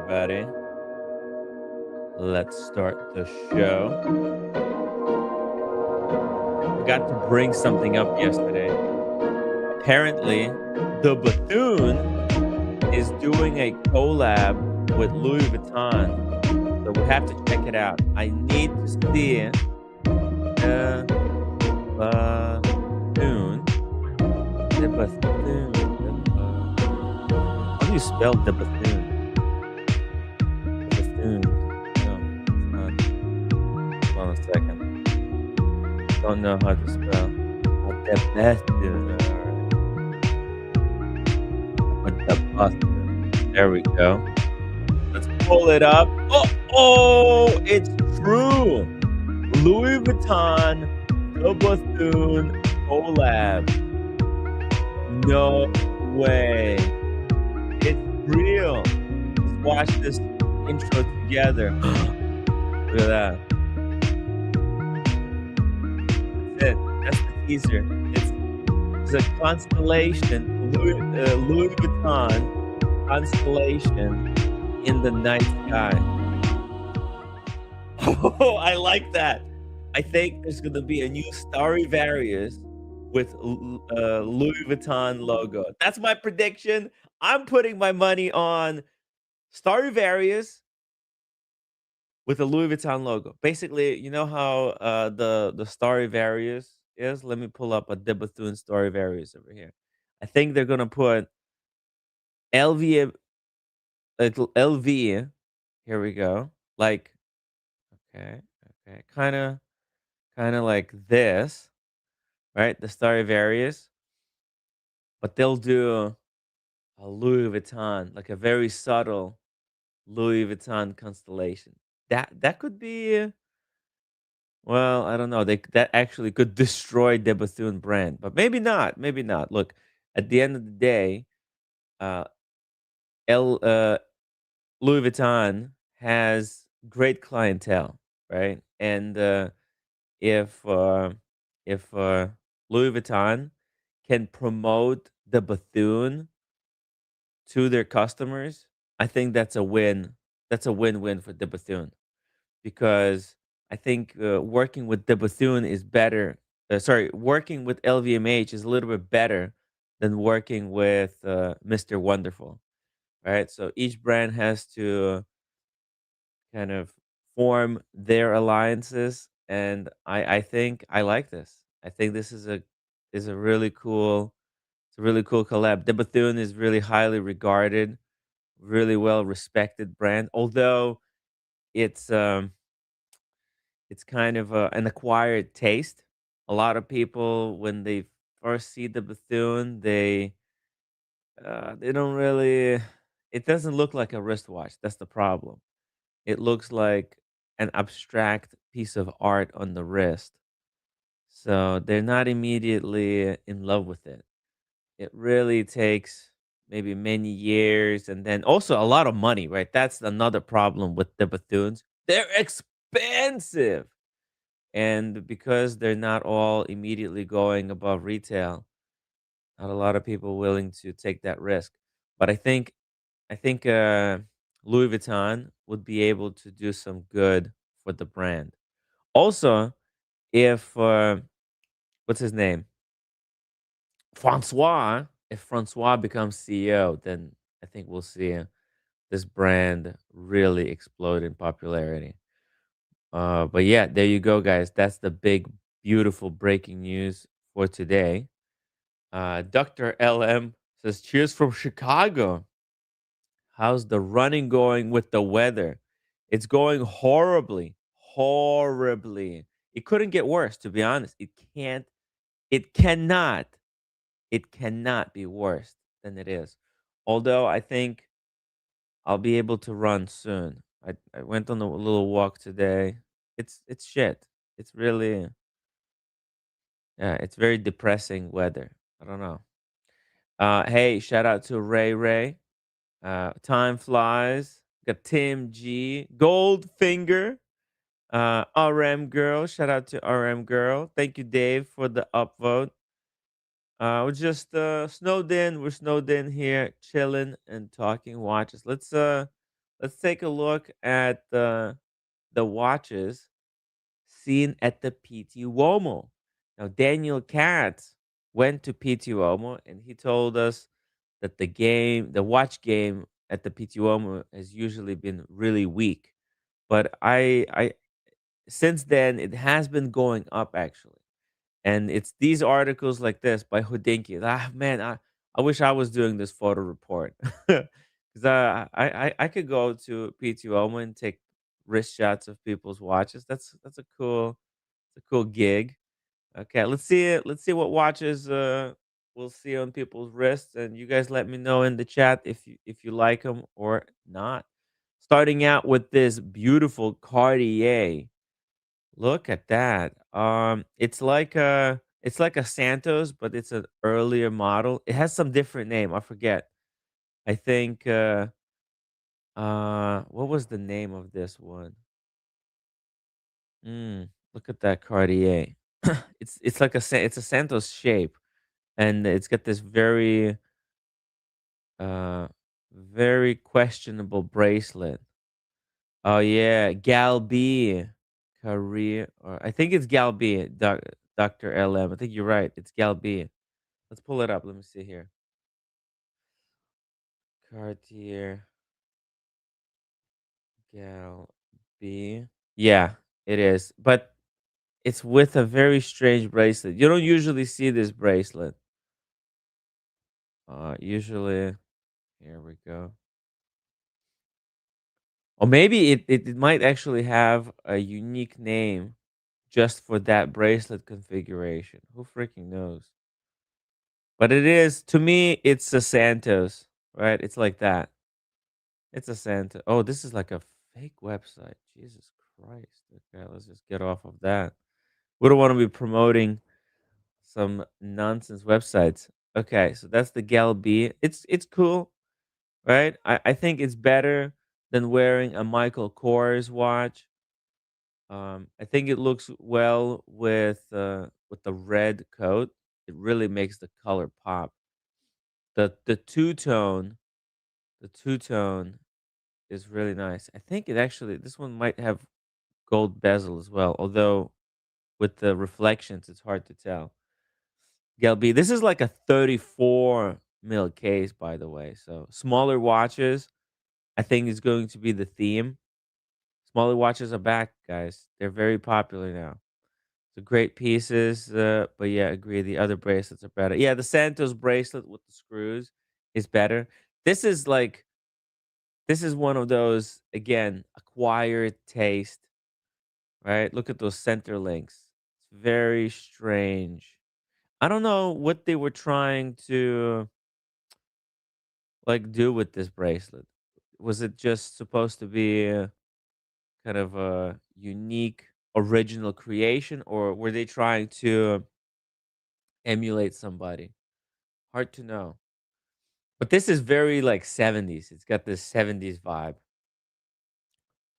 everybody. Let's start the show. Forgot to bring something up yesterday. Apparently, the Bethune is doing a collab with Louis Vuitton, so we have to check it out. I need to see the Bethune. The Bethune. How do you spell the Bethune? The Bethune. No, it's not. Hold on a second. Don't know how to spell. The Bethune. Alright. With the Bethune. There we go. Let's pull it up. Oh, it's true. Louis Vuitton, the Bethune collab. No way. It's real. Let's watch this intro together. Look at that. That's it. That's the teaser. It's a constellation, Louis Vuitton constellation in the night sky. Oh, I like that. I think there's gonna be a new Stradivarius with Louis Vuitton logo. That's my prediction. I'm putting my money on Stradivarius with a Louis Vuitton logo. Basically, you know how the Stradivarius is? Let me pull up a De Bethune Stradivarius over here. I think they're gonna put LV LV. Here we go. Like, okay, okay, kind of like this, right? The Stradivarius, but they'll do a Louis Vuitton, like a very subtle Louis Vuitton constellation. That could be, well, I don't know. That actually could destroy the Bethune brand, but maybe not. Maybe not. Look, at the end of the day, uh, L Louis Vuitton has great clientele, right? And if uh, if Louis Vuitton can promote the Bethune to their customers, I think that's a win. That's a win-win for the Bethune because I think working with the Bethune is better. Sorry, working with LVMH is a little bit better than working with Mr. Wonderful, right? So each brand has to kind of form their alliances, and I think I like this. I think this is a really cool, it's a really cool collab. The Bethune is really highly regarded, really well respected brand. Although it's it's kind of an acquired taste. A lot of people when they first see the Bethune, they don't really. It doesn't look like a wristwatch. That's the problem. It looks like an abstract piece of art on the wrist. So they're not immediately in love with it. It really takes maybe many years and then also a lot of money, right? That's another problem with the Bethunes. They're expensive. And because they're not all immediately going above retail, not a lot of people willing to take that risk. But I think Louis Vuitton would be able to do some good for the brand. Also, if what's his name? Francois, if Francois becomes CEO, then I think we'll see this brand really explode in popularity. But yeah, there you go, guys. That's the big, beautiful breaking news for today. Dr. LM says, cheers from Chicago. How's the running going with the weather? It's going horribly, horribly. It couldn't get worse, to be honest. It cannot, it cannot be worse than it is. Although I think I'll be able to run soon. I went on a little walk today. It's shit. It's really, yeah, it's very depressing weather. I don't know. Hey, shout out to Ray Ray. Time flies. Got Tim G, Goldfinger, RM Girl. Shout out to RM Girl. Thank you, Dave, for the upvote. We're just snowed in. We're snowed in here, chilling and talking watches. Let's take a look at the watches seen at the Pitti Uomo. Now, Daniel Katz went to Pitti Uomo and he told us that the watch game at the Pitti Uomo has usually been really weak. But since then, it has been going up actually. And it's these articles like this by Hodinkee. Ah, man, I wish I was doing this photo report because I could go to P2O and take wrist shots of people's watches. That's a cool gig. Okay, let's see it. Let's see what watches we'll see on people's wrists, and you guys let me know in the chat if you like them or not. Starting out with this beautiful Cartier. Look at that. It's like a Santos, but it's an earlier model. It has some different name. I forget. I think what was the name of this one? Look at that Cartier. It's like it's a Santos shape, and it's got this uh very questionable bracelet. Oh yeah, Galbi career, or I think it's Galbi, Doctor LM. I think you're right. It's Galbi. Let's pull it up. Let me see here. Cartier Galbi. Yeah, it is. But it's with a very strange bracelet. You don't usually see this bracelet. Usually, here we go. Or maybe it might actually have a unique name just for that bracelet configuration. Who freaking knows? But it is, to me, it's a Santos, right? It's like that. It's a Santa. Oh, this is like a fake website. Jesus Christ. Okay, let's just get off of that. We don't want to be promoting some nonsense websites. Okay, so that's the Gal B. It's cool, right? I think it's better than wearing a Michael Kors watch. I think it looks well with the red coat. It really makes the color pop. The the two tone is really nice. I think it actually this one might have gold bezel as well, although with the reflections it's hard to tell. Gelby, this is like a 34 mil case, by the way. So smaller watches, I think is going to be the theme. Smaller watches are back, guys. They're very popular now. So great pieces, but yeah, agree. The other bracelets are better. Yeah, the Santos bracelet with the screws is better. This is like this is one of those again acquired taste, right? Look at those center links. It's very strange. I don't know what they were trying to like do with this bracelet. Was it just supposed to be kind of a unique original creation, or were they trying to emulate somebody? Hard to know. But this is very like 70s. It's got this 70s vibe.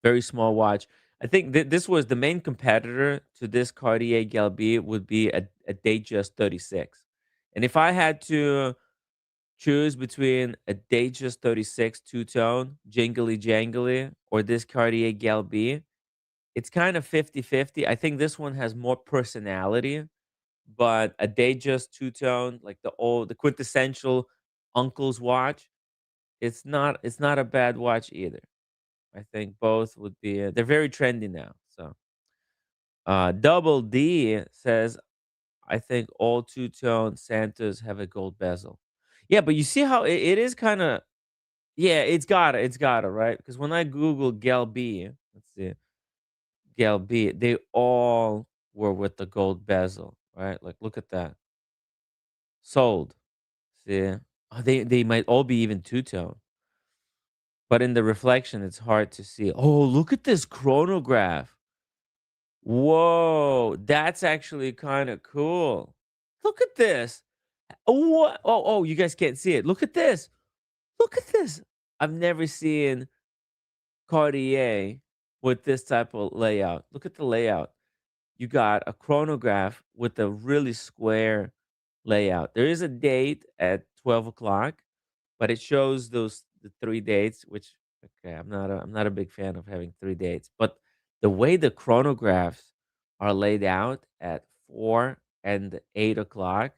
Very small watch. I think this was the main competitor to this Cartier Galbi would be a Datejust 36. And if I had to choose between a Datejust 36 two-tone, jingly jangly, or this Cartier Galbi, it's kind of 50-50. I think this one has more personality, but a Datejust two-tone, like the quintessential uncle's watch, it's not a bad watch either. I think both would be they're very trendy now. So, Double D says, "I think all two-tone Santas have a gold bezel." Yeah, but you see how it is kinda yeah, it's gotta, right? Because when I Google Gal B, let's see, Gal B, they all were with the gold bezel, right? Like, look at that. Sold. See? Oh, they might all be even two-tone, but in the reflection, it's hard to see. Oh, look at this chronograph. Whoa, that's actually kinda cool. Look at this. What? Oh, you guys can't see it. Look at this. Look at this. I've never seen Cartier with this type of layout. Look at the layout. You got a chronograph with a really square layout. There is a date at 12 o'clock, but it shows those the 3 dates, which Okay, I'm not a big fan of having 3 dates, but the way the chronographs are laid out at 4 and 8 o'clock,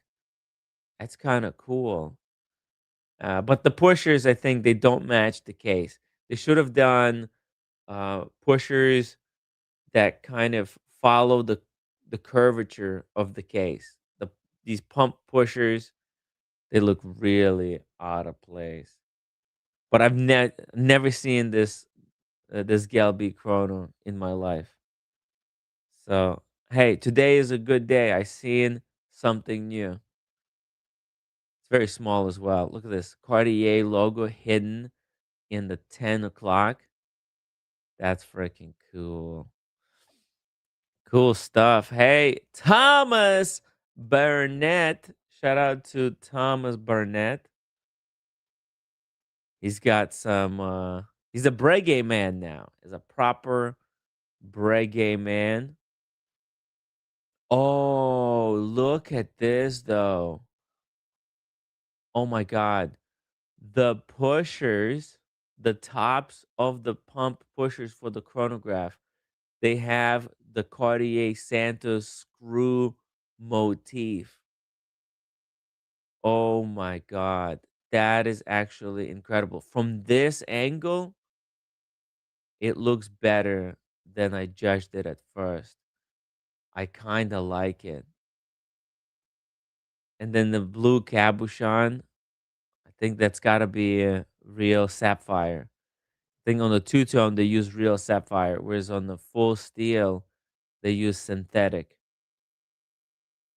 that's kinda cool. But the pushers, I think they don't match the case. They should have done, pushers that kind of follow the curvature of the case. These pump pushers, they look really out of place. But I've never seen this Galbi chrono in my life. So, hey, today is a good day. I seen something new. It's very small as well. Look at this Cartier logo hidden in the 10 o'clock. That's freaking cool. Cool stuff. Hey, Thomas Burnett. Shout out to Thomas Burnett. He's got some he's a Breguet man now. He's a proper Breguet man. Oh, look at this though. Oh my god. The pushers, the tops of the pump pushers for the chronograph, they have the Cartier Santos screw motif. Oh my god. That is actually incredible. From this angle, it looks better than I judged it at first. I kind of like it. And then the blue cabochon, I think that's got to be a real sapphire. I think on the two tone they use real sapphire, whereas on the full steel they use synthetic.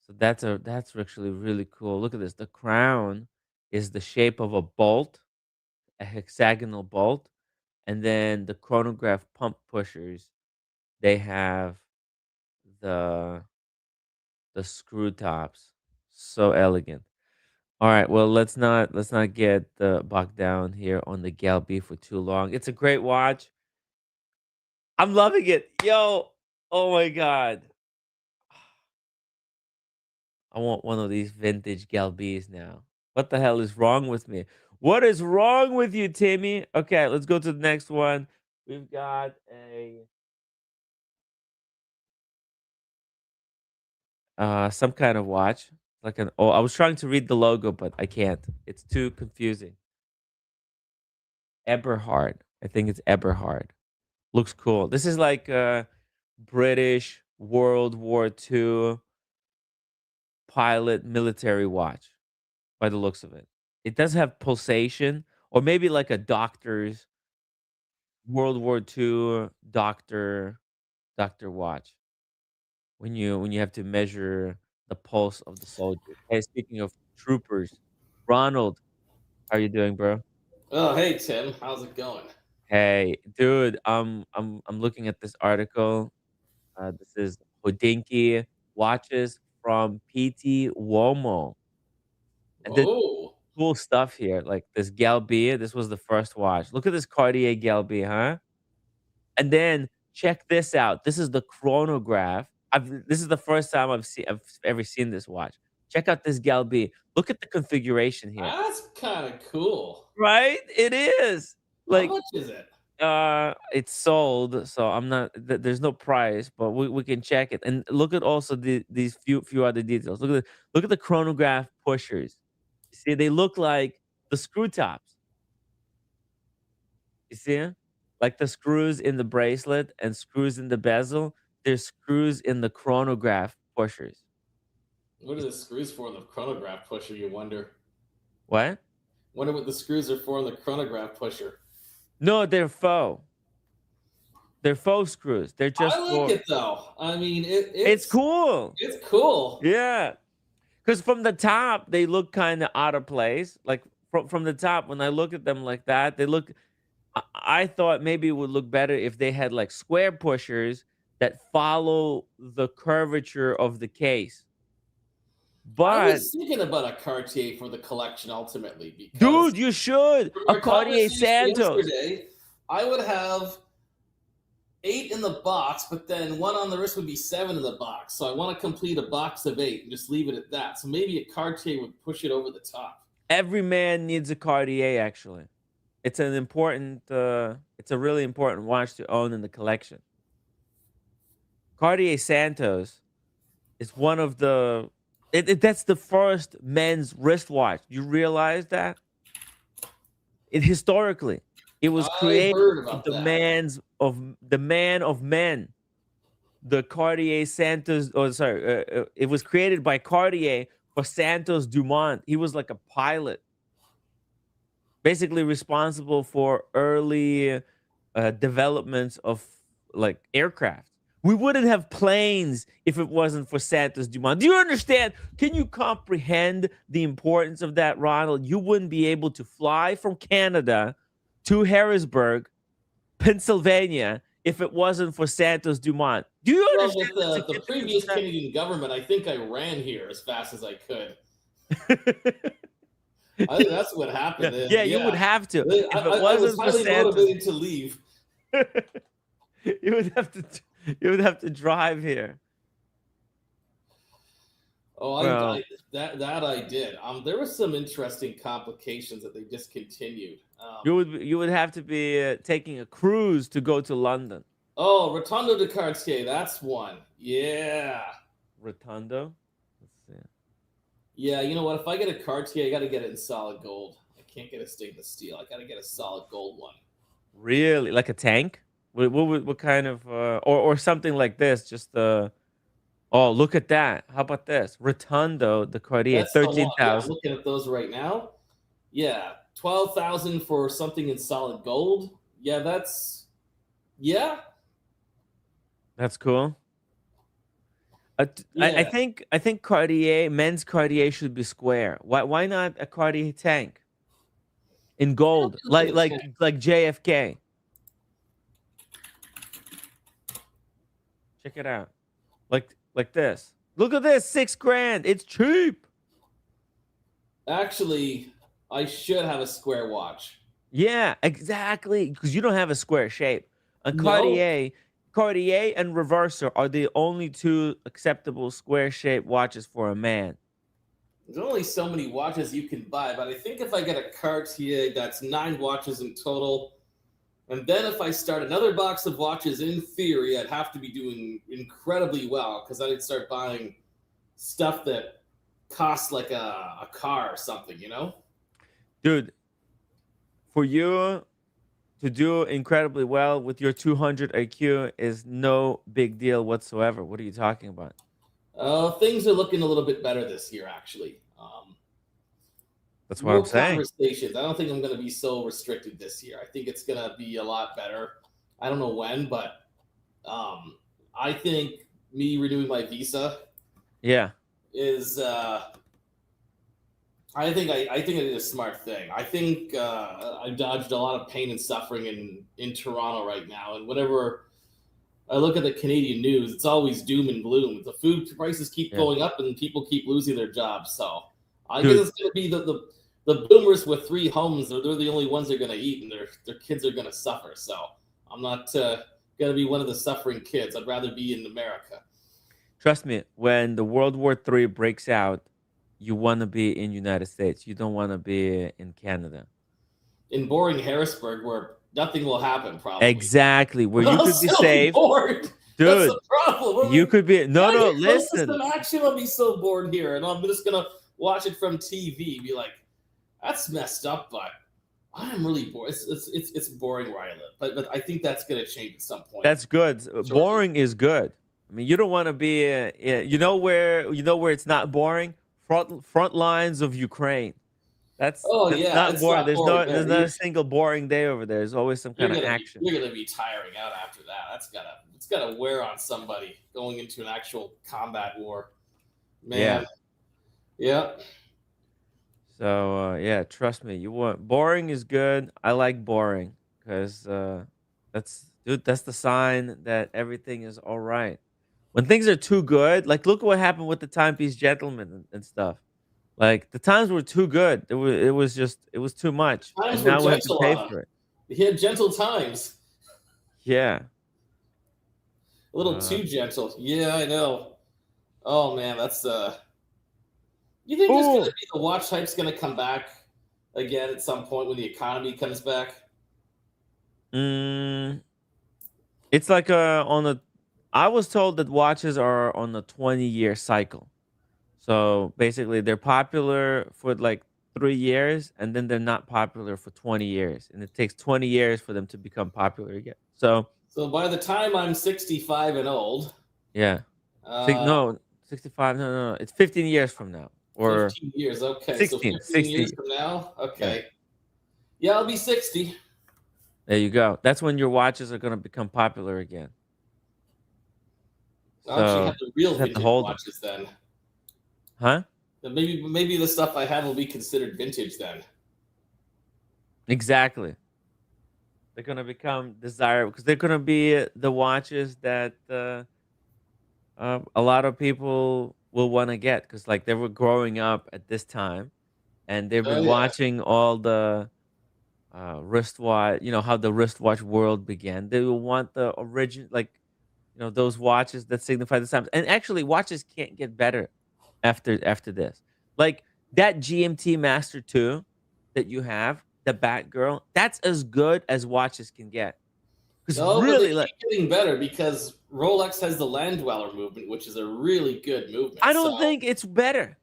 So that's actually really cool. Look at this. The crown is the shape of a bolt, a hexagonal bolt, and then the chronograph pump pushers, they have the the screw tops. So elegant. All right, well, let's not get bogged down here on the Gal B for too long. It's a great watch. I'm loving it. Yo, oh my god. I want one of these vintage Gal Bs now. What the hell is wrong with me? What is wrong with you, Timmy? Okay, let's go to the next one. We've got a some kind of watch. Like an oh, I was trying to read the logo, but I can't. It's too confusing. Eberhard. I think it's Eberhard. Looks cool. This is like a British World War II pilot military watch by the looks of it. It does have pulsation, or maybe like a doctor's World War II doctor watch when you have to measure the pulse of the soldier. Hey, speaking of troopers, Ronald, how you doing, bro? Oh, hey Tim, how's it going? Hey, dude, I'm looking at this article. This is Hodinkee watches from Pitti Uomo, and there's Oh, cool stuff here. Like this Galbia, this was the first watch. Look at this Cartier Galbia, huh? And then check this out. This is the chronograph. This is the first time I've ever seen this watch. Check out this Galbia. Look at the configuration here. that's kind of cool. Right? It is. How Like much is it? it's sold, so I'm not there's no price, but we can check it. And look at also these few other details. Look at the chronograph pushers. See, they look like the screw tops. You see? Like the screws in the bracelet and screws in the bezel, there's screws in the chronograph pushers. What are the screws for in the chronograph pusher, you wonder? What? Wonder what the screws are for in the chronograph pusher. No, they're faux. They're faux screws. They're I just like for it though. I mean, it's cool. it's cool. Yeah. 'Cause from the top, they look kinda out of place. Like, from the top, when I look at them like that, they look I thought maybe it would look better if they had, like, square pushers that follow the curvature of the case. I But, was thinking about a Cartier for the collection ultimately because dude, you should! from A our Cartier conversation Santos. yesterday, I would have eight in the box, but then one on the wrist would be seven in the box. So I want to complete a box of eight and just leave it at that. So maybe a Cartier would push it over the top. Every man needs a Cartier, actually. It's an important. It's a really important watch to own in the collection. Cartier Santos is one of the. That's the first men's wristwatch. You realize that historically, it was I created heard of about that. the man of men. The Cartier Santos. Oh, sorry. It was created by Cartier for Santos Dumont. He was like a pilot, basically responsible for early developments of like aircraft. We wouldn't have planes if it wasn't for Santos Dumont. Do you understand? Can you comprehend the importance of that, Ronald? You wouldn't be able to fly from Canada to Harrisburg, Pennsylvania, if it wasn't for Santos Dumont. Do you Well, understand with the the significance of previous Canadian government, I think I ran here as fast as I could. that? I think that's what Yeah, happened. yeah, you would Yeah, have to. If it I was wasn't for highly Santos, motivated to leave. you would have to you would have to drive here. Oh, Well, that I did. There were some interesting complications that they discontinued. you would have to be taking a cruise to go to London. Oh, Rotondo de Cartier, that's one. Yeah. Rotundo. Let's see. Yeah, you know what? If I get a Cartier, I got to get it in solid gold. I can't get a stainless steel. I got to get a solid gold one. Really, like a tank? What kind of or something like this? Just oh, look at that. How about this? Rotundo the Cartier, That's the one. Yeah, I'm 13,000. looking at those right now. Yeah, 12,000 for something in solid gold. Yeah, yeah, That's cool. yeah. I think Cartier men's Cartier should be square. Why not a Cartier tank in gold Look at the tank. like JFK? Check it out. Like this. Look at this, 6 grand. It's cheap. Actually, I should have a square watch. Yeah, exactly. Because you don't have a square shape. A No, Cartier and Reverser are the only two acceptable square shaped watches for a man. there's only so many watches you can buy, but I think if I get a Cartier, that's 9 watches in total. And then if I start another box of watches, in theory, I'd have to be doing incredibly well because I'd start buying stuff that costs like a car or something, you know? Dude, for you to do incredibly well with your 200 IQ is no big deal whatsoever. What are you talking about? Things are looking a little bit better this year, actually. That's what I'm More saying. conversations. I don't think I'm going to be so restricted this year. I think it's going to be a lot better. I don't know when, but I think me renewing my visa Yeah. is I think it is a smart thing. I think I've dodged a lot of pain and suffering in Toronto right now, and whenever I look at the Canadian news, it's always doom and gloom. The food prices keep Yeah. going up, and people keep losing their jobs. So I guess Dude, it's going to be the boomers with 3 homes. They're the only ones that are going to eat, and their kids are going to suffer. So I'm not going to be one of the suffering kids. I'd rather be in America. trust me, when the World War III breaks out, you want to be in United States. You don't want to be in Canada. In boring Harrisburg, where nothing will happen, probably. Exactly, where you I'll could be still be safe. bored. That's the Dude, problem. I you mean, could be when no, I no, get close to listen. some action, I'll be so bored here, and I'm just gonna watch it from TV. Be like, that's messed up, but I'm really bored. It's boring where I live, but I think that's gonna change at some point That's good. shortly. Boring is good. I mean, you don't want to be. You know where it's not boring. Front lines of Ukraine. Oh That's yeah, not it's boring. not boring there. There's not a single boring day over there. There's always some kind of action. You're gonna be tiring out after that. It's gotta wear on somebody going into an actual combat war. Yeah. Man, yeah. So yeah, trust me. You want boring is good. I like boring because that's the sign that everything is all right. When things are too good, like look at what happened with the Timepiece Gentleman and stuff. Like the times were too good. It was too much, Times and were now we have to gentle pay on him. for it. He had gentle times. Yeah. A little too gentle. Yeah, I know. Oh man, that's you think there's gonna Oh, be the watch hype's gonna come back? again at some point when the economy comes back? Mm, it's like on a. I was told that watches are on a 20-year cycle. So basically, they're popular for like 3 years, and then they're not popular for 20 years, and it takes 20 years for them to become popular again. So So by the time I'm 65 and old, yeah, uh, no, 65. No, no, no, it's 15 years from now, or 15 years. Okay, so 16, 15 years 16. from now. Yeah, Okay, yeah, I'll be 60. there you go. That's when your watches are gonna become popular again. I'll actually have So the you real just have to vintage hold them, watches then. huh? Then maybe the stuff I have will be considered vintage then. Exactly. They're gonna become desirable because they're gonna be the watches that a lot of people will want to get because like they were growing up at this time and they've Oh been yeah. watching all the wristwatch, how the wristwatch world began. They will want the origin, like those watches that signify the times. And actually, watches can't get better after this. Like that GMT Master 2 that you have, the Batgirl, that's as good as watches can get. Because No, but they really, like, keep getting better because Rolex has the Land Dweller movement, which is a really good movement. I So don't think it's better.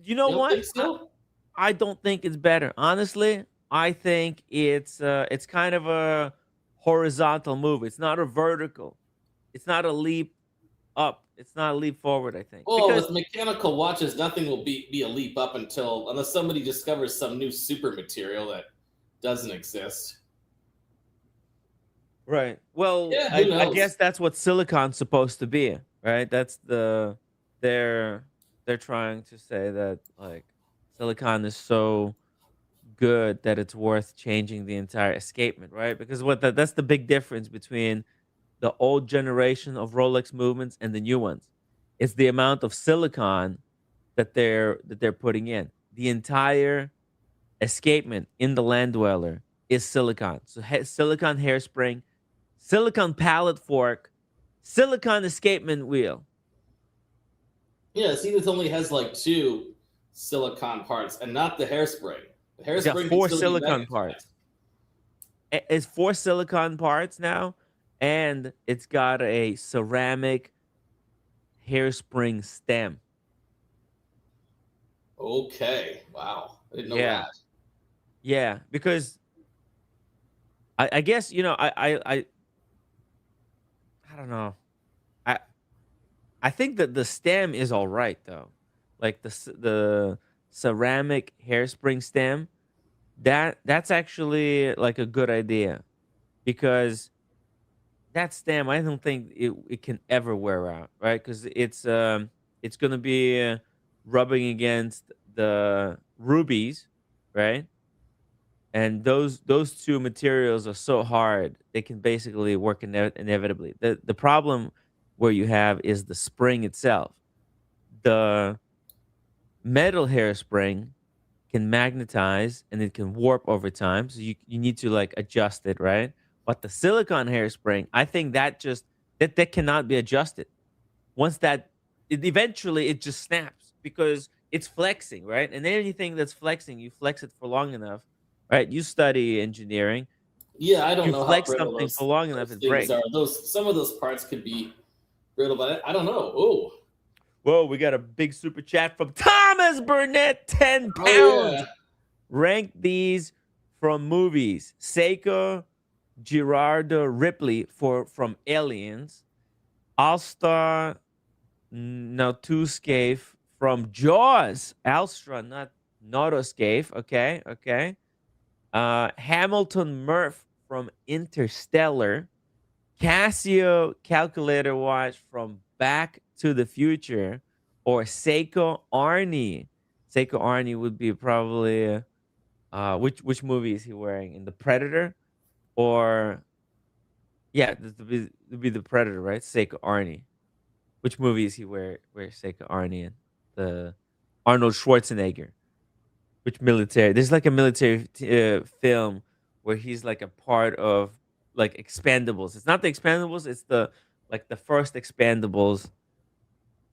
You know you don't what? think so? I don't think it's better. Honestly, I think it's kind of a horizontal move. It's not a vertical. It's not a leap up. It's not a leap forward, I think. Well, Because with mechanical watches, nothing will be a leap up unless somebody discovers some new super material that doesn't exist. right. Well, Yeah, who I knows? guess that's what silicon's supposed to be, right? That's they're they're trying to say that like silicon is so good that it's worth changing the entire escapement, right? Because that's the big difference between the old generation of Rolex movements and the new ones. It's the amount of silicon that they're putting in. The entire escapement in the land dweller is silicon. So silicon hairspring, silicon pallet fork, silicon escapement wheel. Yeah, Zenith only has like two silicon parts and not the hairspring. The It's got hairspring can four still be silicon magnetized. parts. It's four silicon parts now, and it's got a ceramic hairspring stem. Okay. Wow. I didn't know Yeah, that. yeah. Because I guess I don't know. I I think that the stem is all right though. Like the ceramic hairspring stem, that's actually like a good idea because that stem I don't think it can ever wear out, right? Because it's gonna be rubbing against the rubies, right? And those two materials are so hard they can basically work inevitably. The problem where you have is the spring itself. The metal hairspring can magnetize and it can warp over time, so you need to like adjust it, right? But the silicon hairspring, I think that cannot be adjusted. Once eventually it just snaps because it's flexing, right? And anything that's flexing, you flex it for long enough, right? You study engineering. Yeah, I don't You know how flex brittle something for long enough, those it things are. breaks. Those some of those parts could be brittle, but I don't know. Oh, Whoa, we got a big super chat from Thomas Burnett, 10 oh yeah. pounds. Rank these from movies. Seiko Gerardo Ripley from Aliens. Alstar Nautuscape from Jaws. Alstra, not Nautoscape. Okay, okay. Hamilton Murph from Interstellar. Casio calculator watch from Back to the Future, or Seiko Arnie. Seiko Arnie would be probably which movie is he wearing in The Predator, or yeah, this would be The Predator, right? Seiko Arnie. Which movie is he where Seiko Arnie in? The Arnold Schwarzenegger. Which military? There's like a military film where he's like a part of like Expendables. It's not the Expendables. It's the like the first Expendables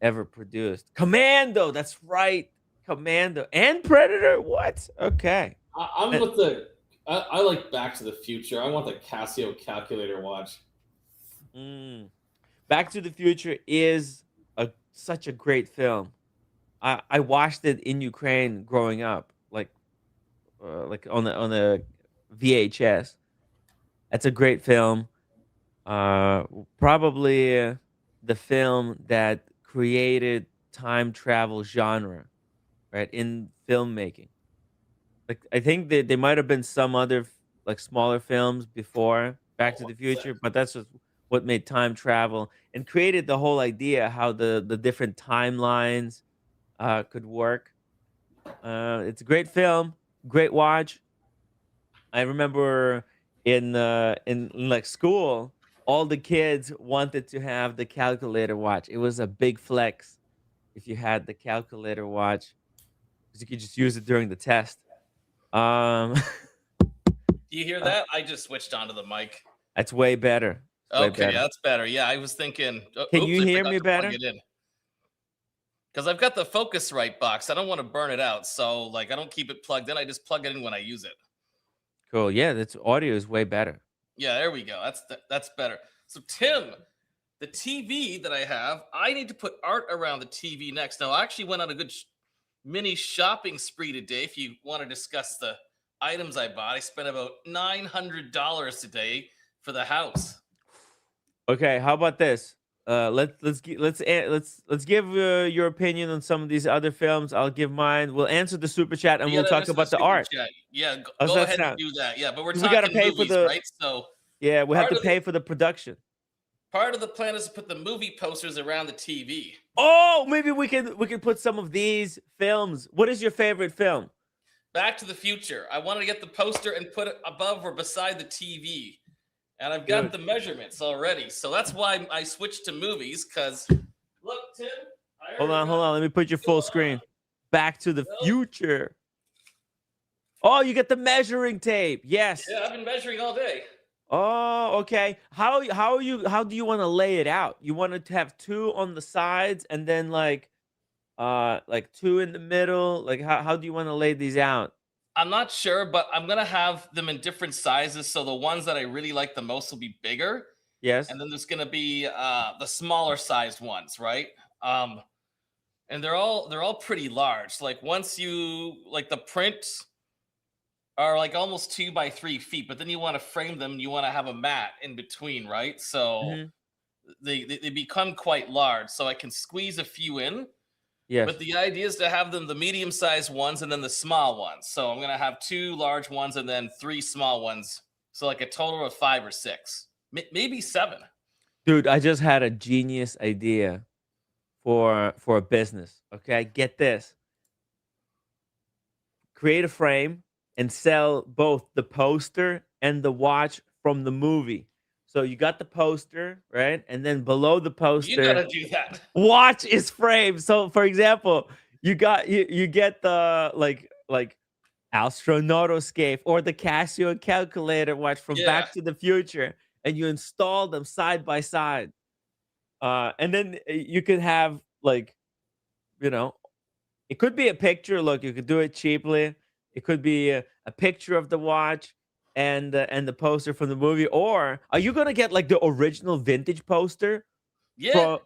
ever produced. Commando. That's right. Commando and Predator. What? Okay. I'm And with the. I like Back to the Future. I want the Casio calculator watch. mm, Back to the Future is a such a great film. I watched it in Ukraine growing up, like on the VHS. That's a great film. Probably the film that created time travel genre, right, in filmmaking. Like, I think that there might have been some other like smaller films before Back Oh, to one the sec. Future, but that's just what made time travel and created the whole idea how the different timelines could work. It's a great film, great watch. I remember in like school, all the kids wanted to have the calculator watch. It was a big flex if you had the calculator watch because you could just use it during the test. Um, Do you hear uh, that? I just switched onto the mic. that's way better. It's way Okay, yeah, better. that's better. Yeah, I was thinking, Can oops, you I hear forgot me to plug better? it in because I've got the Focusrite box. I don't want to burn it out, so like I don't keep it plugged in. I just plug it in when I use it. Cool. Yeah, that's audio is way better. Yeah, there we go. That's better. So Tim, the TV that I have, I need to put art around the TV next. Now, I actually went on a good mini shopping spree today. If you want to discuss the items I bought, I spent about $900 today for the house. Okay, how about this? Let's give your opinion on some of these other films. I'll give mine. We'll answer the super chat and You we'll got to talk answer the about the super art. chat. Yeah, How's go that ahead and sound? do that. Yeah, but we're 'Cause we got to talking pay for movies, the right? So yeah, we have part to of the pay for the production. part of the plan is to put the movie posters around the TV. Oh, maybe we can put some of these films. What is your favorite film? Back to the Future. I wanted to get the poster and put it above or beside the TV. And I've got Dude, the measurements already. So that's why I switched to movies. Because look, Tim, I hold already on, got hold on. Let me put your it full going on. screen. Back to the Well, Future. Oh, you get the measuring tape. Yes. yeah, I've been measuring all day. Oh, okay. How do you want to lay it out? You want it to have two on the sides and then like two in the middle? Like how do you want to lay these out? I'm not sure, but I'm gonna have them in different sizes. So the ones that I really like the most will be bigger, Yes. and then there's gonna be the smaller sized ones, right? Um, and they're all pretty large. Like once you like the prints are like almost 2 by 3 feet, but then you want to frame them, you want to have a mat in between, right? So Mhm. they become quite large. So I can squeeze a few in, but Yes. the idea is to have them the medium sized ones and then the small ones. So I'm gonna have two large ones and then three small ones. So like a total of five or six, maybe seven. Dude, I just had a genius idea for a business. Okay? Get this. Create a frame and sell both the poster and the watch from the movie. So you got the poster, right? And then below the You poster, gotta do that. watch is framed. So for example, you get the like astronautoscape or the Casio calculator watch from Yeah, Back to the Future, and you install them side by side. And then you could have like, you know, it could be a picture. Look, you could do it cheaply. It could be a picture of the watch and the poster from the movie. Or are you gonna get like the original vintage poster yeah. from,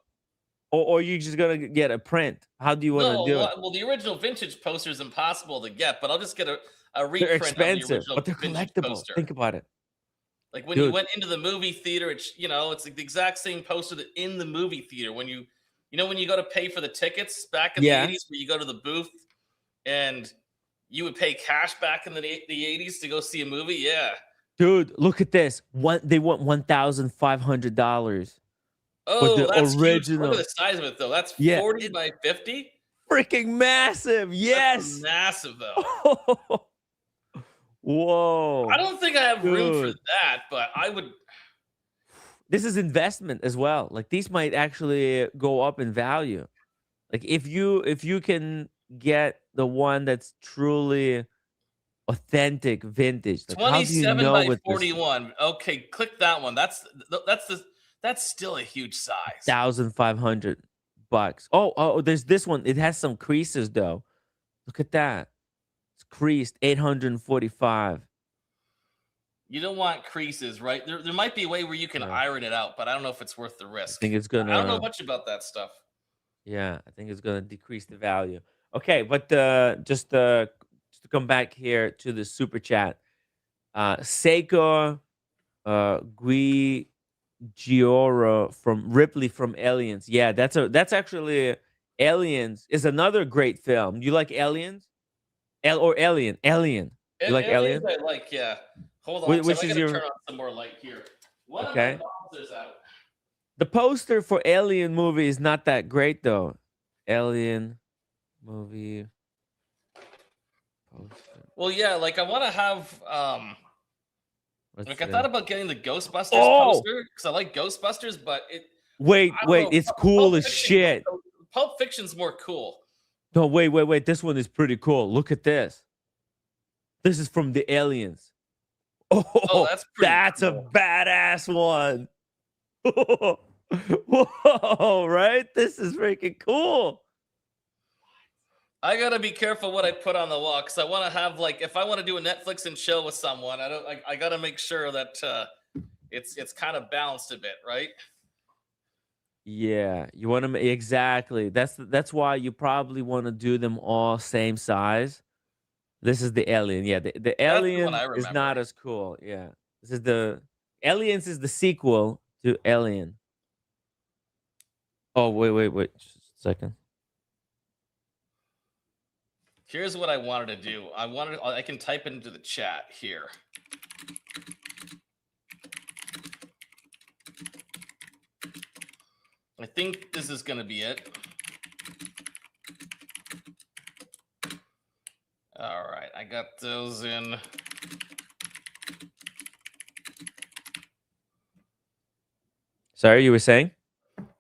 or you just gonna get a print? How do you want to No, do it? well, the original vintage poster is impossible to get, but I'll just get a They're reprint of the expensive, original but they're vintage collectible. poster. Think about it, Like when you dude. went into the movie theater, it's like the exact same poster that in the movie theater. When you go to pay for the tickets back in the Yeah, 80s, where you go to the booth and you would pay cash back in the 80s to go see a movie. Yeah. dude. Look at this. They want $1,500 for Oh, the that's huge. Look at the original. size of it though. That's Yeah, 40 it's by 50. freaking massive. That's a Yes. massive though. I Whoa, don't think I have room for dude. that, but I would. This is investment as well. Like these might actually go up in value. Like if you can get the one that's truly authentic vintage, like how do you 27 know by with this 41. Okay, click that one. That's still a huge size. $1,500? Oh, there's this one. It has some creases though. Look at that. It's creased 845. You don't want creases, right? There might be a way where you can Yeah. iron it out, but I don't know if it's worth the I risk. think it's I don't know gonna much about that stuff. yeah, I think it's gonna decrease the value. Okay, but just to come back here to the super chat. Seiko Gioro from Ripley from Aliens. Yeah, that's actually Aliens is another great film. You like Aliens? Or Alien? Alien. You like Aliens, Alien? I like. Yeah. Hold on, because Which I is got to turn your on some more light here. One of my okay? bombs is out. The poster for Alien movie is not that great though. Alien movie poster. Well, yeah, like I want to have Let's like I thought see. about getting the Ghostbusters Oh, poster because I like Ghostbusters, but wait, I don't wait, know. it's Pulp cool as Fiction, shit. Pulp Fiction's more cool. No, wait. This one is pretty cool. Look at this. This is from the Aliens. Oh, Oh, that's pretty that's a cool. badass one. Whoa, right? This is freaking cool. I gotta be careful what I put on the wall because I want to have like if I want to do a Netflix and chill with someone, I don't. I gotta make sure that it's kind of balanced a bit, right? Yeah, you want to exactly. That's why you probably want to do them all same size. This is the Alien. Yeah, the That's the one Alien I is remember. not as cool. Yeah, this is the Aliens is the sequel to Alien. Oh wait, just a second. Here's what I wanted to do. I can type it into the chat here. I think this is gonna be it. All right, I got those in. Sorry, you were saying?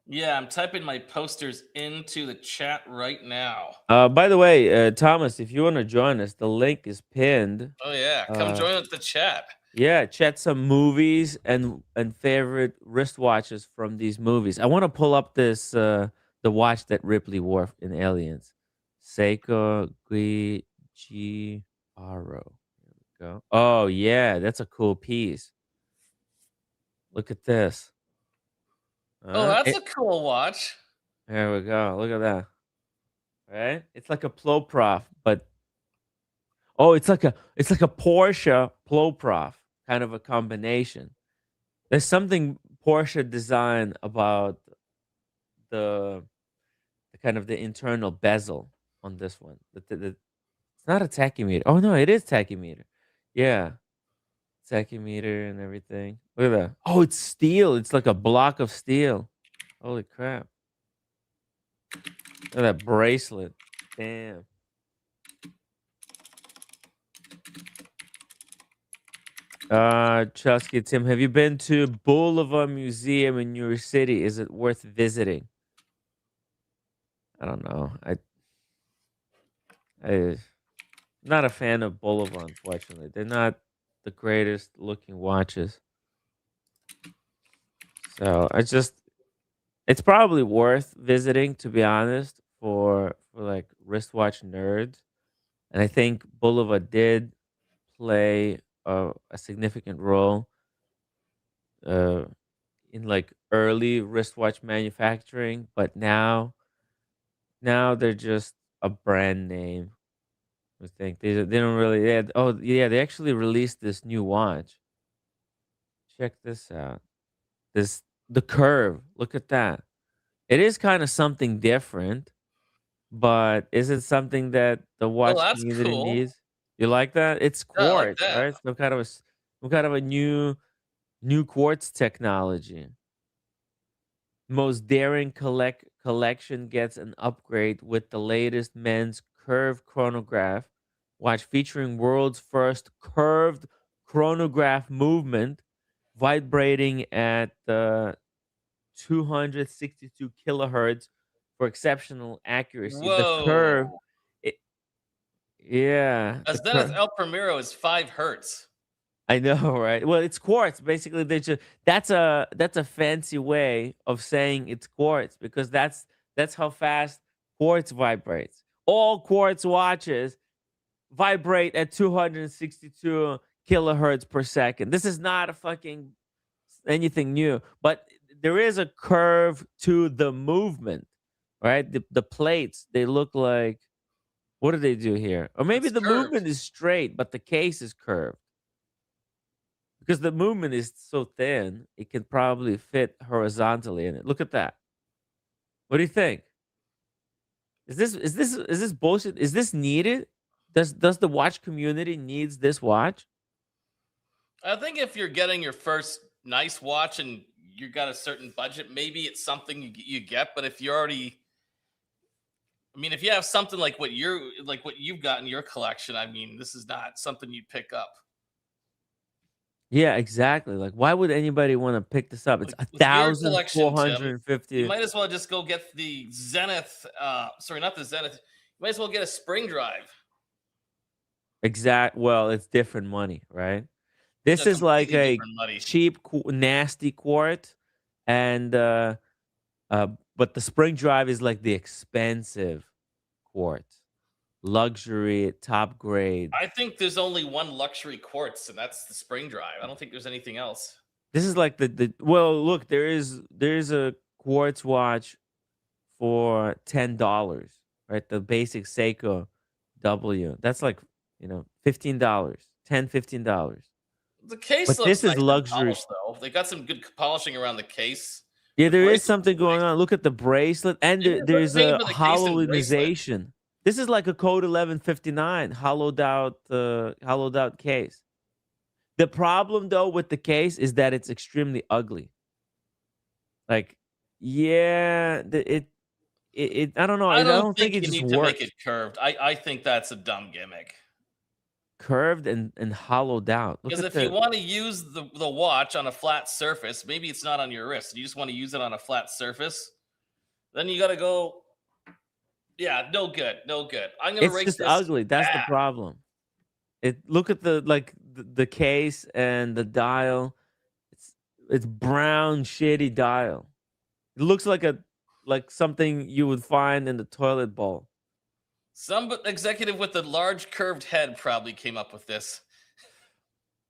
Yeah, I'm typing my posters into the chat right now. By the way, Thomas, if you want to join us, the link is pinned. Oh yeah, come Uh, join us the chat. yeah, chat some movies and favorite wristwatches from these movies. I want to pull up this the watch that Ripley wore in Aliens. Seiko Giaro. Go. Oh yeah, that's a cool piece. Look at this. Oh, that's It, a cool watch. there we go. Look at that. Right? It's like a Ploprof, but oh, it's like a Porsche Ploprof, kind of a combination. There's something Porsche design about the, the kind of the internal bezel on this one. It's not a tachymeter. Oh no, it is tachymeter. Yeah, tachymeter and everything. Look at that. Oh, it's steel. It's like a block of steel. Holy crap! Look at that bracelet. Damn. Chelsea Tim, have you been to Boulevard Museum in New York City? Is it worth visiting? I don't know. I not a fan of Boulevard, unfortunately. They're not the greatest looking watches. So it's probably worth visiting to be honest for like wristwatch nerds. And I think Boulevard did play a significant role uh in like early wristwatch manufacturing, but now they're just a brand name. I think they don't really oh yeah, they actually released this new watch. Check this out. This the curve. Look at that. It is kind of something different, but is it something that the Oh, watch that's community cool. needs? You like that? It's Yeah, I like quartz, that. right? Some kind of a new quartz technology. Most daring collection gets an upgrade with the latest men's curved chronograph watch featuring world's first curved chronograph movement vibrating at 262 kilohertz for exceptional accuracy. The curve, Whoa. it, yeah, the As that as curve. El Primero is 5 hertz. I know, right? Well, it's quartz. Basically, they just that's a fancy way of saying it's quartz because that's how fast quartz vibrates. All quartz watches vibrate at 262 kilohertz per second. This is not a fucking anything new, but there is a curve to the movement, right? The plates, they look like, what do they do here? Or maybe It's the curved. movement is straight, but the case is curved because the movement is so thin, it can probably fit horizontally in it. Look at that. What do you think? Is this bullshit? Is this needed? Does the watch community needs this watch? I think if you're getting your first nice watch and you got a certain budget, maybe it's something you get. But if you're already, I mean, if you have something like what you've got in your collection, I mean, this is not something you'd pick up. Yeah, exactly. Like, why would anybody want to pick this up? It's Like a with your thousand four collection, Tim, hundred and you fifty. might as well just go get the Zenith. Sorry, not the Zenith. You might as well get a spring drive. Exact. Well, it's different money, right? This A is like completely a different money. cheap, nasty quart, and uh, but the spring drive is like the expensive quart, luxury, top grade. I think there's only one luxury quartz, and that's the spring drive. I don't think there's anything else. This is like the well, look, there is a quartz watch for $10, right? The basic Seiko W. That's like, $15, 10, $15. The case But looks this is nice and luxury. polished, though. They got some good polishing around the case. Yeah, The there is bracelet something looks going nice. on. Look at the bracelet, and They did a good there's name a for the case and bracelet. hollownization. This is like a Code 1159 hollowed out case. The problem though with the case is that it's extremely ugly. Like, yeah, I don't know. I I don't don't think think it you just need to make works. it curved. I think that's a dumb gimmick. Curved and hollowed out. Look Because at if you the want to use the watch on a flat surface, maybe it's not on your wrist. You just want to use it on a flat surface. Then you got to go. Yeah, no good, no good. I'm gonna It's rate just this ugly. That's the bad. problem. Look at the case and the dial. It's it's brown shitty dial. It looks like something you would find in the toilet bowl. Some executive with a large curved head probably came up with this.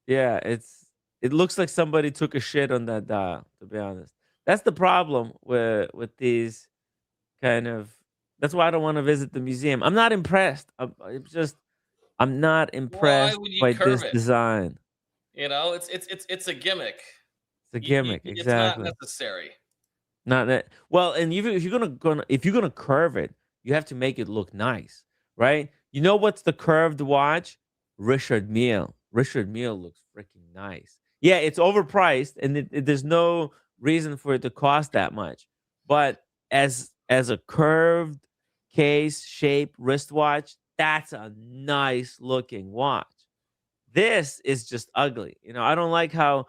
Yeah, it looks like somebody took a shit on that dial, to be honest. That's the problem with these kind of that's why I don't want to visit the museum. I'm not impressed. I'm not Why impressed would you by curve this it? design. You know, it's a gimmick. It's a gimmick, It's not exactly. necessary. Not that well, and if you're gonna curve it, you have to make it look nice, right? You know what's the curved watch? Richard Mille. Richard Mille looks freaking nice. Yeah, it's overpriced, and there's no reason for it to cost that much. But as a curved case shape wristwatch, that's a nice looking watch. This is just ugly. I don't like how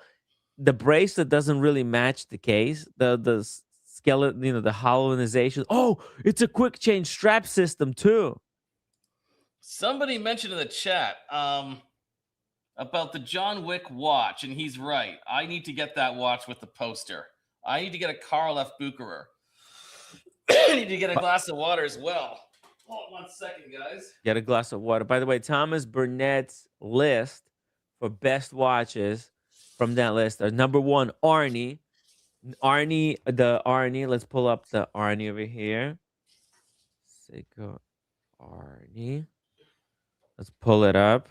the bracelet doesn't really match the case. The skeleton, the hollownization. Oh, it's a quick change strap system too. Somebody mentioned in the chat about the John Wick watch, and he's right. I need to get that watch with the poster. I need to get a Karl F. Bucherer. I need to get a glass of water as well. Hold on 1 second, guys. Get a glass of water. By the way, Thomas Burnett's list for best watches from that list are number one, Arnie. Arnie. Let's pull up the Arnie over here. Seiko Arnie. Let's pull it up.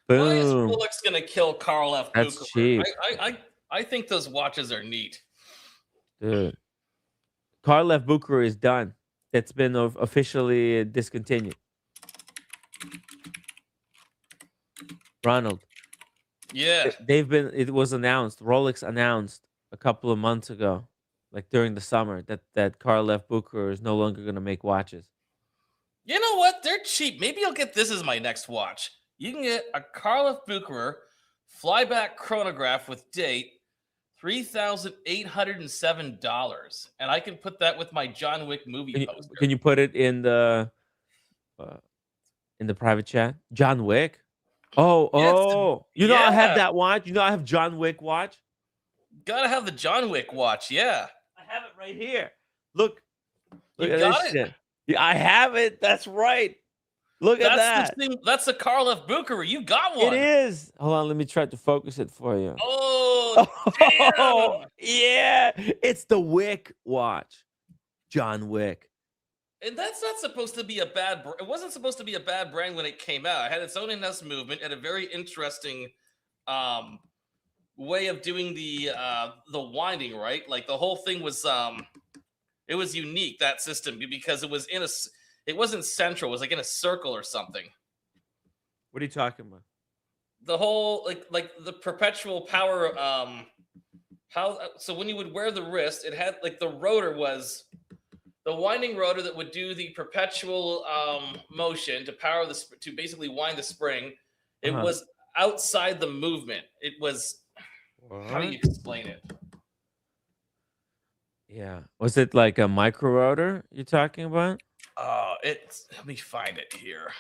Why is Boom. Rolex gonna kill Karl F. That's Bucherer? cheap, I think those watches are neat. dude. Karl F. Bucherer is done. It's been officially discontinued. Ronald, Yeah. it was announced. Rolex announced a couple of months ago, like during the summer, that Karl F. Bucherer is no longer going to make watches. You know what? They're cheap. Maybe I'll get this as my next watch. You can get a Karl F. Bucherer flyback chronograph with date, $3,807, and I can put that with my John Wick movie Can you, poster. can you put it uh, in the private chat? John Wick. Oh, Yes, I have yeah. that watch. I have John Wick watch. Gotta have the John Wick watch. Yeah, I have it right here. Look you at got this it. shit. Yeah, I have it. That's right. Look at That's the that. thing. That's the Karl F. Bucherer. You got It one. is. Hold on, let me try to focus it for you. Oh, Oh, damn. yeah. It's the Wick watch. John Wick. And that's not supposed to be a bad. It wasn't supposed to be a bad brand when it came out. It had its own in-house movement. It had a very interesting um, way of doing the winding. Right, like the whole thing was it was unique, that system, because it was it wasn't central. It was like in a circle or something. What are you talking about? The whole like the perpetual power how so when you would wear the wrist, it had like the rotor was the winding rotor that would do the perpetual motion to power to basically wind the spring. It Uh-huh. was outside the movement. It was, how do What? you explain it? Yeah. Was it like a micro rotor you're talking about? It's, let me find it here.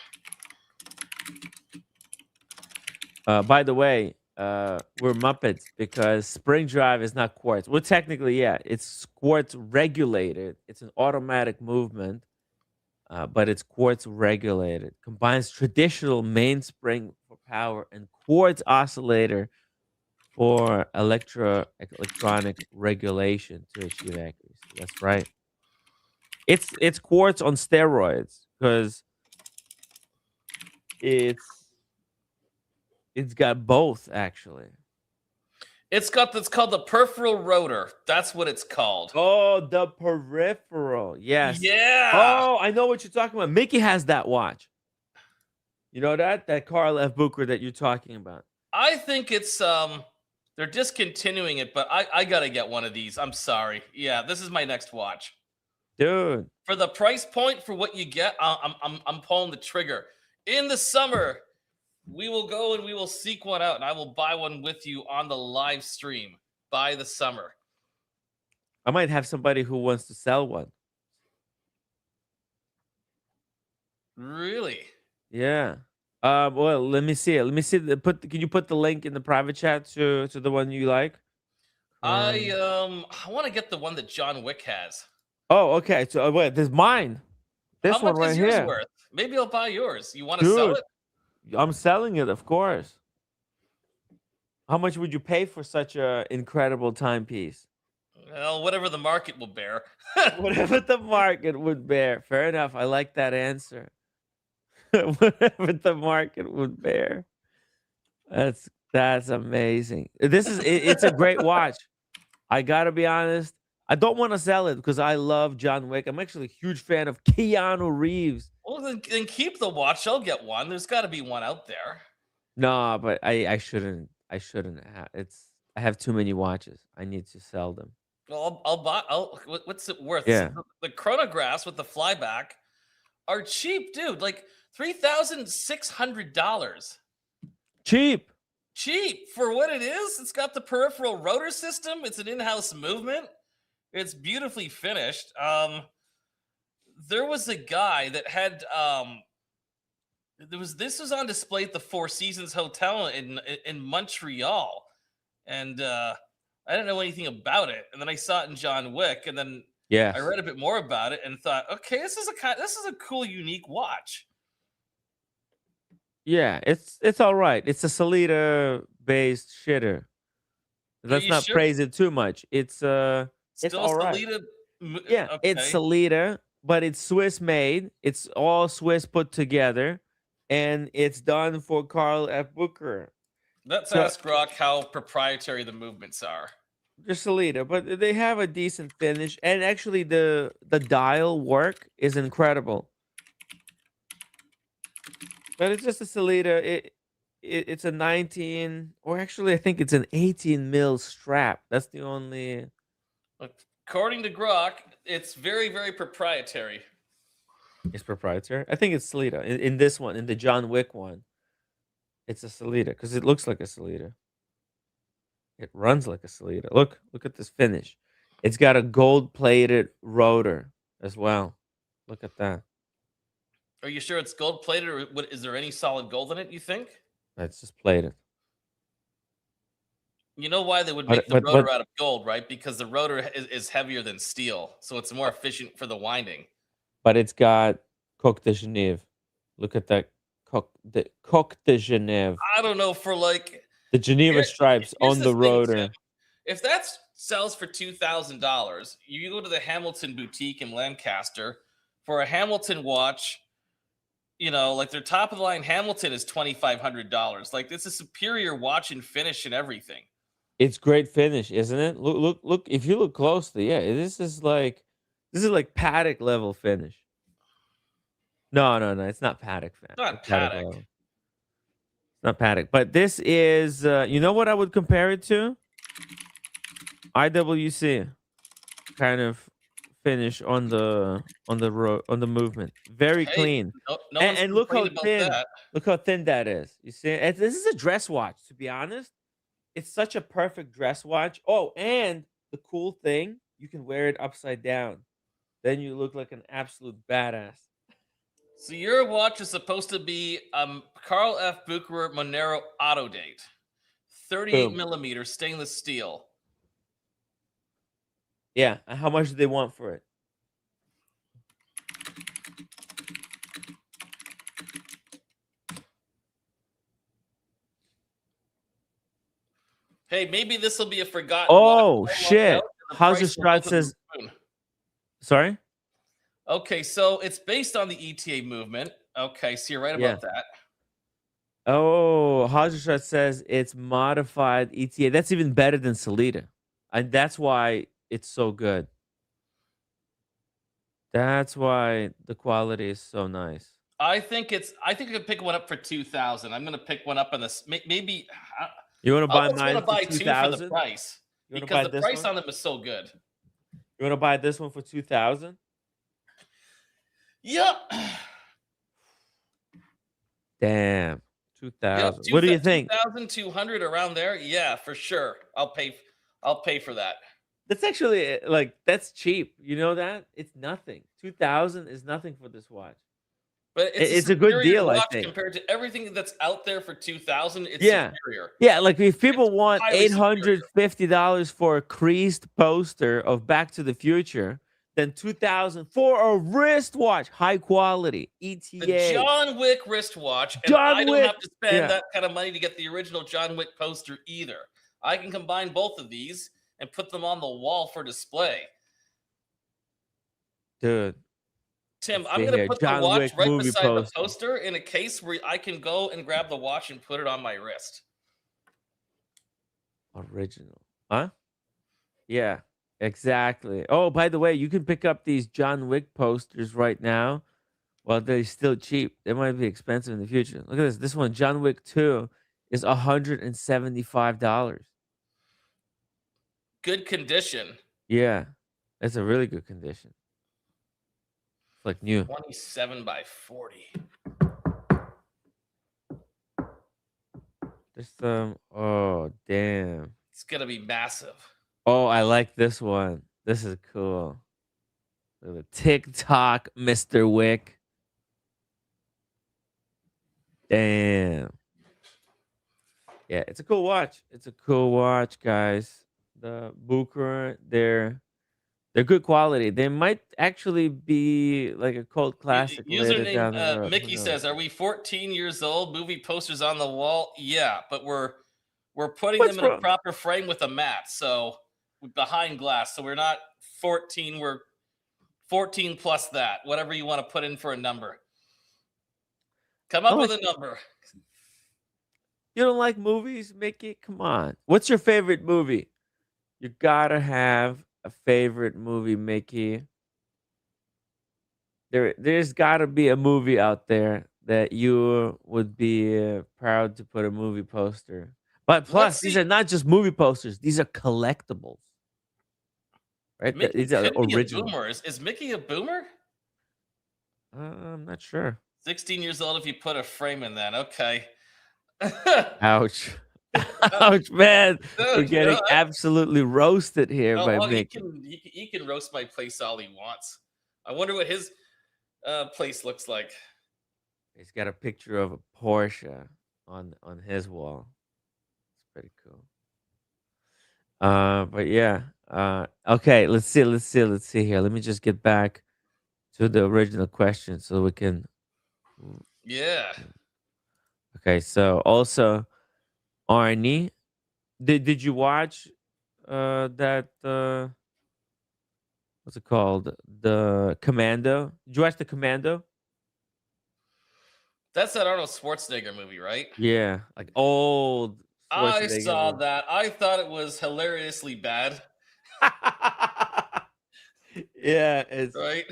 By the way, we're Muppets because spring drive is not quartz. Well, technically, yeah, it's quartz regulated. It's an automatic movement, but it's quartz regulated. Combines traditional mainspring for power and quartz oscillator for electronic regulation to achieve accuracy. That's right. It's quartz on steroids because it's it's got both actually. It's called the peripheral rotor. That's what it's called. Oh, the peripheral. Yes. Yeah. Oh, I know what you're talking about. Mickey has that watch. You know that? That Carl F. Booker that you're talking about. I think it's they're discontinuing it, but I gotta get one of these. I'm sorry. Yeah, this is my next watch. Dude. For the price point for what you get, I'm pulling the trigger. In the summer, we will go and we will seek one out, and I will buy one with you on the live stream by the summer. I might have somebody who wants to sell one. Really? Yeah. Well, let me see it. Let me see can you put the link in the private chat to the one you like? Um I want to get the one that John Wick has. Oh, okay. So wait, there's mine. How This one much right is yours here. worth? Maybe I'll buy yours. You want to sell Dude, it? I'm selling it, of course. How much would you pay for such a incredible timepiece? Well, whatever the market will bear. Whatever the market would bear. Fair enough. I like that answer. Whatever the market would bear. That's amazing. It's a great watch. I gotta be honest. I don't want to sell it because I love John Wick. I'm actually a huge fan of Keanu Reeves. Well, then keep the watch. I'll get one. There's got to be one out there. No, but I shouldn't. I shouldn't have. I have too many watches. I need to sell them. Well, I'll buy. What's it worth? Yeah. The chronographs with the flyback are cheap, dude. Like $3,600. Cheap. Cheap for what it is. It's got the peripheral rotor system. It's an in-house movement. It's beautifully finished. There was a guy that had this was on display at the Four Seasons Hotel in Montreal, and I didn't know anything about it. And then I saw it in John Wick, and then I Yes. read a bit more about it and thought, okay, this is a cool, unique watch. Yeah, it's all right. It's a Salida based shitter. Are Let's you not sure? praise it too much. It's Still all right. Salida? Yeah, it's Okay, Salida, but it's Swiss made. It's all Swiss put together, and it's done for Carl F. Booker. let's So ask Rock how proprietary the movements are. just Salida, but they have a decent finish, and actually the dial work is incredible. But it's just a Salida. It's a 19, or actually I think it's an 18 mil strap. That's the only. According to Grok, it's very, very proprietary. It's proprietary. I think it's Salida in this one, in the John Wick one. It's a Salida because it looks like a Salida. It runs like a Salida. Look at this finish. It's got a gold plated rotor as well. Look at that. Are you sure it's gold plated, or is there any solid gold in it? You think? That's just plated. You know why they would But make the but rotor but out of gold, right? Because the rotor is heavier than steel, so it's more efficient for the winding. but it's got Coq de Genève. Look at that Coq de Genève. I don't know for like The Geneva here. stripes Here's on the the thing, Tim. rotor. If that sells for $2,000, you go to the Hamilton boutique in Lancaster for a Hamilton watch. Like their top of the line Hamilton is $2,500. Like it's a superior watch and finish and everything. It's great finish, isn't it? Look. If you look closely, yeah, this is like Paddock level finish. No, no, no. It's not Paddock fan. Not Paddock Paddock. level. It's not Paddock. But this is. You know what I would compare it to? IWC kind of finish on the movement. Very Hey, clean. no And, one's and look how complaining about thin. that. Look how thin that is. You see, this is a dress watch. To be honest, it's such a perfect dress watch. Oh, and the cool thing, you can wear it upside down. Then you look like an absolute badass. So your watch is supposed to be Carl F. Bucherer Monero auto date, 38 Boom. millimeter stainless steel. Yeah. And how much do they want for it? Hey, maybe this will be a forgotten watch. Oh I lucked out, shit. and the price will go Hazelstrad to the says. moon. Sorry. Okay, so it's based on the ETA movement. Okay, so you're right Yeah. about that. Oh, Hazelstrad says it's modified ETA. That's even better than Salida, and that's why it's so good. That's why the quality is so nice. I think I could pick one up for 2,000. I'm gonna pick one up on this. Maybe You want to I buy almost want mine to for buy two for the 2,000? price You want to because buy the this price one? on them is so good. You want to buy this one for 2,000? Yeah. Damn, Yep, 2,000. What do you think? 2,200 around there. Yeah, for sure. I'll pay for that. That's actually like that's cheap. You know that? It's nothing. 2,000 is nothing for this watch. But it's a It's a good superior deal, I watch think. compared to everything that's out there for 2,000. It's Yeah. superior. Yeah, like if It's people want highly superior. $850 for a creased poster of Back to the Future, then 2,000 for a wristwatch, high quality, The ETA. John Wick wristwatch, and I John don't Wick. have to spend Yeah, that kind of money to get the original John Wick poster either. I can combine both of these and put them on the wall for display. dude. Tim, Let's I'm see gonna here. put the John watch Wick right movie beside the poster. poster in a case where I can go and grab the watch and put it on my wrist. Original. Huh? Yeah, exactly. Oh, by the way, you can pick up these John Wick posters right now while they're still cheap. They might be expensive in the future. Look at this. This one, John Wick 2, is $175. Good condition. Yeah, that's a really good condition. It's like new. 27 by 40. There's some. Oh, damn. It's gonna be massive. Oh, I like this one. This is cool. Look at the TikTok, Mr. Wick. Damn. Yeah, it's a cool watch. It's a cool watch, guys. The Booker, they're good quality. They might actually be like a cult classic later Username down the road. Who Mickey knows? says, "Are we 14 years old? Movie posters on the wall? Yeah, but we're putting What's them in a wrong? proper frame with a mat, so behind glass. So we're not 14. We're 14 plus that. Whatever you want to put in for a number. Come I up with like. a number. You don't like movies, Mickey? Come on. What's your favorite movie? You gotta have a favorite movie, Mickey. There's gotta be a movie out there that you would be proud to put a movie poster. But plus, Let's these see. are not just movie posters; these are collectibles, right? Mickey These are could be a original. boomer. Is Mickey a boomer? I'm not sure. 16 years old if you put a frame in that. Okay. Ouch, ouch, man! We're Dude, getting absolutely roasted here by he Mickey. can he can roast my place all he wants. I wonder what his place looks like. He's got a picture of a Porsche on his wall. It's pretty cool. But yeah. Okay, let's see here. Let me just get back to the original question so we can Yeah. Okay, so also Arnie. Did you watch that what's it called? The Commando? Did you watch the Commando? That's that Arnold Schwarzenegger movie, right? Yeah, like old I Schwarzenegger saw movie. that. I thought it was hilariously bad, Yeah, it's right?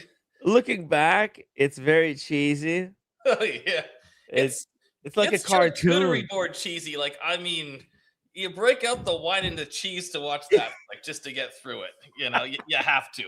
looking back, it's very cheesy. Oh yeah. It's It's it's like a it's charcuterie cartoon. board cheesy. Like, I mean, you break out the wine and the cheese to watch that, like, just to get through it. You have to.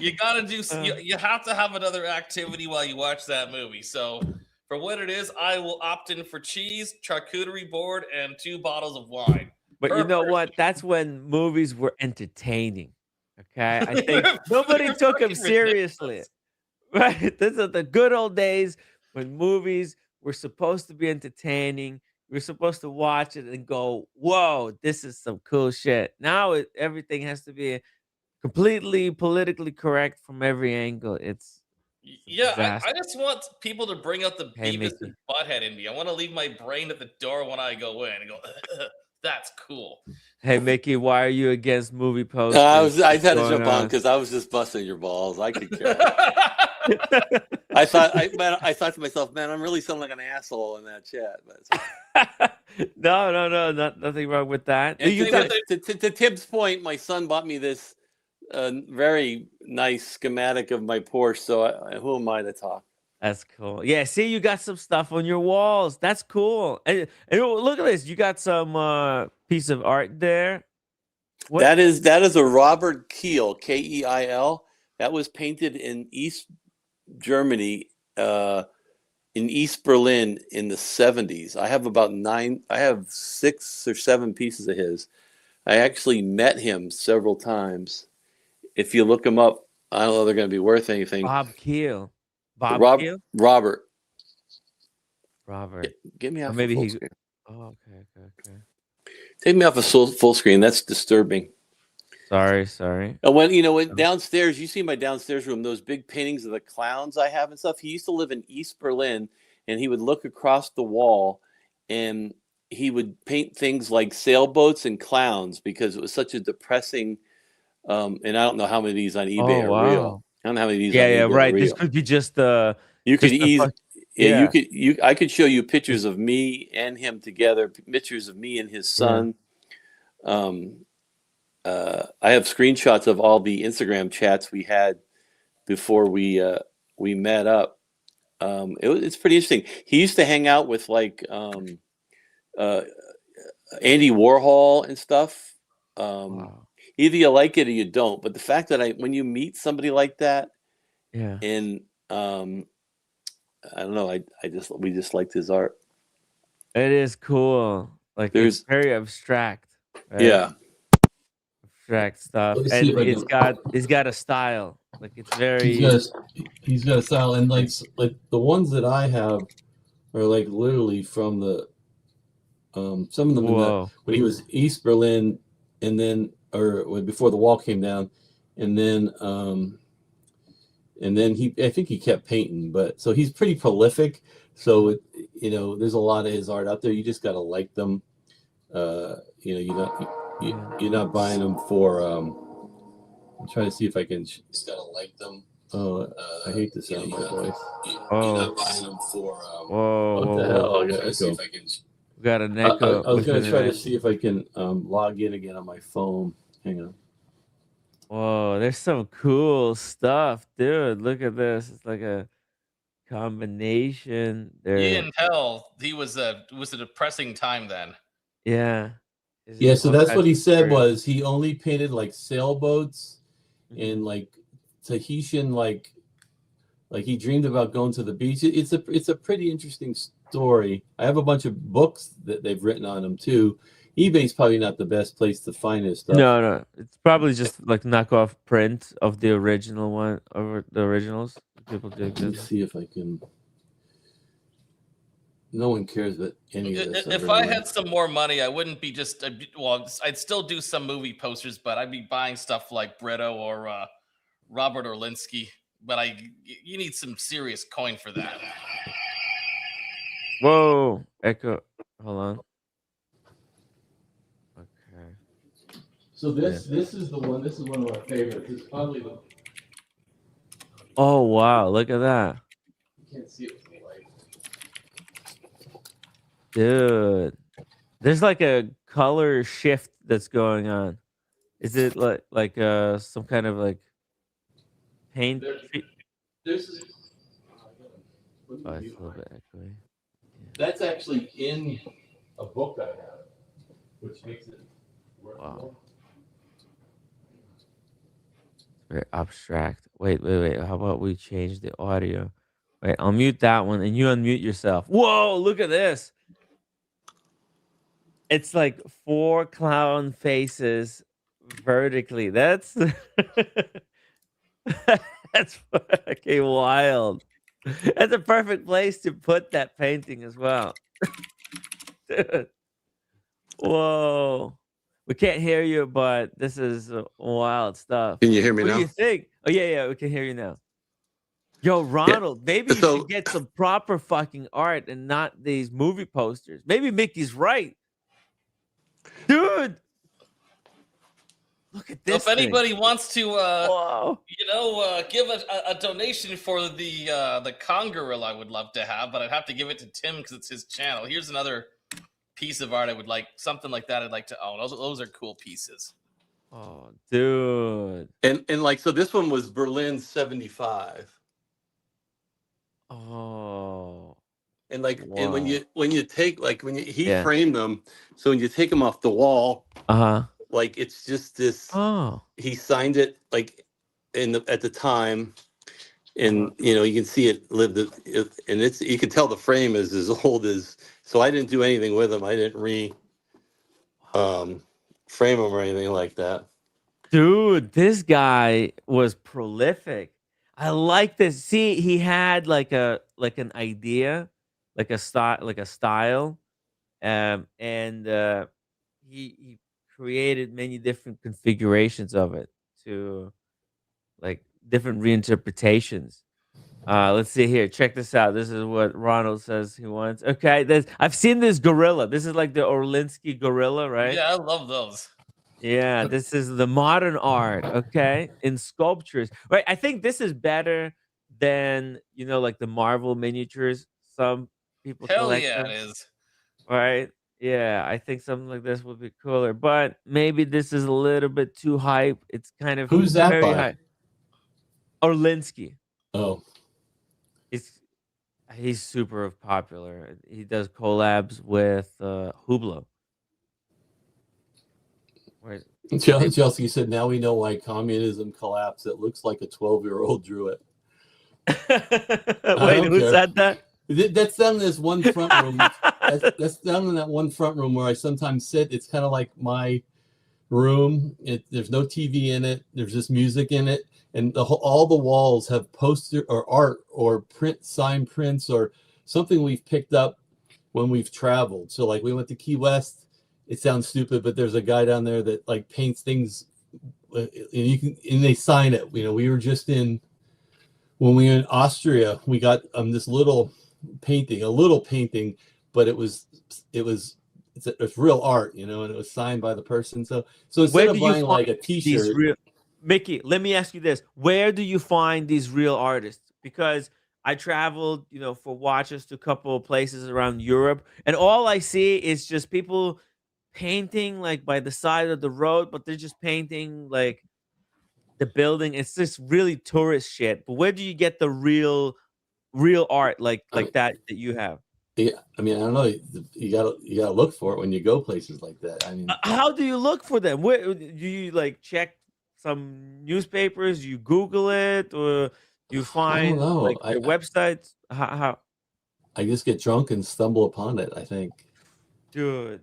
You gotta do. Uh, You have to have another activity while you watch that movie. So, for what it is, I will opt in for cheese, charcuterie board, and 2 bottles of wine but you per know person. what? That's when movies were entertaining. Okay, I think nobody They're took them fucking seriously. ridiculous. Right? These are the good old days when movies were supposed to be entertaining. We're supposed to watch it and go, "Whoa, this is some cool shit." Now everything has to be completely politically correct from every angle. It's a Yeah, I disaster. just want people to bring out the Hey, Beavis and Mickey. Butthead in me. I want to leave my brain at the door when I go in and go, that's cool. Hey, Mickey. Why are you against movie I posters? was I What's had to going jump on on? because I was just busting your balls. I could care less. I thought I thought to myself, man, I'm really sounding like an asshole in that chat. But it's okay. No, nothing wrong with that. And You got to Tim's point, my son bought me this very nice schematic of my Porsche. So who am I to talk? That's cool. Yeah, see, you got some stuff on your walls. That's cool. And look at this. You got some piece of art there. What? That is a Robert Keil, Keil. That was painted in East Germany, in East Berlin in the 70s. I have about nine. I have 6 or 7 pieces of his. I actually met him several times. If you look him up, I don't know if they're going to be worth anything. Bob Keel. Bob Keel? Robert, Robert. get me Or off of maybe full he. screen. Oh, okay. Take me off of full screen. That's disturbing. Sorry. And when Oh, downstairs, you see my downstairs room, those big paintings of the clowns I have and stuff. He used to live in East Berlin, and he would look across the wall, and he would paint things like sailboats and clowns because it was such a depressing. And I don't know how many of these on oh, eBay are real. wow. I don't know how many of these on Yeah, eBay are right. This real. could be You could just a ease, yeah. yeah. I could show you Just pictures of me and him together, pictures of me and his yeah. son. Um, I have screenshots of all the Instagram chats we had before we met up. It's pretty interesting. He used to hang out with like uh, Andy Warhol and stuff. Um, Wow. Either you like it or you don't. But the fact that when you meet somebody like that, Yeah. and I don't know, we just liked his art. It is cool. Like it's There's very abstract, right? Yeah. Abstract stuff. Let me see And if I can. it's got a style. Like it's He's very got he's got a style, and like the ones that I have are like literally from the some of them in the whoa. when he was East Berlin, and then before the wall came down, and then I think he kept painting, but so he's pretty prolific. So there's a lot of his art out there. You just gotta like them. You're Yeah. not buying them for. I'm trying to see if I can. Just gotta like them. Oh, I hate the sound of my voice. You're Oh. not buying them for. What the Whoa. hell? I gotta see if I can. We got an I, echo I was gonna within an try to echo. see if I can log in again on my phone. Hang on. Whoa, there's some cool stuff, dude. Look at this. It's like a combination. You There, can tell it was a depressing time then. yeah. It's Yeah, just so all that's what kinds he of said stories. was he only painted like sailboats Mhm. and like Tahitian like he dreamed about going to the beach. It's a pretty interesting story. I have a bunch of books that they've written on him too. eBay's probably not the best place to find his stuff. No. It's probably just like knockoff print of the original one or the originals. People do Let me exist. see if I can. No one cares about any of this If ever I anyway. had some more money, I wouldn't be just I'd still do some movie posters, but I'd be buying stuff like Brito or Robert Orlinsky. but you need some serious coin for that. Whoa, echo. Hold on. Okay. So Yeah. this is the one. This is one of our favorites. This is probably the. Oh wow, look at that, You can't see it with the light. dude. There's like a color shift that's going on. Is it like some kind of like paint? There, this is. Oh, it's a little bit echoey. Yeah. That's actually in a book I have, which makes it worth Wow. more. Very abstract. Wait. How about we change the audio? Wait, I'll mute that one and you unmute yourself. Whoa, look at this. It's like 4 clown faces vertically. That's that's fucking wild. That's a perfect place to put that painting as well. Dude. Whoa. We can't hear you, but this is wild stuff. Can you hear me What do now? you think? Oh yeah, we can hear you now. Yo, Yeah. Ronald, maybe you So should get some proper fucking art and not these movie posters. Maybe Mickey's right. Dude, look at So if this thing. anybody wants to, Whoa. give a donation for the Kong gorilla, I would love to have, but I'd have to give it to Tim because it's his channel. Here's another piece of art I would like, something like that I'd like to own. Those are cool pieces. Oh, dude. and like so this one was Berlin 75. Oh. And like and Wow. when you take like he Yeah. framed them, so when you take them off the wall, Uh-huh. like it's just this Oh. he signed it like at the time, Uh-huh. and you can see it lived and it's you can tell the frame is as old as, so I didn't do anything with them. I didn't frame them or anything like that. Dude, this guy was prolific. I like this. See, he had like an idea, like a style, and he created many different configurations of it to like different reinterpretations. Let's see here. Check this out. This is what Ronald says he wants. Okay, I've seen this gorilla. This is like the Orlinsky gorilla, right? Yeah, I love those. Yeah, this is the modern art, okay? In sculptures. Right, I think this is better than, like the Marvel miniatures. Some people Hell collect yeah, it them, is. right? Yeah, I think something like this would be cooler, but maybe this is a little bit too hype. It's kind of Who's that very by? high. Orlinsky. Oh, He's he's super popular. He does collabs with Hublot. Where's Chelsea said, now we know why communism collapsed. It looks like a 12-year-old drew it. I Wait, don't who care. said that? That's down in this one front room. That's down in that one front room where I sometimes sit. It's kind of like my room. There's no TV in it. There's just music in it, and all the walls have poster or art or sign prints or something we've picked up when we've traveled. So like we went to Key West. It sounds stupid, but there's a guy down there that like paints things, and they sign it. We were just when we were in Austria, we got this little painting, but it's real art, and it was signed by the person. So instead Where of do you buying find like a these T-shirt, real Mickey, let me ask you this. Where do you find these real artists? Because I traveled, for watches to a couple of places around Europe, and all I see is just people painting like by the side of the road, but they're just painting like the building. It's just really tourist shit. But where do you get the real art like I mean, that you have? yeah, I mean, I don't know. You gotta look for it when you go places like that. I mean, How do you look for them? Where do you like check some newspapers? You Google it, or you I don't find know. like their websites? How I just get drunk and stumble upon it, I think. dude?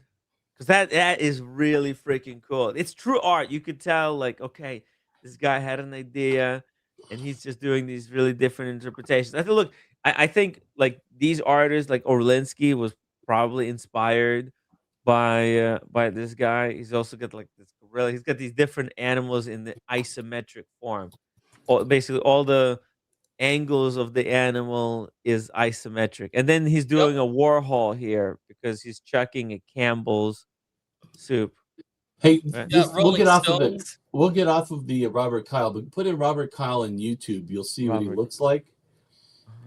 Because that is really freaking cool. It's true art. You could tell, like, okay, this guy had an idea, and he's just doing these really different interpretations. I think like these artists, like Orlinsky, was probably inspired by this guy. He's also got like this gorilla. He's got these different animals in the isometric form. Basically all the angles of the animal is isometric. And then he's doing Yep. a Warhol here because he's chucking a Campbell's soup. Hey, Right? Yeah, we'll Rolling get off of it. Stones. We'll get off of the Robert Kyle, but put in Robert Kyle in YouTube. You'll see what he Robert. looks like.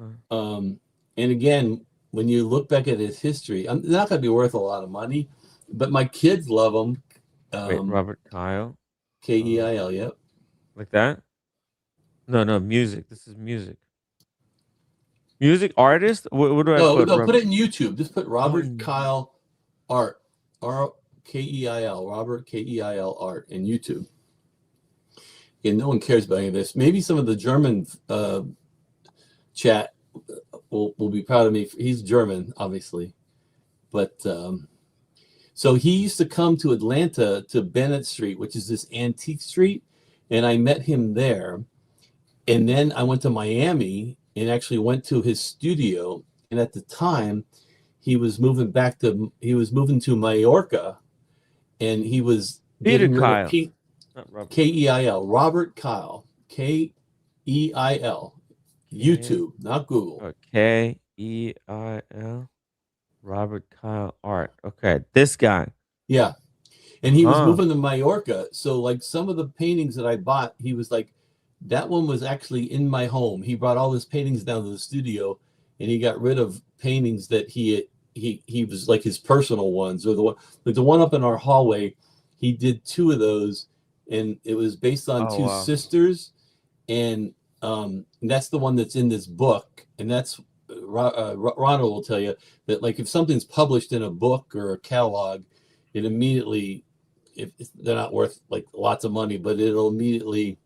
Uh-huh. And again, when you look back at his history, they're not going to be worth a lot of money, but my kids love him. Wait, Robert Kyle. Keil, yep. Like that? No, music. This is music. Music artist? What do I No, put? no, put it in YouTube. Just put Robert in Kyle art, Keil, Robert Keil art in YouTube. And no one cares about any of this. Maybe some of the German chat will be proud of me. He's German, obviously, but so he used to come to Atlanta to Bennett Street, which is this antique street, and I met him there. And then I went to Miami and actually went to his studio. And at the time, he was moving to Mallorca, and he was Peter getting rid Kyle. of Not Robert. Keil, Robert Kyle, Keil, YouTube, not Google. Oh, Keil. Robert Kyle art. Okay, this guy. Yeah. And he was moving to Mallorca. So like some of the paintings that I bought, he was like, that one was actually in my home. He brought all his paintings down to the studio, and he got rid of paintings that he was like his personal ones, or the one up in our hallway. He did 2 of those, and it was based on 2 sisters, and that's the one that's in this book. And that's Ronald will tell you that, like, if something's published in a book or a catalog, it immediately, if they're not worth like lots of money, but it'll immediately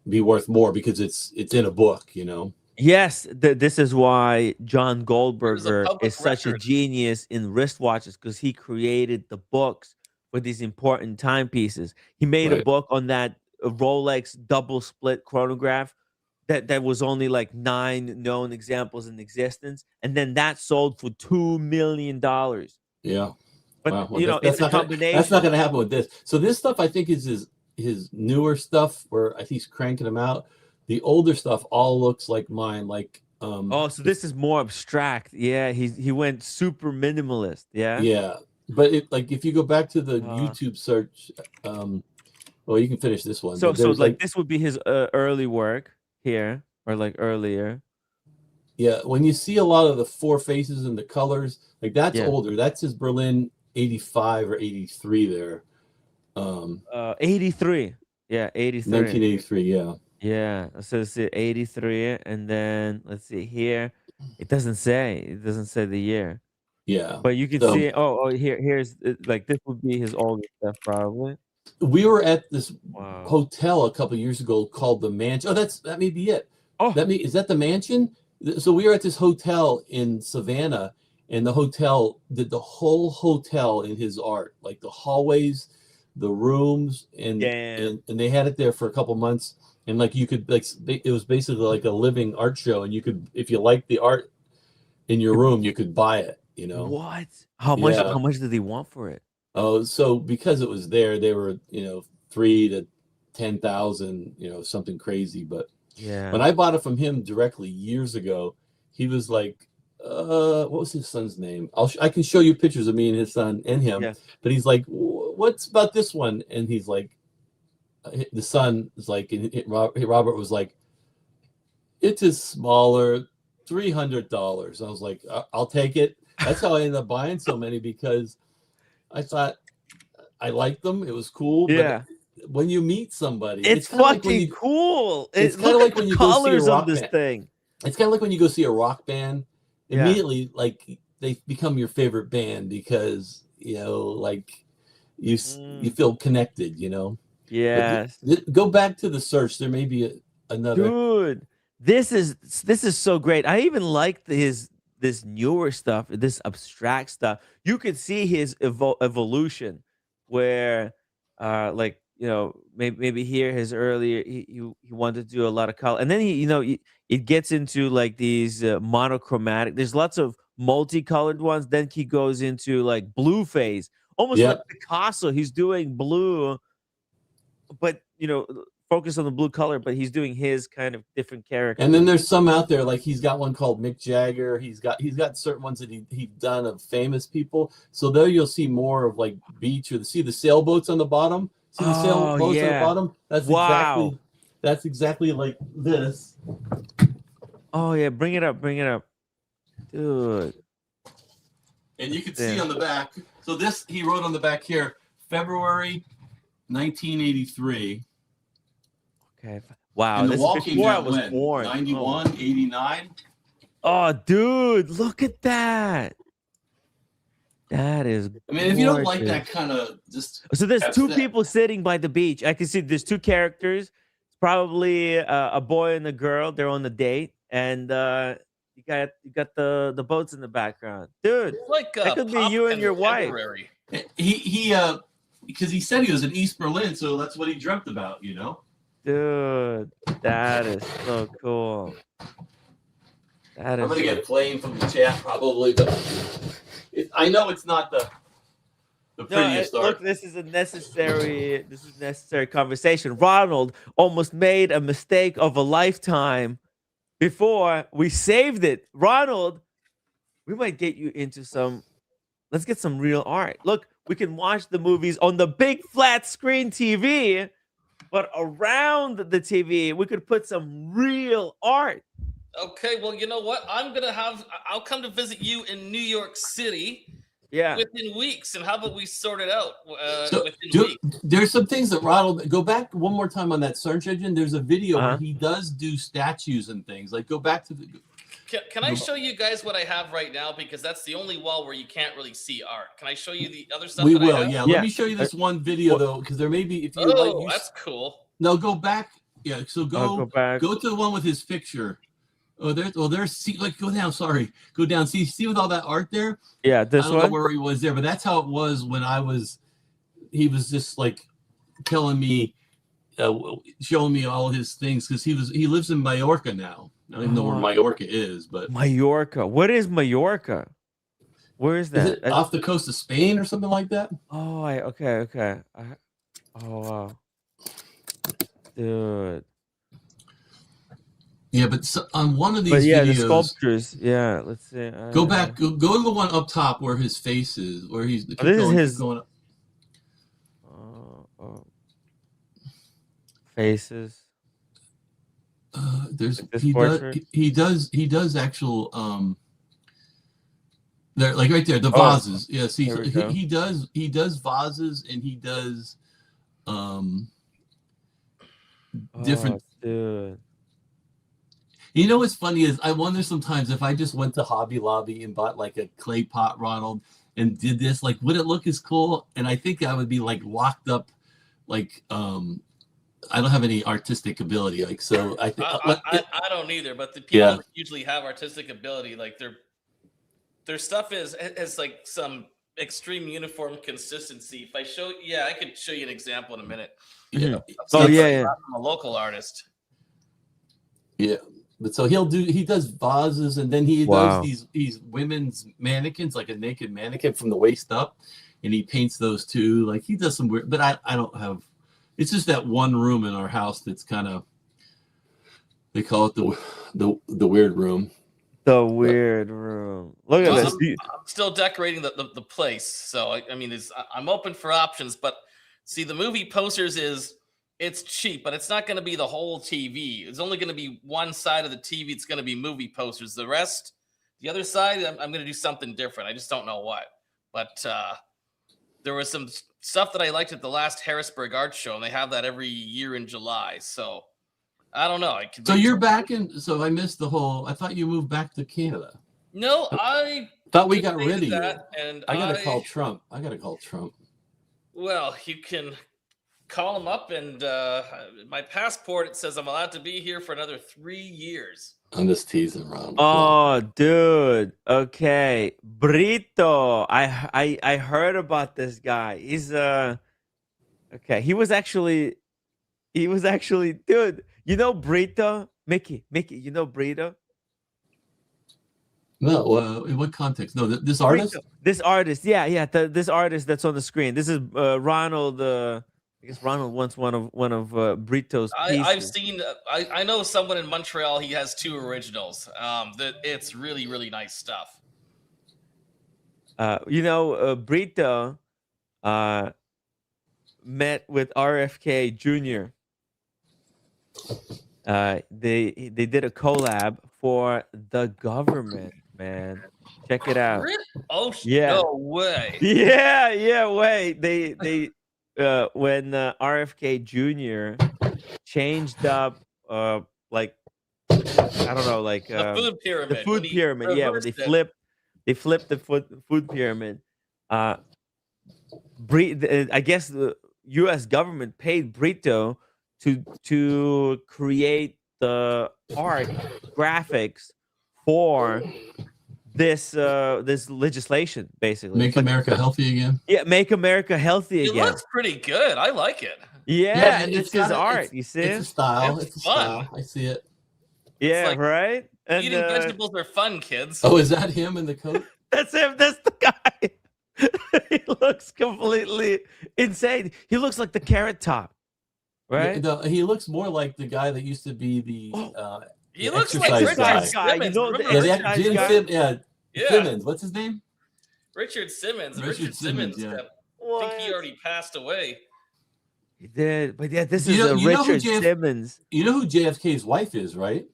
be worth more because it's in a book, you know. Yes, this is why John Goldberger public is such a record. genius in wristwatches, because he created the books for these important timepieces. He made a Right. book on that Rolex double split chronograph that was only like 9 known examples in existence, and then that sold for $2 million. Yeah. But Wow. Well, you know, that's it's a not gonna, combination. that's not going to happen with this. So this stuff, I think, is his newer stuff, where I think he's cranking them out. The older stuff all looks like mine. Like Oh, so this is more abstract. Yeah, he went super minimalist. Yeah. yeah. But if you go back to the YouTube search, well, you can finish this one. So But there's like this would be his early work here, or like earlier. Yeah, when you see a lot of the 4 faces and the colors, like that's Yeah. older. That's his Berlin 85 or 83 there. 83. Yeah, 83. 1983, yeah. Yeah. So it's 83, and then let's see here. It doesn't say the year. Yeah. But you can see. Oh, here's like this would be his older stuff probably. We were at this Wow. hotel a couple of years ago called the Mansion. Oh, that may be it. Oh, Is that the Mansion? So we were at this hotel in Savannah, and the hotel did the whole hotel in his art, like the hallways, the rooms, and they had it there for a couple months. And like you could, like, it was basically like a living art show, and you could, if you liked the art in your room, you could buy it, you know. What? How much? Yeah. How much did he want for it? Oh, so because it was there, they were, you know, 3,000 to 10,000, you know, something crazy. But Yeah. when I bought it from him directly years ago, he was like, what was his son's name? I can show you pictures of me and his son and him. Yeah. But he's like, what's about this one? And he's like, the son is like, and Robert was like, it is smaller, $300. I was like, I'll take it. That's how I ended up buying so many, because I thought I liked them. It was cool. Yeah. But when you meet somebody, It's kind of fucking like cool. It's kind of like when you go see a colors rock of this band. thing. It's kind of like when you go see a rock band. Yeah. Immediately, like, they become your favorite band because, you know, like you feel connected, you know. Yes. Go back to the search. There may be another. Dude, this is so great. I even like this newer stuff, this abstract stuff. You could see his evolution, where like, you know, maybe here his earlier he wanted to do a lot of color, and then it gets into like these monochromatic. There's lots of multicolored ones. Then he goes into like blue phase, almost like Picasso. He's doing blue, but you know, focus on the blue color, but he's doing his kind of different character. And then there's some out there, like he's got one called Mick Jagger. He's got certain ones that he's done of famous people. So there you'll see more of like beach, or see the sailboats on the bottom. See the sailboats on the bottom? That's exactly like this. Oh yeah, bring it up, dude. And you can see on the back. So this he wrote on the back here, February 1983. Okay. Wow. And the this wall is came before I down was when? born. 91, 89. Oh, dude, look at that. That is. I mean, if you don't like that kind of just. So there's two people sitting by the beach. I can see there's two characters. It's probably a boy and a girl. They're on the date, and you got the boats in the background, dude. Like that could be you and your wife. He because he said he was in East Berlin, so that's what he dreamt about, you know. Dude, that is so cool. That is. I'm gonna get playing from the chat probably, but I know it's not the prettiest art. Look, this is necessary conversation. Ronald almost made a mistake of a lifetime before we saved it. Ronald, we might get you into some. Let's get some real art. Look, we can watch the movies on the big flat screen TV, but around the TV, we could put some real art. Okay, well, you know what? I'll come to visit you in New York City. Yeah. Within weeks, and how about we sort it out within weeks? There's some things that Ronald. Go back one more time on that search engine. There's a video where he does do statues and things. Like go back to the. Can I show you guys what I have right now? Because that's the only wall where you can't really see art. Can I show you the other stuff? We will. Yeah. Let me show you this one video though, because there may be if you. Oh, that's cool. No, go back. Yeah. So go back. Go to the one with his picture. There's see, like go down. Sorry, go down. See with all that art there. Yeah, this I don't know where he was there, but that's how it was when I was. He was just like telling me, showing me all his things because he lives in Mallorca now. I don't even know where Mallorca is, but Mallorca. What is Mallorca? Where is that? Is it off the coast of Spain or something like that? Oh, okay. Oh wow, dude. Yeah, but on one of these videos, the sculptures. Yeah, let's see. Go back. Go to the one up top where his face is, where he's. This is his. Going up. Faces. There's like he does actual there like right there the vases. Yeah, see he does vases and he does different. Dude. You know what's funny is I wonder sometimes if I just went to Hobby Lobby and bought like a clay pot Ronald and did this, like would it look as cool? And I think I would be like locked up, like I don't have any artistic ability, like so. I don't either, but the people that usually have artistic ability, like their stuff has like some extreme uniform consistency. If I show, I could show you an example in a minute. Yeah. From a local artist. Yeah. But so he does vases and then he does these women's mannequins, like a naked mannequin from the waist up, and he paints those too. Like he does some weird, but I don't have. It's just that one room in our house that's kind of. They call it the weird room. The weird room. Look at this. I'm still decorating the place, so I mean, I'm open for options. But see, the movie posters it's cheap, but it's not going to be the whole TV. It's only going to be one side of the TV. It's going to be movie posters. The rest, the other side, I'm going to do something different. I just don't know what. But there was some stuff that I liked at the last Harrisburg Art Show, and they have that every year in July. So I don't know. So you're back in. So I missed the whole. I thought you moved back to Canada. No, I thought we got rid of that, you. And I got to call Trump. Well, you can call him up, and my passport, it says I'm allowed to be here for another 3 years. I'm just teasing around. Oh, dude. Okay, Brito. I heard about this guy. He's okay. He was actually, dude. You know Brito, Mickey. You know Brito? No. In what context? No, this artist. This artist. Yeah. This artist that's on the screen. This is Ronald. I guess Ronald wants one of Brito's I've pieces. seen. I know someone in Montreal. He has 2 originals. That it's really nice stuff. Brito uh, met with RFK Jr. They did a collab for the government, man. Check it out. Really? Oh Yeah. no way! Yeah, wait. They when RFK Jr. changed up like I don't know, like The food the pyramid when food he pyramid. Yeah, when reversed it. they flipped the food pyramid. Uh I guess the US government paid Brito to create the art graphics for this legislation basically. Make It's like America healthy again. yeah, make America healthy It again. looks pretty good. I like it. Yeah, and It's it's his got art, you see? it's a style. It's It's a fun. style. I see it. It's Yeah, like right? And eating vegetables are fun, kids. Oh, is that him in the coat? that's him, that's the guy. He looks completely insane. He looks like the Carrot Top, right? He looks more like the guy that used to be the Oh, He the looks like exercise Richard guy. You Simmons. know the Remember yeah, Richard exercise Gene guy? Simmons? Yeah, Simmons. What's his name? Richard Simmons. Richard Richard Simmons, Simmons. yeah. I think he already passed away. He did, but yeah, this You is know- a you know who Richard Simmons. You know who JFK's wife is, right?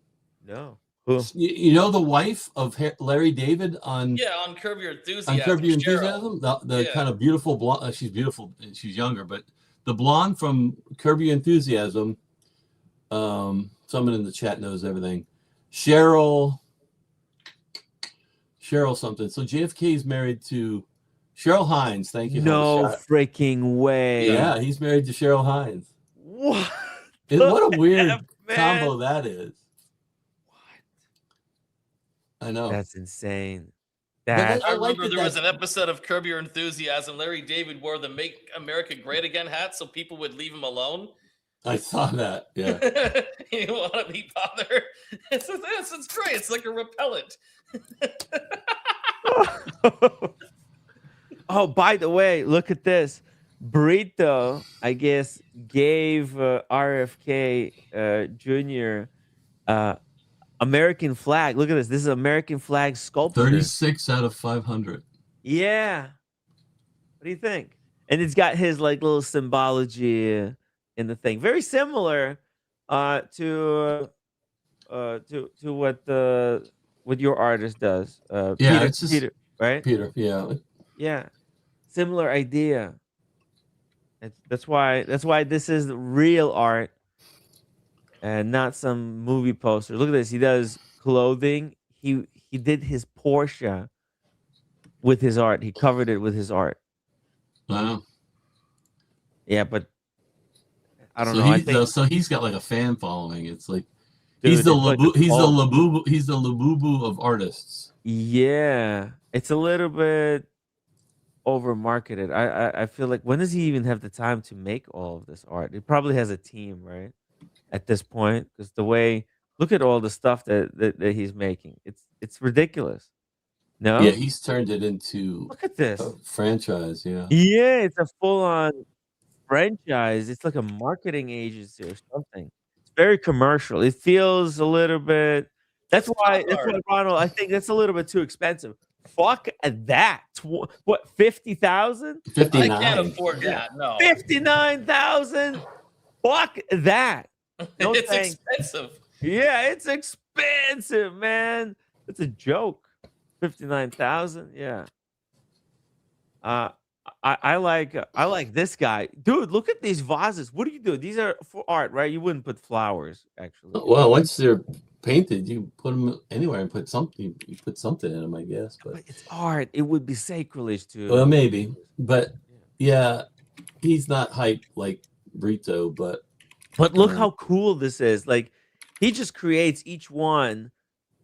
No, who? You know the wife of Larry David on Yeah, on Curb Your Enthusiasm. Curb Your Cheryl. Enthusiasm? The Yeah. kind of beautiful blonde. She's beautiful. And she's younger, but the blonde from Curb Your Enthusiasm. Someone in the chat knows everything. Cheryl something. So JFK is married to Cheryl Hines. Thank you. No Hot shot. freaking way. Yeah, he's married to Cheryl Hines. What? What a weird F, man. combo that is. What? I know. That's insane. That- I I like remember that there was an that's- episode of Curb Your Enthusiasm. Larry David wore the "Make America Great Again" hat so people would leave him alone. I saw that. Yeah. You don't want to be bothered. It's great. It's like a repellent. Oh, by the way, look at this. Brito, I guess, gave RFK Jr. American flag. Look at this. This is American flag sculpture. 36 out of 500. Yeah. What do you think? And it's got his like little symbology in the thing. Very similar to what your artist does. Yeah, Peter, it's just Peter, right? Peter. Yeah. Yeah. Similar idea. That's why this is real art and not some movie poster. Look at this. He does clothing. He did his Porsche with his art. He covered it with his art. Wow. Yeah, but I don't So know. I think so he's got like a fan following. It's like dude, he's the it's like a cult. He's the Labubu of artists. Yeah, it's a little bit over marketed. I feel like when does he even have the time to make all of this art? He probably has a team, right? At this point, because the way look at all the stuff that he's making. It's ridiculous. No? Yeah, he's turned it into Look at this. a franchise. Yeah. Yeah, it's a full-on franchise. It's like a marketing agency or something. It's very commercial. It feels a little bit. That's why, Ronald. I think that's a little bit too expensive. Fuck that. What 50,000? 59. I can't afford that. No, 59,000. Fuck that. No it's thanks. expensive. Yeah, it's expensive, man. It's a joke. 59,000. Yeah. I like this guy, dude. Look at these vases. What do you do? These are for art, right? You wouldn't put flowers, actually. Well, once they're painted, you put them anywhere and put something. You put something in them, I guess. But it's art. It would be sacrilege to. Well, maybe, but yeah, he's not hyped like Brito, but look how cool this is. Like, he just creates each one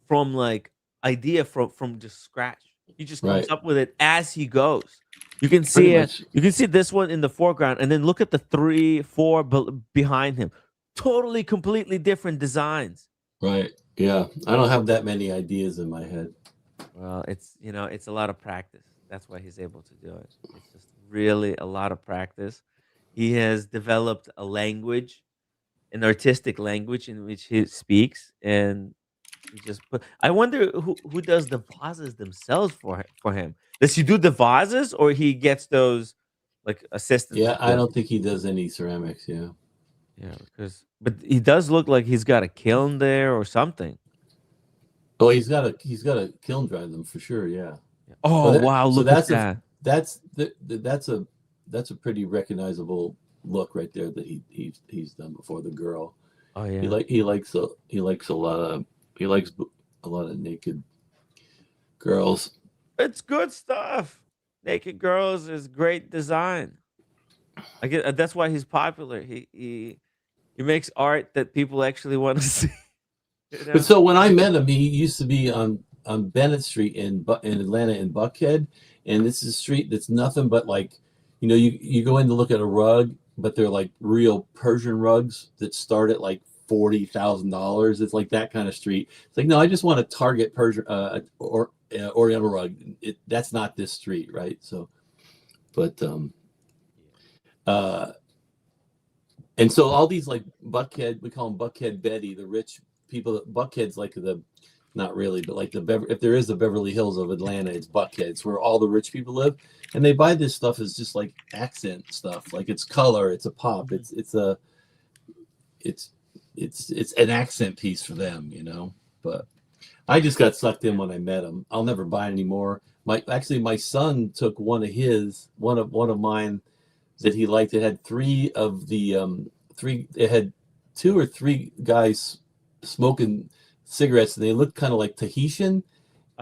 from like idea from just scratch. He just comes up with it as he goes. You can see it. You can see this one in the foreground, and then look at the 3, 4 behind him. Totally, completely different designs. Right. Yeah. I don't have that many ideas in my head. Well, it's it's a lot of practice. That's why he's able to do it. It's just really a lot of practice. he has developed a language, an artistic language in which he speaks, and he just put. I wonder who does the vases themselves for him. Does he do the vases, or he gets those like assistants Yeah, to I do it? don't think he does any ceramics. Yeah. Yeah, because but he does look like he's got a kiln there or something. Oh, he's got a kiln dry them for sure. Yeah. Yeah. Oh wow, So look at that. that's a pretty recognizable look right there that he's done before. The girl Oh he yeah, like he likes a he likes a lot of he likes a lot of naked girls. it's good stuff. Naked Girls is great design. I get that's why he's popular. He makes art that people actually want to see. You But know? so when I met him, he used to be on Bennett Street in Atlanta in Buckhead, and this is a street that's nothing but like, you go in to look at a rug, but they're like real Persian rugs that start at like $40,000. It's like that kind of street. It's like, no, I just want a Target Persian or Oriental rug. That's not this street, right? So, but uh, and so all these like Buckhead, we call them Buckhead Betty, the rich people. Buckhead's like the, not really, but like if there is the Beverly Hills of Atlanta, it's Buckhead. It's where all the rich people live, and they buy this stuff as just like accent stuff. Like it's color, it's a pop, Mhm. it's it's an accent piece for them. But I just got sucked in when I met him. I'll never buy any more. My son took one of mine that he liked. It had three. It had two or three guys smoking cigarettes, and they looked kind of like Tahitian.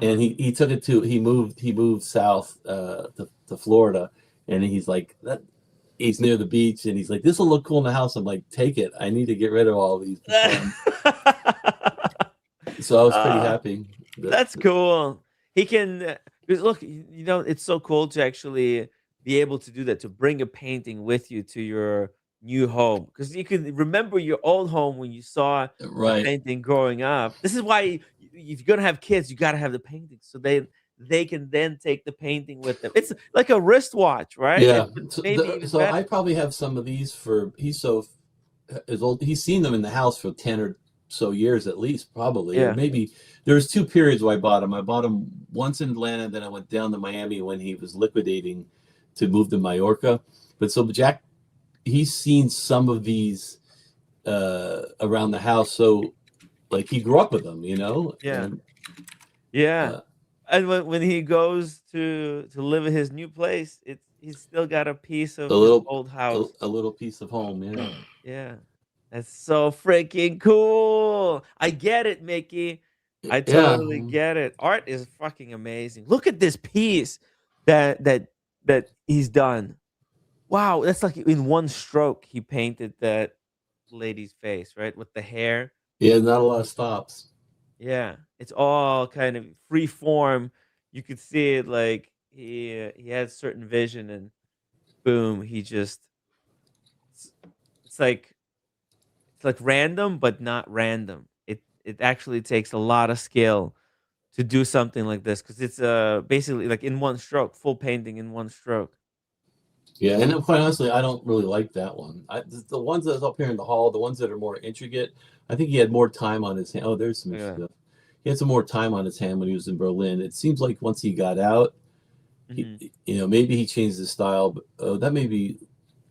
And Uh-huh. he took it to he moved south to Florida, and he's like that. He's near the beach, and he's like, "This will look cool in the house." I'm like, "Take it. I need to get rid of all these before I'm." So I was pretty Uh, happy. That, that's cool. He can 'cause look, it's so cool to actually be able to do that, to bring a painting with you to your new home. Because you can remember your old home when you saw the right. painting growing up. This is why if you're gonna have kids, you gotta have the painting so they can then take the painting with them. It's like a wristwatch, right? Yeah. And but So, maybe even so I better. probably have some of these for he's so is old. He's seen them in the house for 10 or so years at least, probably, or Yeah. maybe there's two periods where I bought him. I bought him once in Atlanta, then I went down to Miami when he was liquidating to move to Mallorca. But so Jack, he's seen some of these around the house. So like he grew up with them. Yeah. And Yeah. uh, And when he goes to live in his new place, he's still got a piece a of his little old a, house. a little piece of home. Yeah. Yeah. That's so freaking cool. I get it, Mickey. I Yeah. totally get it. Art is fucking amazing. Look at this piece that he's done. Wow, that's like in one stroke he painted that lady's face, right? With the hair. Yeah. Not a lot of stops. Yeah, it's all kind of free form. You could see it like he has certain vision and boom, he just it's, it's like it's like random but not random. It actually takes a lot of skill to do something like this because it's basically like in one stroke, full painting in one stroke. Yeah, and quite honestly, I don't really like that one. The ones that's up here in the hall, the ones that are more intricate, I think he had more time on his hand. Oh, there's some Yeah. stuff. He had some more time on his hand when he was in Berlin. It seems like once he got out, he, Hmm. maybe he changed his style. But that may be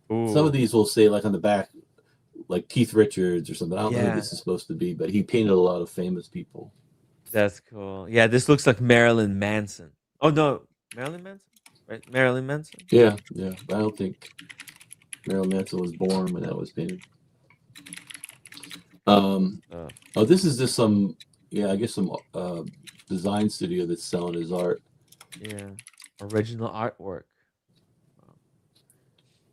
some of Ooh, these will say like on the back, like Keith Richards or something. I don't know who yeah, this is supposed to be, but he painted a lot of famous people. that's cool. Yeah, this looks like Marilyn Manson. Oh no, Marilyn Manson, right? Marilyn Manson. Yeah, yeah. I don't think Marilyn Manson was born when that was painted. Um, Uh, oh, this is just some, yeah, I guess some design studio that's selling his art. yeah, original artwork. Wow.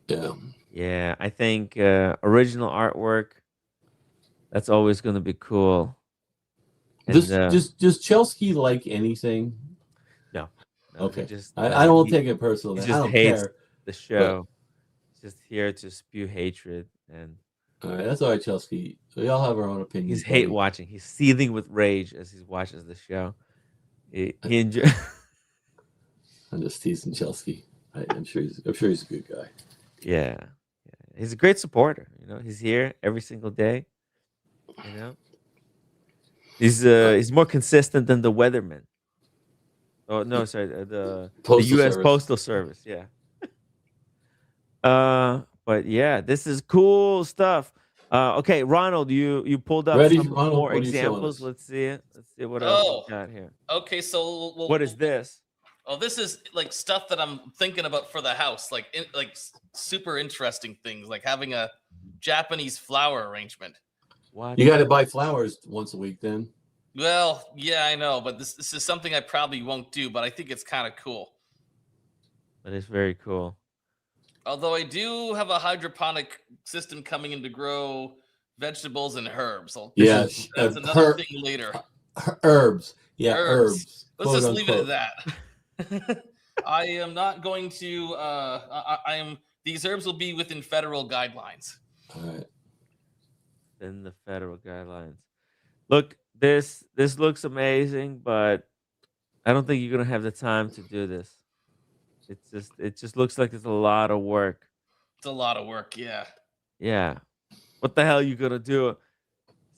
Yeah. Yeah, I think original artwork. That's always going to be cool. And Does Chelsea like anything? no, no, Okay. I don't take it he personally. I just don't hates care. the But show. He's just here to spew hatred, and all right, that's all right, Chelsea. We all have our own opinions, he's hate buddy. watching. He's seething with rage as he watches the show. He enjoy. I'm just teasing Chelsea. I'm sure he's a good guy. Yeah, yeah. He's a great supporter. He's here every single day. You know, he's more consistent than the weatherman. Oh no, sorry, the Postal U.S. Service. Postal Service. Yeah. But yeah, this is cool stuff. Okay, Ronald, you pulled up Ready, some Ronald? more What are you showing examples. us? Let's see it. Let's see what else we Oh, got here. okay. So What is this? oh, this is like stuff that I'm thinking about for the house, like super interesting things, like having a Japanese flower arrangement. What? You got to buy flowers once a week, then. Well, yeah, I know, but this is something I probably won't do, but I think it's kind of cool. That is very cool. Although I do have a hydroponic system coming in to grow vegetables and herbs. Yes, That's another thing later. Herbs. Yeah, herbs. Let's Quote, just unquote. leave it at that. I am not going to. I am. These herbs will be within federal guidelines. All right. In the federal guidelines. Look, this looks amazing, but I don't think you're gonna have the time to do this. It just looks like it's a lot of work. It's a lot of work, yeah. Yeah. What the hell you gonna do? And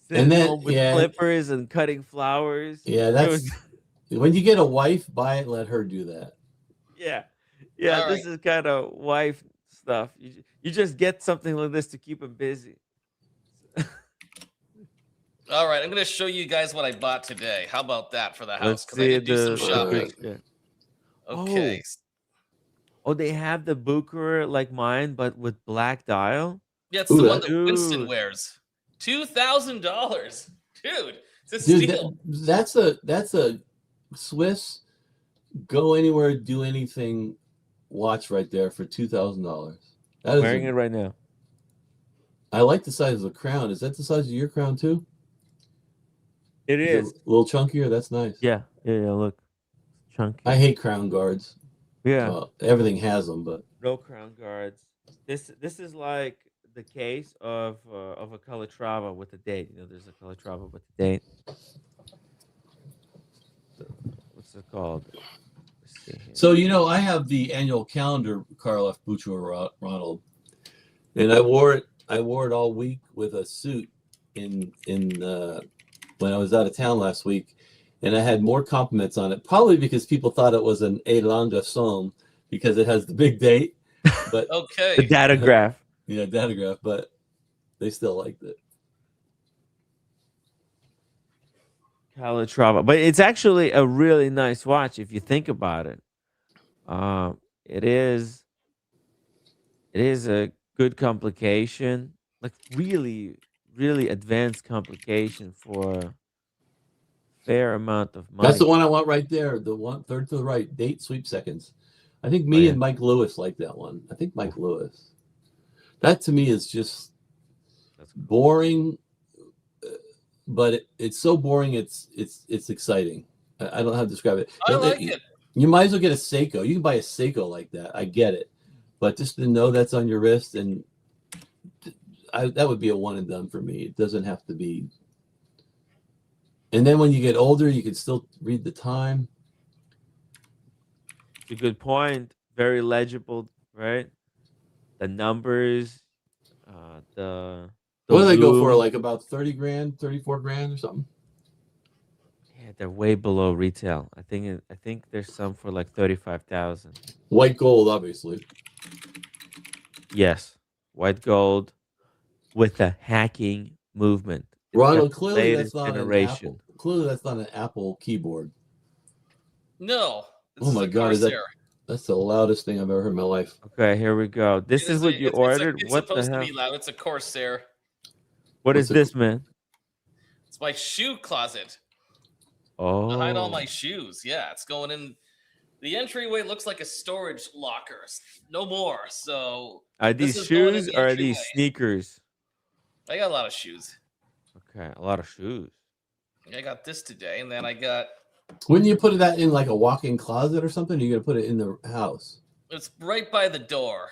Sitting then, home with clippers and cutting flowers? Yeah, that's when you get a wife, buy it, let her do that. Yeah. All This is kind of wife stuff. You just get something like this to keep him busy. All right, I'm going to show you guys what I bought today. How about that for the house? Let's Because I see did do some shopping. picture. Okay. Oh, they have the Booker like mine, but with black dial. Yeah, it's the one that Winston wears. $2,000, dude. It's a steal. That's a Swiss go anywhere, do anything watch right there for $2,000. I'm wearing it right now. I like the size of the crown. Is that the size of your crown too? It is. A little chunkier. That's nice. Yeah. Look, chunky. I hate crown guards. Yeah. Well, everything has them, but no crown guards. This is like the case of a Calatrava with a date. There's a Calatrava with a date. What's it called? Let's see here. So I have the annual calendar, Carl F. Buchor, Ronald, and I wore it all week with a suit in when I was out of town last week, and I had more compliments on it, probably because people thought it was an élan de somme because it has the big date. But okay, the datograph. Yeah, datograph, but they still liked it. Calatrava, but it's actually a really nice watch if you think about it. It is a good complication, like really, really advanced complication for a fair amount of money. That's the one I want right there. The one third to the right, date sweep seconds. I think me and Mike Lewis like that one. I think Mike Lewis. That to me is just boring, but it's so boring. It's exciting. I don't know how to describe it. I like it. You might as well get a Seiko. You can buy a Seiko like that. I get it, but just to know that's on your wrist, and that would be a one and done for me. It doesn't have to be. And then when you get older, you can still read the time. It's a good point. Very legible, right? The numbers, the what do they go for? Like about 30 grand, 34 grand or something? Yeah, they're way below retail. I think there's some for like 35,000. White gold, obviously. Yes, white gold with a hacking movement. Ronald, clearly that's not generation. An Apple. Clearly that's not an Apple keyboard. No. Oh my God, that's the loudest thing I've ever heard in my life. Okay, here we go. This is what you ordered. It's what supposed the hell? to be loud. It's a Corsair. What is this, man? It's my shoe closet. Oh. Behind all my shoes. Yeah, it's going in. The entryway looks like a storage locker. No more. So are these shoes or are these sneakers? I got a lot of shoes. Okay, a lot of shoes. I got this today, and then I got. Wouldn't you put that in like a walk-in closet or something? Or you gonna put it in the house? It's right by the door.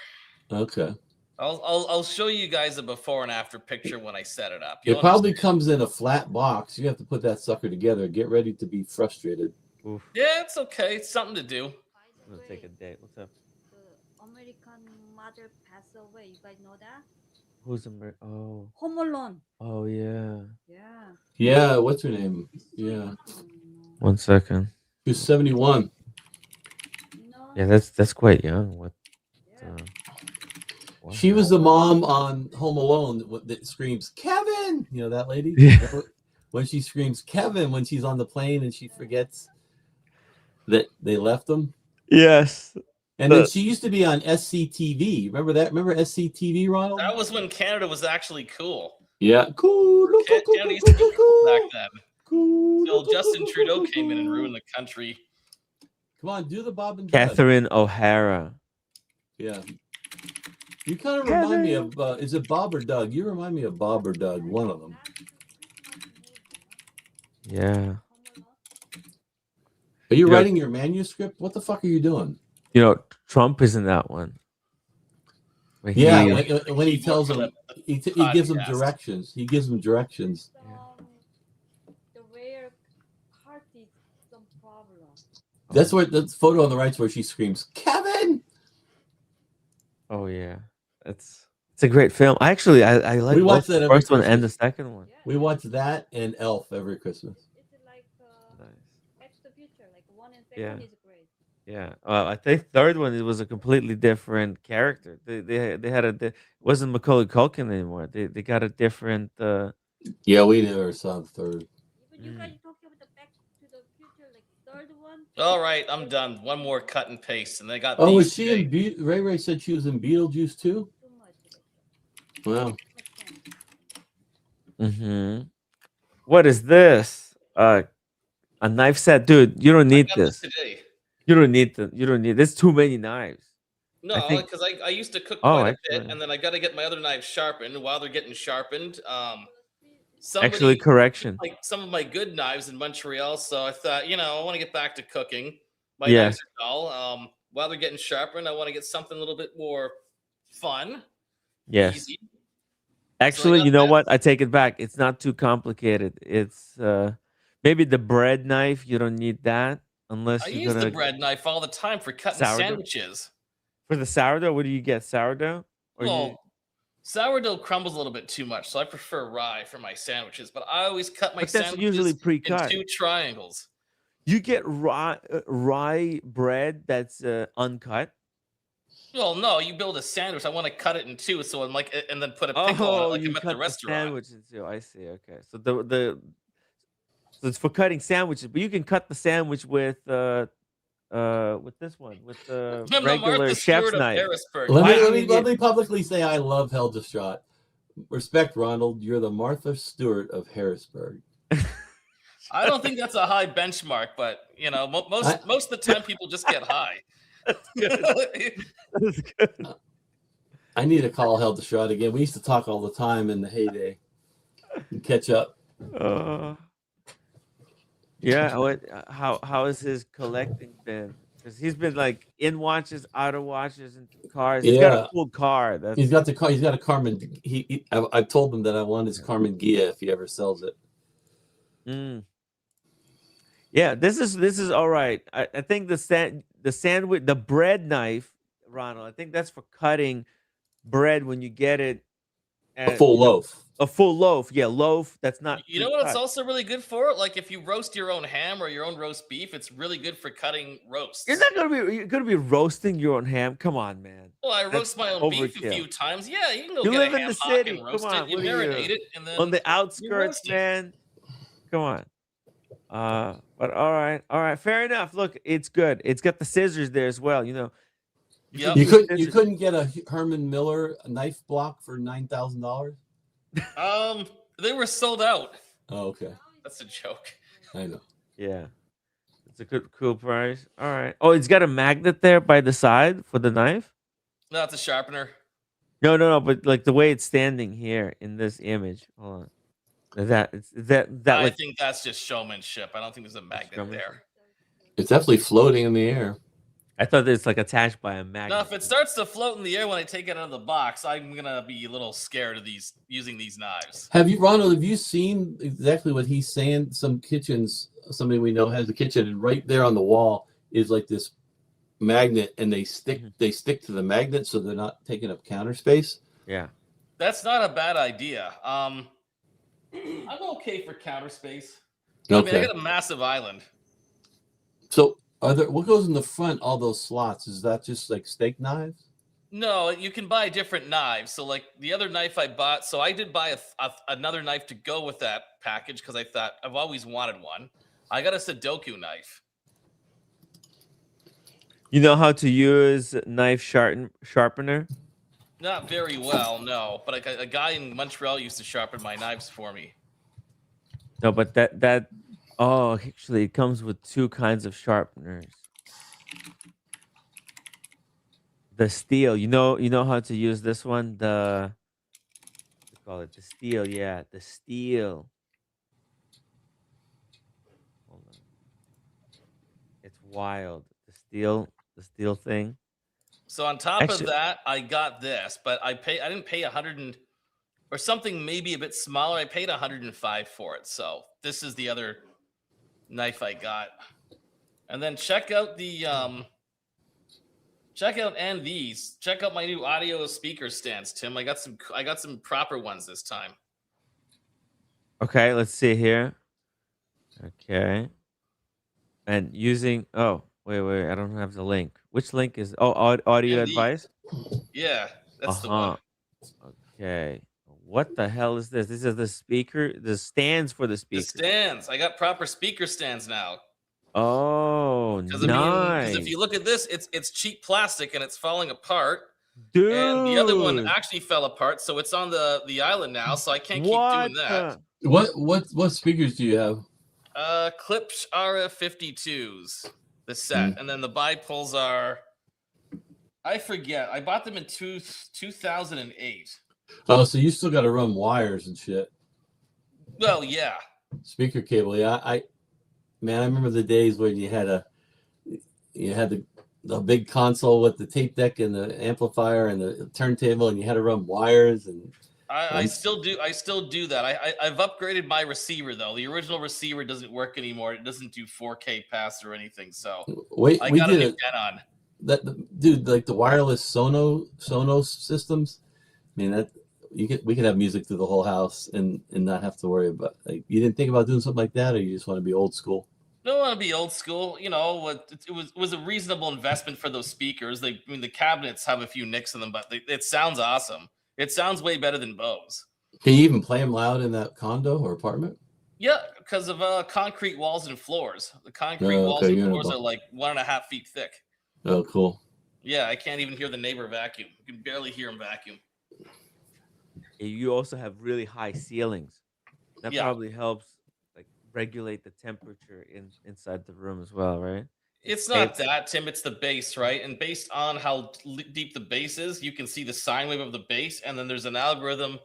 Okay. I'll show you guys a before and after picture when I set it up. It probably comes in a flat box. You have to put that sucker together. Get ready to be frustrated. Oof. Yeah, it's okay. It's something to do. I'm gonna take a date. What's up? American mother passed away. You guys know that? Who's Amer Oh, Home Alone. oh yeah. Yeah. Yeah, what's her name? Yeah, No. 1 second. she was 71. No. Yeah, that's quite young. What? Yeah. What She was happened? the mom on Home Alone that screams Kevin. You know that lady? Yeah. When she screams Kevin when she's on the plane and she forgets that they left them. Yes. And then she used to be on SCTV. Remember that? Remember SCTV, Ronald? That was when Canada was actually cool. Yeah. Cool. Canada used to be cool back then. Cool. Till Justin Trudeau came in and ruined the country. Come on, do the Bob and Doug. Catherine O'Hara. Yeah. You kind of remind me of, is it Bob or Doug? You remind me of Bob or Doug, one of them. Yeah. Are you You know- writing your manuscript? What the fuck are you doing? You know, Trump is in that one. When Yeah, he- when he tells them, he gives them podcast. directions. He gives them directions. The rare cart is some problem. That's where the photo on the right's where she screams, Kevin! Oh yeah, it's a great film. Actually, I like We both watch that the every first one and the Christmas. second one. We watch that and Elf every Christmas. It's like Nice. Back to the Future. Like one and Yeah. second is great. Yeah. I think third one it was a completely different character. They had it wasn't Macaulay Culkin anymore. They got a different. Yeah, we never saw the third. Even you guys talking about the Back to the Future, like third one. All right, I'm done. One more cut and paste, and they got. Oh, was these she today. in Ray Ray said she was in Beetlejuice too? Too much. Well, What is this? A knife set, dude. You don't need got this. today. You don't need the. You don't need. There's too many knives. No, I think- because I used to cook Oh, quite a actually. bit, and then I got to get my other knives sharpened. While they're getting sharpened, Actually, correction. like some of my good knives in Montreal. So I thought, I want to get back to cooking. My Yeah. knives are dull. While they're getting sharpened, I want to get something a little bit more fun. Yes. Easy. Actually, got you know that. what? I take it back. It's not too complicated. It's maybe the bread knife. You don't need that unless I you're use gonna the bread knife all the time for cutting Sourdough? sandwiches. for the sourdough. What do you get? Sourdough? Or Well, sourdough crumbles a little bit too much, so I prefer rye for my sandwiches. But I always cut my But that's sandwiches usually in pre-cut. 2 triangles. you get rye bread that's uncut. Well, no, you build a sandwich. I want to cut it in 2, so I'm like, and then put a pickle on it, like you I'm at cut the restaurant. sandwich into. I see. Okay, so so it's for cutting sandwiches, but you can cut the sandwich with this one with the I'm the regular Martha chef's Stewart of knife. Harrisburg. let Why do me you let get- me publicly say I love Hell Distraught. Respect, Ronald. You're the Martha Stewart of Harrisburg. I don't think that's a high benchmark, but most of the time people just get high. That's good. I need to call Hell Distraught again. We used to talk all the time in the heyday and catch up. Yeah. How has his collecting been? Because he's been like in watches, out of watches, and cars. He's got Yeah. a cool car. That's He's got the car. He's got a Carmen. I told him that I want his Carmen Gia if he ever sells it. Yeah, this is all right. I think the sandwich, the bread knife, Ronald. I think that's for cutting bread when you get it. A full loaf. A full loaf. Yeah, loaf. That's not. You know what it's pre-cut. also really good for? Like if you roast your own ham or your own roast beef, it's really good for cutting roasts. You're gonna be roasting your own ham. Come on, man. Well, I That's roast my own beef a overkill. few times. Yeah, you can go You get live a in ham the hock city. and roast Come on, it. You what are you? marinate it, and then On the you outskirts, roast it. man. Come on. But all right, fair enough. Look, it's good. It's got the scissors there as well. Yep. You couldn't get a Herman Miller knife block for $9,000. They were sold out. Oh, okay. That's a joke. I know. Yeah, it's a good, cool price. All right. Oh, it's got a magnet there by the side for the knife. No, it's a sharpener. No. But like the way it's standing here in this image. Hold on. That I like think that's just showmanship. I don't think there's a magnet showmanship? there. It's definitely floating in the air. I thought it's like attached by a magnet. Now, if it starts to float in the air when I take it out of the box, I'm gonna be a little scared of using these knives. Ronald, have you seen exactly what he's saying? Some kitchens, somebody we know has a kitchen, and right there on the wall is like this magnet, and they stick to the magnet, so they're not taking up counter space. Yeah. That's not a bad idea. I'm okay for counter space. Okay. I mean, I got a massive island. So, what goes in the front? All those slots, is that just like steak knives? No, you can buy different knives. So, like the other knife I bought, so I did buy another knife to go with that package because I thought I've always wanted one. I got a Sudoku knife. You know how to use knife sharpener? Not very well, no. But a guy in Montreal used to sharpen my knives for me. No, but that oh, actually, it comes with two kinds of sharpeners. The steel, you know how to use this one? The what do you call it? The steel, yeah, the steel. Hold on. It's wild. The steel thing. So on top of Actually, that, I got this, but I didn't pay 100 or something maybe a bit smaller. I paid 105 for it. So this is the other knife I got. And then check out these. Check out my new audio speaker stands, Tim. I got some proper ones this time. okay, let's see here. Okay. And using wait, I don't have the link. Which link is audio And the advice? yeah, that's the Uh-huh. one. Okay. What the hell is this? This is the speaker, the stands for the The speaker. stands. I got proper speaker stands now. Oh, Because I mean, because if nice. you look at this, it's cheap plastic and it's falling apart. And the other one Dude. actually fell apart, so it's on the island now. So I can't keep What doing that. the What speakers do you have? Klipsch RF52s, the set, and then the bipoles are. I forget. I bought them in 2008. Oh, so you still got to run wires and shit. Well, yeah. Speaker cable, yeah. I remember the days when you had the big console with the tape deck and the amplifier and the turntable, and you had to run wires. And I still do that. I've upgraded my receiver though. The original receiver doesn't work anymore. It doesn't do 4K pass or anything. So I got a new gen on. Dude, like the wireless Sonos systems. I mean, we could have music through the whole house and not have to worry about. Like, you didn't think about doing something like that, or you just want to be old school? Don't want to be old school. You know, it was a reasonable investment for those speakers. I mean, the cabinets have a few nicks in them, but it sounds awesome. It sounds way better than Bose. Can you even play them loud in that condo or apartment? Yeah, because of concrete walls and floors. The concrete walls and floors are like 1.5 feet thick. Oh, cool. Yeah, I can't even hear the neighbor vacuum. You can barely hear him vacuum. You also have really high ceilings. That probably helps like regulate the temperature inside the room as well, right? It's not that, Tim. It's the bass, right? And based on how deep the bass is, you can see the sine wave of the bass. And then there's an algorithm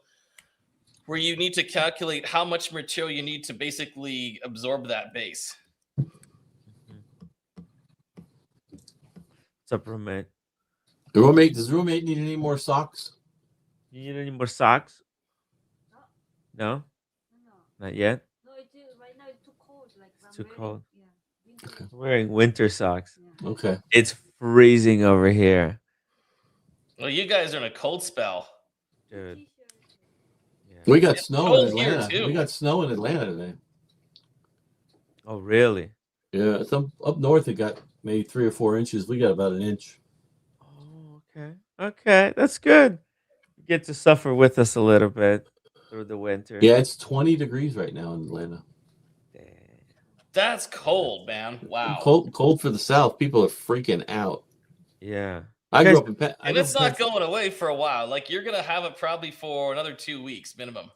where you need to calculate how much material you need to basically absorb that bass. What's up, roommate? Does the roommate need any more socks? You need any more socks? No? No. Not yet? No, right now it's too cold. Like It's too cold. Yeah. I'm wearing winter socks. Yeah. Okay. It's freezing over here. Well, you guys are in a cold spell. Dude. Yeah. We got snow in cold here, Atlanta. too. We got snow in Atlanta today. Oh, really? Yeah, it's up north it got maybe 3 or 4 inches. We got about an inch. Oh, okay. Okay, that's good. You get to suffer with us a little bit through the winter. Yeah, it's 20 degrees right now in Atlanta. Damn. That's cold, man. Wow. Cold for the South. People are freaking out. Yeah. I grew up in and it's not going away for a while. Like, you're going to have it probably for another 2 weeks minimum.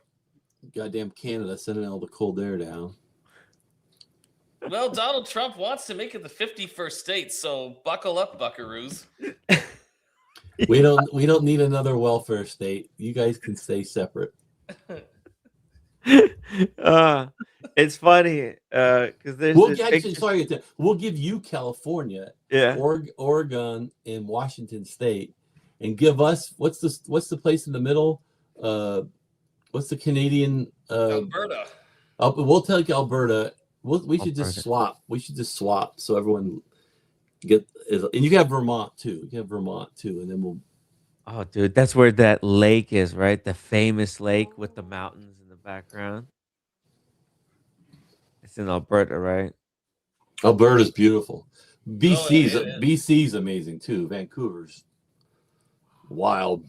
Goddamn Canada sending all the cold air down. Well, Donald Trump wants to make it the 51st state, so buckle up, buckaroos. We don't need another welfare state. You guys can stay separate. It's funny because there's we'll give you California, Oregon, and Washington State, and give us what's the place in the middle? What's the Canadian? Alberta. We'll take Alberta. We should just swap. We should just swap so everyone And you have Vermont too. You have Vermont too, and then we'll. Oh, dude, that's where that lake is, right? The famous lake with the mountains in the background. It's in Alberta, right? Alberta's beautiful. Oh, BC's it is. BC's amazing too. Vancouver's wild.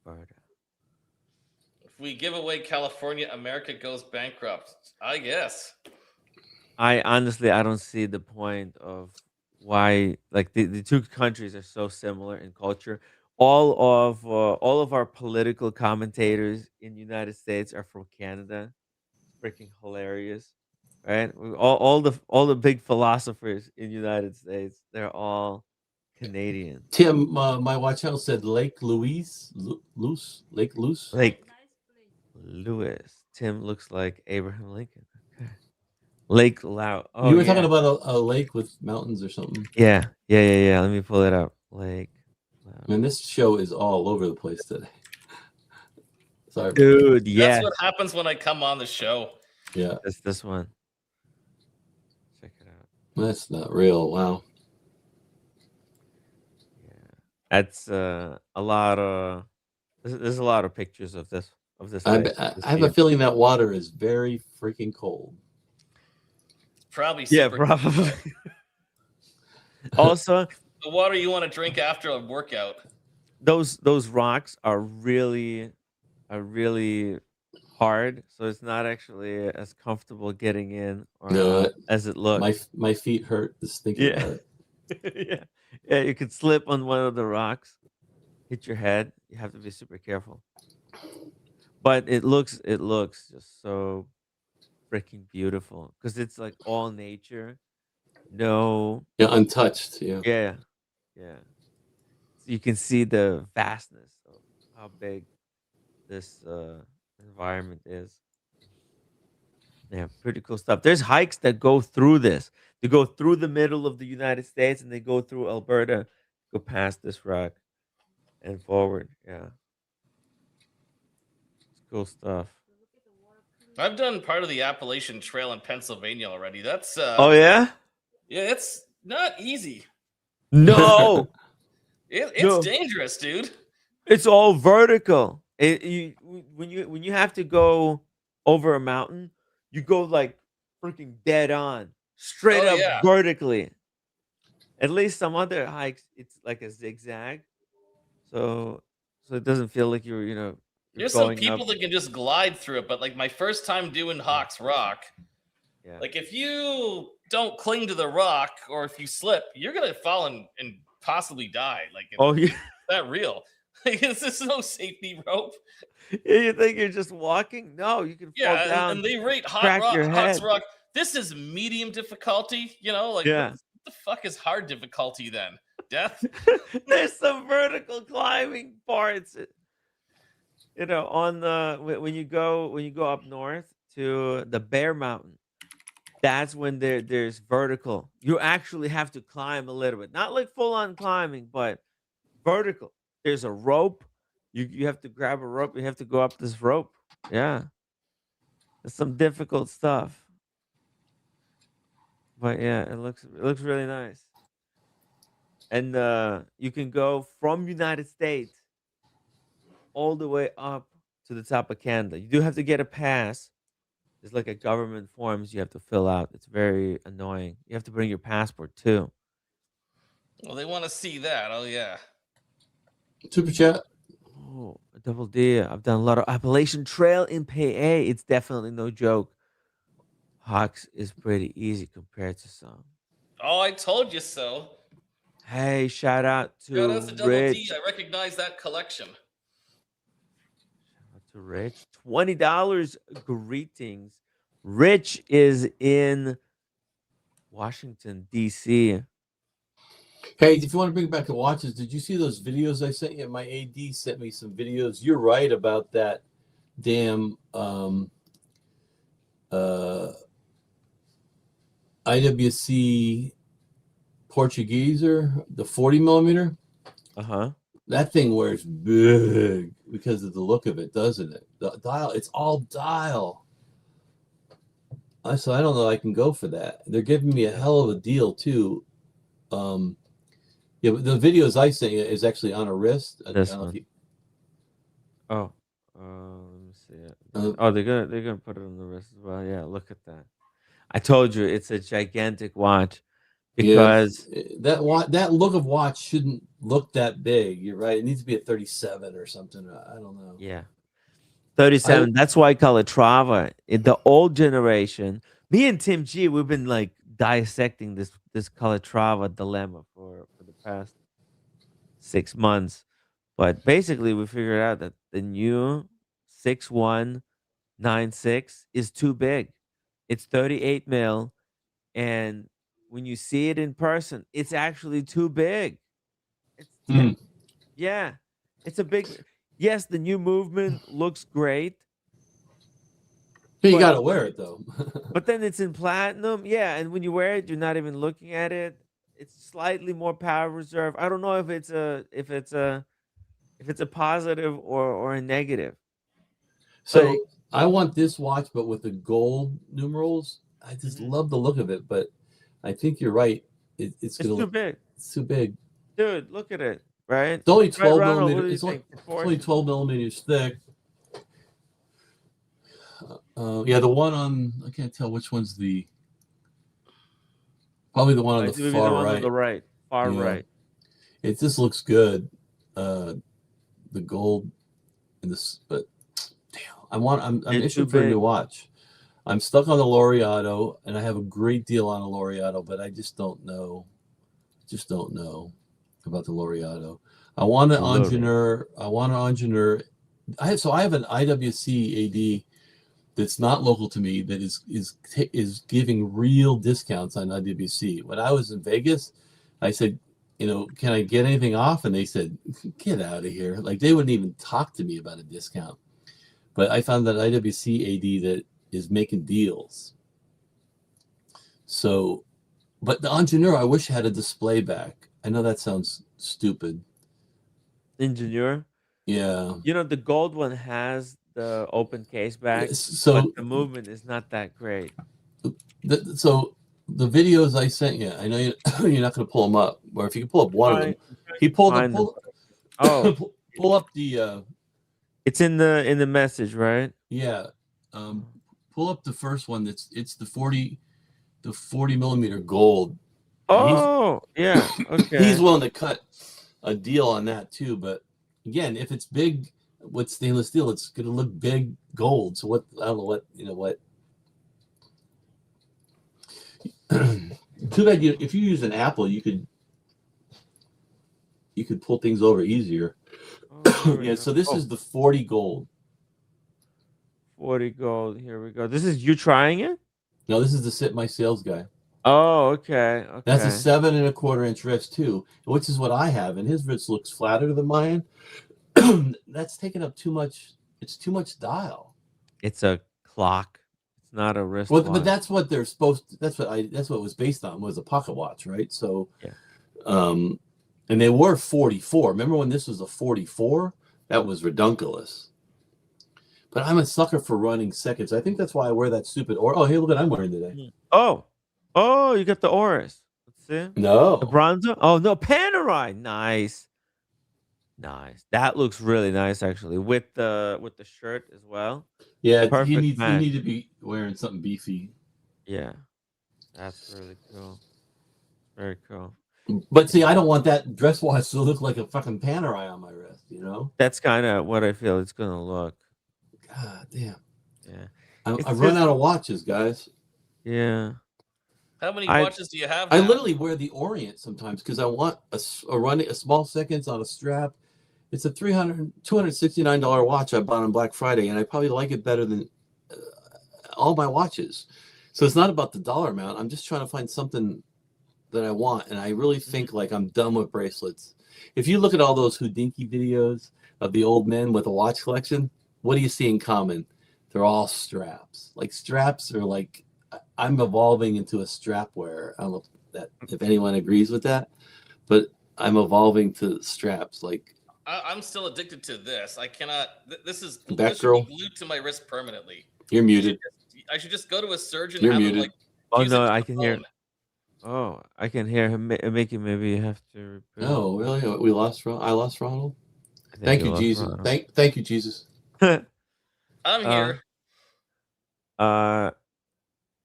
Alberta. If we give away California, America goes bankrupt. I guess. I honestly, I don't see the point of why, like the two countries are so similar in culture. All of our political commentators in the United States are from Canada. It's freaking hilarious, right? All the big philosophers in the United States, they're all Canadian. Tim, my watch out said Lake Louise, Lake Luce. Lake Nice place. Lewis. Tim looks like Abraham Lincoln. Okay. Lake Loud. Oh You were talking yeah. about a lake with mountains or something. Yeah. Let me pull it up. Lake Loud. Man, this show is all over the place today. Sorry about that. Dude, That's yes. what happens when I come on the show. Yeah, That's this one. Check it out. that's not real. Wow. Yeah. That's a lot of there's a lot of pictures of this I, lake. I This I have a view. feeling that water is very freaking cold. It's probably Yeah, super. probably. Also, The water you want to drink after a workout. those rocks are really hard, so it's not actually as comfortable getting in or No, out as it looks. my feet hurt just thinking Yeah. about it. Yeah. Yeah, you could slip on one of the rocks, hit your head. You have to be super careful. But it looks just so freaking beautiful because it's like all nature. No, Yeah, untouched. Yeah. yeah, yeah. So you can see the vastness of how big this environment is. Yeah, pretty cool stuff. There's hikes that go through this. They go through the middle of the United States and they go through Alberta, go past this rock and forward. Yeah, it's cool stuff. So look at the water clear. I've done part of the Appalachian Trail in Pennsylvania already. That's Oh yeah? yeah, it's not easy. No, It's no. dangerous, dude. It's all vertical. When you have to go over a mountain, you go like freaking dead on, straight Oh up yeah. vertically. At least some other hikes, it's like a zigzag, so it doesn't feel like you're There's some going up. people that can just glide through it, but like my first time doing Yeah, Hawks Rock, yeah. like if you don't cling to the rock or if you slip, you're gonna fall and possibly die. Like Oh, it's yeah. that real. Like there's no safety rope. You think you're just walking? No, you can fall Yeah, down, and they rate crack your Hawks head. Rock. This is medium difficulty, like what Yeah. the fuck is hard difficulty then? Death? There's some vertical climbing parts. On the when you go up north to the Bear Mountain, that's when there's vertical. You actually have to climb a little bit, not like full on climbing, but vertical. There's a rope. You have to grab a rope. You have to go up this rope. Yeah, it's some difficult stuff. But yeah, it looks really nice. And you can go from United States all the way up to the top of Canada. You do have to get a pass. There's like a government forms you have to fill out. It's very annoying. You have to bring your passport too. Well, they want to see that. Oh yeah. Super chat. Oh, a double D. I've done a lot of Appalachian Trail in PA. It's definitely no joke. Hawks is pretty easy compared to some. Oh, I told you so. Hey, shout out Shout out to to Double D. Rich. I recognize that collection. Shout out to Rich. $20 greetings. Rich is in Washington, D.C. Hey, if you want to bring back the watches, did you see those videos I sent you? My AD sent me some videos. You're right about that damn IWC Portugueser, the 40 millimeter. Uh-huh. That thing wears big because of the look of it, doesn't it? The dial, it's all dial. So I don't know. I can go for that. They're giving me a hell of a deal too. Yeah, but the videos I sent you is actually on a wrist. I This don't know if one. you, Oh, let me see it. uh, Oh, they're gonna put it on the wrist as well. Yeah, look at that. I told you it's a gigantic watch yeah, because that look of watch shouldn't look that big. You're right. It needs to be a 37 or something. I don't know. yeah, I 37. That's why I call it Trava. In the old generation, me and Tim G, we've been like dissecting this Calatrava dilemma for the past 6 months. But basically, we figured out that the new 6196 is too big. It's 38 mil, and when you see it in person, it's actually too big. It's hmm. yeah, it's a big. Yes, the new movement looks great, You but got to wear it though. then it's in platinum. Yeah, and when you wear it, you're not even looking at it. It's slightly more power reserve. I don't know if it's a positive or a negative. Like, So I want this watch, but with the gold numerals. I just mhm, love the look of it, but I think you're right. It's it's gonna too look big, it's too big. dude. Look at it, right? It's only Right, 12 Ronald. What millimeter. do you think? It's only Proportions. 12 millimeters thick. Yeah, the one on I can't tell which one's probably the one on the It would be the far one on the right. right, far Yeah, right. it just looks good. Uh, the gold and this, but damn, I'm It's too itching for a new big. watch. I'm stuck on the Laureato, and I have a great deal on a Laureato, but I just don't know. Just don't know about the Laureato. I want an Lorry. engineer. I want an engineer. I have an IWC AD that's not local to me that is giving real discounts on IWC. When I was in Vegas, I said, can I get anything off? And they said, get out of here. Like they wouldn't even talk to me about a discount. But I found that IWC AD that is making deals. So, but the engineer, I wish had a display back. I know that sounds stupid. Engineer. Yeah. The gold one has the open case back, but So the movement is not that great. the videos I sent you, I know you're not going to pull them up, or if you can pull up one of them, I'm trying he to pulled the find them. Oh, pull up the it's in the message, right? yeah, um, pull up the first one. It's the 40 millimeter gold, and Oh, yeah. he's Okay. willing to cut a deal on that too. But again, if it's big with stainless steel, it's going to look big gold. So what I don't know what. Too bad if you use an Apple, you could pull things over easier. Oh, here we Yeah, go. so this Oh, is the 40 gold. 40 gold. Here we go. This is you trying it? No, this is the Sit My Sales guy. Oh, okay. That's a Okay. 7.25-inch wrist too, which is what I have, and his wrist looks flatter than mine. That's taking up too much. It's too much dial. It's a clock. It's not a Well, but wristwatch. that's what they're supposed to, that's what it was based on, was a pocket watch, right? So Yeah. um and they were 44. Remember when this was a 44? That was redunculous. But I'm a sucker for running seconds. I think that's why I wear that stupid or oh hey, look what I'm wearing today. Oh. Oh, you got the Oris. Let's see. The No. bronzer? Oh, no, Panerai. Nice. Nice. That looks really nice actually with the shirt as well. Yeah, Perfect you match. need to be wearing something beefy. Yeah. That's really cool. Very cool. But see, Yeah. I don't want that dress watch to look like a fucking Panerai on my wrist. That's kind of what I feel it's going to look. God damn. Yeah. I've It's run just out of watches, guys. yeah. How many I watches do you have I now? literally wear the Orient sometimes because I want a small seconds on a strap. It's a $269 watch I bought on Black Friday, and I probably like it better than all my watches. So it's not about the dollar amount. I'm just trying to find something that I want, and I really Mhm. think like I'm done with bracelets. If you look at all those Houdinki videos of the old men with a watch collection, what do you see in common? They're all straps. Like straps are like I'm evolving into a strap wearer. I don't know if anyone agrees with that, but I'm evolving to straps. Like I'm still addicted to this. I cannot. This should be Batgirl, glued to my wrist permanently. you're muted. I should just go to a surgeon and You're have him muted. like Oh fuse it no, to I the can hear. phone. Oh, I can hear him making. Maybe you have to reboot. Oh, really? We lost. I lost Ronald. I think Thank you you, lost Jesus. Ronald. Thank you, Jesus. I'm uh, here. uh,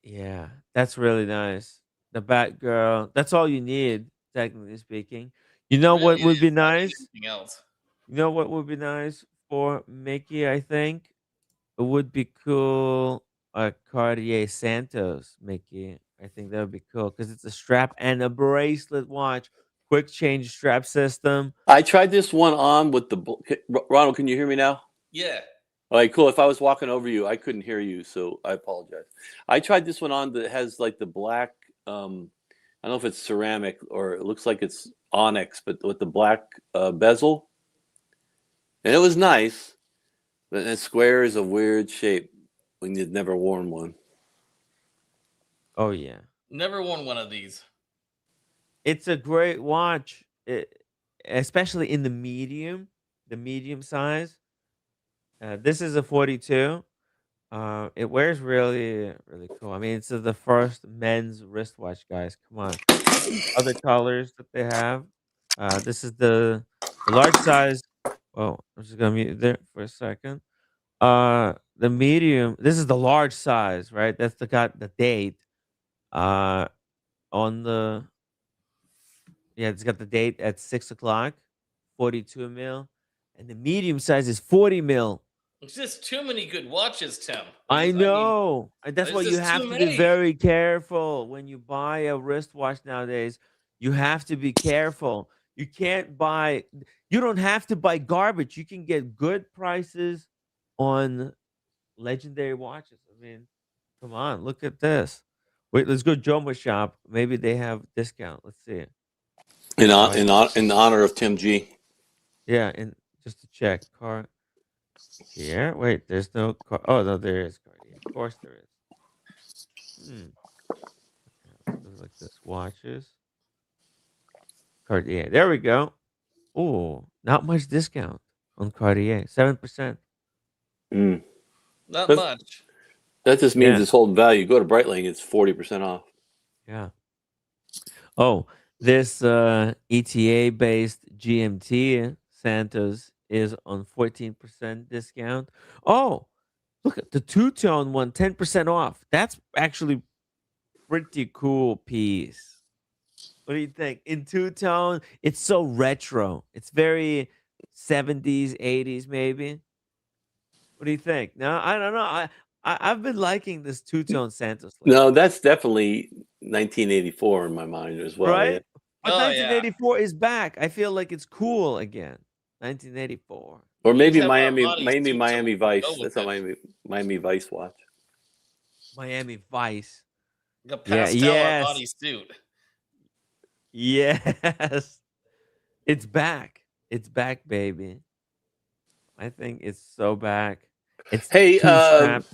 yeah, that's really nice. The Batgirl. That's all you need, technically speaking. You It know what really would be is. I don't need nice? anything else. You know what would be nice for Mickey? I think it would be cool. A Cartier Santos Mickey. I think that would be cool because it's a strap and a bracelet watch. Quick change strap system. I tried this one on with Ronald. Can you hear me now? Yeah. All right, cool. If I was walking over you, I couldn't hear you, so I apologize. I tried this one on that has like the black. I don't know if it's ceramic or it looks like it's onyx, but with the black bezel, and it was nice. But a square is a weird shape when you've never worn one. Oh yeah. Never worn one of these. It's a great watch, especially in the medium size. This is a 42. It wears really, really cool. I mean, it's the first men's wristwatch, guys. Come on. Other colors that they have. This is the large size. Oh, I'm just gonna mute there for a second. The medium. This is the large size, right? That's got the date. Uh, on the Yeah, it's got the date at 6 o'clock, 42 mil, and the medium size is 40 mil. It's just too many good watches, Tim. I I mean, know. And that's why there's you just have too to be many. very careful when you buy a wristwatch nowadays. You have to be careful. You can't buy, you don't have to buy garbage. You can get good prices on legendary watches. I mean, come on, look at this. Wait, let's go Joma shop. Maybe they have discount. Let's see. Car In honor of Tim G. Yeah, and just to check, Cartier. Wait, there's no car. Oh no, there is Cartier. Of course there is. Hmm. Let's go like this. Watches. Cartier. There we go. Oh, not much discount on Cartier. 7%. Mm. Not That, much. that just means Yeah, it's holding value. Go to Breitling, it's 40% off. yeah. Oh, this ETA based GMT Santos is on 14% discount. Oh, look at the two-tone one, 10% off. That's actually pretty cool piece. What do you think? In two-tone, it's so retro. It's very 70s, 80s maybe. What do you think? No, I don't know. I've been liking this two-tone Santos lately. No, that's definitely 1984 in my mind as well. Yeah. Right? But Oh yeah. 1984 is back. I feel like it's cool again. 1984. Or We maybe have our body suits and Miami we can go Vice. with That's a it. Miami Vice watch. Miami Vice. Like a Yeah, pastel or yes. body suit. Yes. It's back. It's back, baby. I think it's so back. It's Hey, two strap.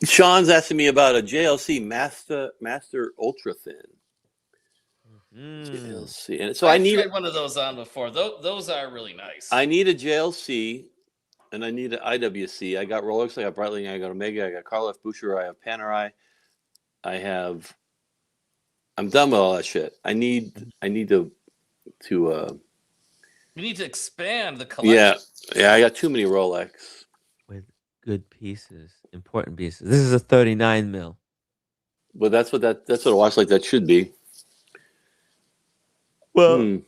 Sean's asking me about a JLC Master Ultra Thin. Mm. JLC, and so I've tried one of those on before. Those are really nice. I need a JLC, and I need an IWC. I got Rolex, I got Breitling, I got Omega, I got Karl F. Bucher, I have Panerai, I'm done with all that shit. I need to we need to expand the collection. yeah. I got too many Rolex. With good pieces, important pieces. This is a 39 mil. But that's what a watch like that should be. Well,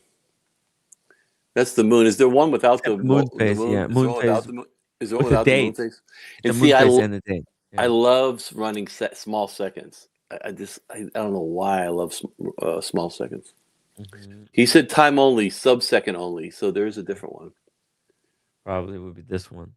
That's the moon. Is there one without the moon the phase, moon? yeah, Is there moon one without phase the moon? Is there one with the without the moon date, phase? the And moon see, phase and the date. I Yeah. love running small seconds. I don't know why I love small seconds. Mhm. He said time only, sub-second only. So there's a different one. Probably would be this one.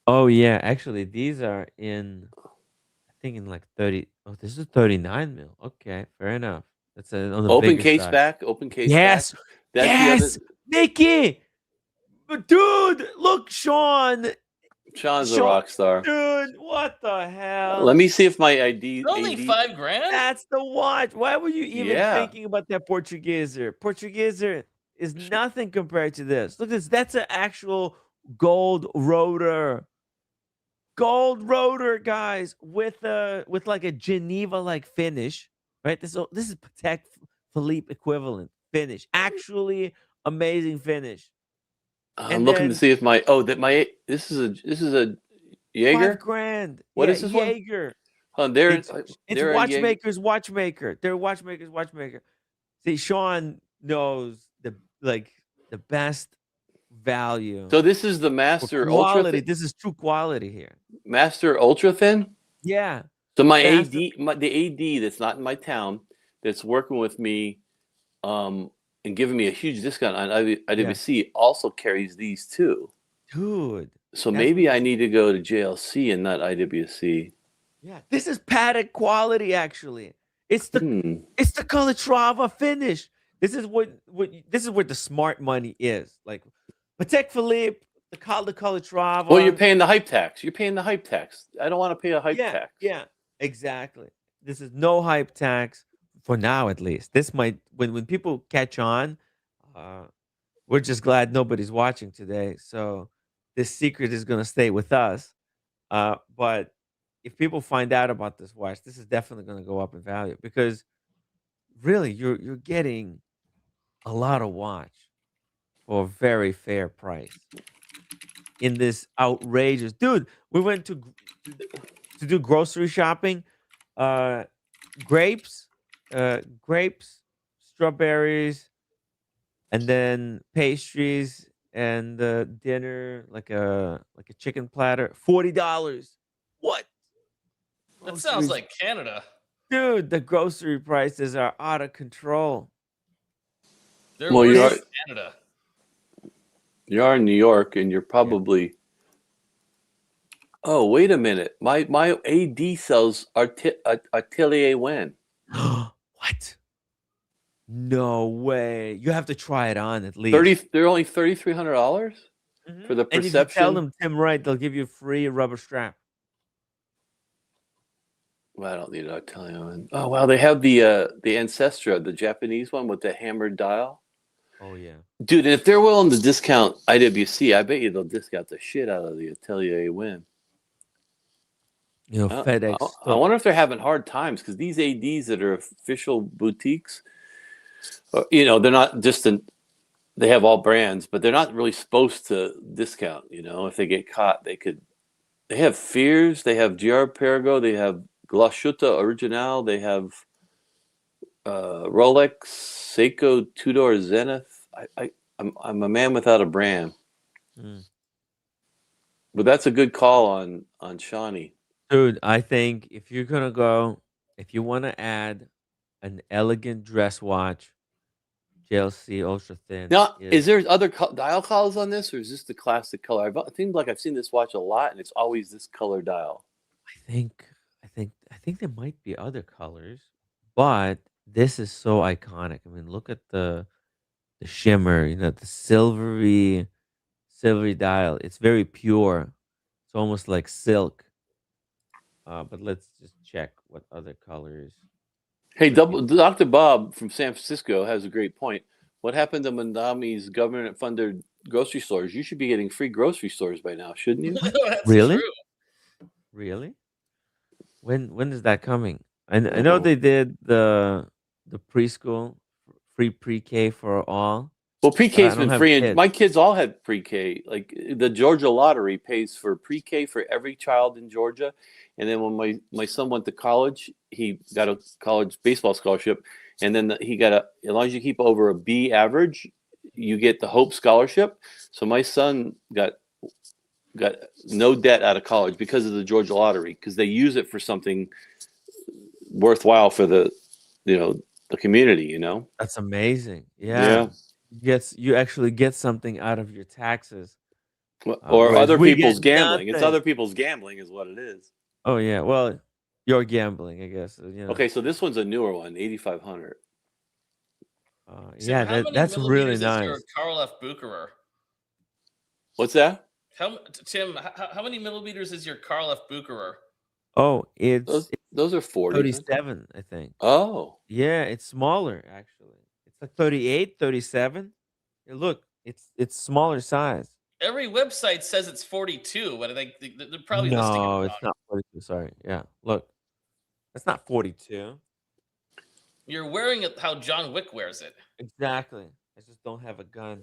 Oh yeah, actually these are in, I think in like 30. Oh, this is 39 mil. Okay, fair enough. That's on the Open bigger case side. back. Open case back. Yes, That's the other. yes, Mickey. But dude, look, Sean, Sean's a rock star. dude, what the Let hell? me see if my ID. It's only $5,000. That's the watch. Why were you even Yeah. thinking about that Portugueser? Portugueser is nothing compared to this. Look at this. That's an actual gold rotor. Gold rotor, guys, with like a Geneva like finish. right? This is Patek Philippe equivalent finish. Actually, amazing finish. I'm And looking to then see if this is a Jaeger. $5,000. What Yeah, is this one? Jaeger. Oh, It's they're a Jaeger. watchmaker's watchmaker. They're watchmaker's watchmaker. See, Sean knows the best value So this is the for Master Ultra quality. This is true quality here. Master Ultra Thin. Yeah. So my Master. the AD that's not in my town, that's working with me, and giving me a huge discount on Yeah. IWC, also carries these too. Dude. So That's maybe what I need to go to JLC and not IWC. Yeah. This is padded quality actually. It's the Hmm. it's the Calatrava finish. This is this is where the smart money is. Like Patek Philippe, the Calatrava. Well, you're paying the hype tax. You're paying the hype tax. I don't want to pay a hype Yeah, tax. yeah, exactly. This is no hype tax for now, at least. This might when people catch on. Uh, we're just glad nobody's watching today, so this secret is gonna stay with us. But if people find out about this watch, this is definitely gonna go up in value because really, you're getting a lot of watch for a very fair price in this outrageous dude. We went to do grocery shopping. Uh, grapes, grapes, strawberries, and then pastries and dinner like a chicken platter. $40. What? That sounds Groceries, like Canada. dude. The grocery prices are out of control. They're Well, worse you are than Canada. in New York, and you're Yeah. probably. Oh, wait a minute. My AD sells Atelier Wen. What? No way. You have to try it on at 30. least. They're only $3,300 for the And if you tell perception. them Tim Wright, they'll give you a free rubber strap. Well, I don't need an Atelier Wen. Oh wow, they have the Ancestra, the Japanese one with the hammered dial. Oh yeah. Dude, and if they're willing to discount IWC, I bet you they'll discount the shit out of the Atelier Wen. You know, FedEx. I wonder if they're having hard times because these ADs that are official boutiques, they're not distant. They have all brands, but they're not really supposed to discount. If they get caught, they could. They have Fears, they have GR Perigo, they have Glashütte Original, they have Rolex, Seiko Tudor Zenith. I'm a man without a brand, but that's a good call on Shawnee. Dude, I think if you're gonna go, if you want to add an elegant dress watch, JLC Ultra Thin Now, is. is there other dial colors on this, or is this the classic color? I think like I've seen this watch a lot, and it's always this color dial. I think there might be other colors, but this is so iconic. I mean, look at the shimmer. You know, the silvery dial. It's very pure. It's almost like silk. But let's just check what other colors Hey, could be. Dr. Bob from San Francisco has a great point. What happened to Mandami's government-funded grocery stores? You should be getting free grocery stores by now, shouldn't you? That's Really? true. Really? When is that coming? I don't know know. they did the preschool free pre-K for all, Well, but pre-K's I don't been have free, and kids. my kids all had pre-K. Like the Georgia Lottery pays for pre-K for every child in Georgia, and then when my son went to college, he got a college baseball scholarship, and then he got as long as you keep over a B average, you get the Hope Scholarship. So my son got no debt out of college because of the Georgia Lottery, because they use it for something worthwhile for the community. That's amazing. Yeah. Yeah. You actually get something out of your taxes, Or whereas other we get people's gambling. It's nothing. other people's gambling, is what it is. Oh yeah. Well, you're gambling, I guess. Okay, so this one's a newer one, 8,500. Tim, Yeah, how many that's really millimeters is your nice. Karl F. Bucherer? What's that? Tim, how many millimeters is your Karl F. Bucherer? Oh, Those are 40s. 37, I think. Oh, Yeah, it's smaller actually. It's like 38, 37. Yeah, look, it's smaller size. Every website says it's 42, but I think they're probably listing it No, wrong. it's not 42. Sorry. Yeah, look, it's not 42. You're wearing it how John Wick wears it. Exactly. I just don't have a gun.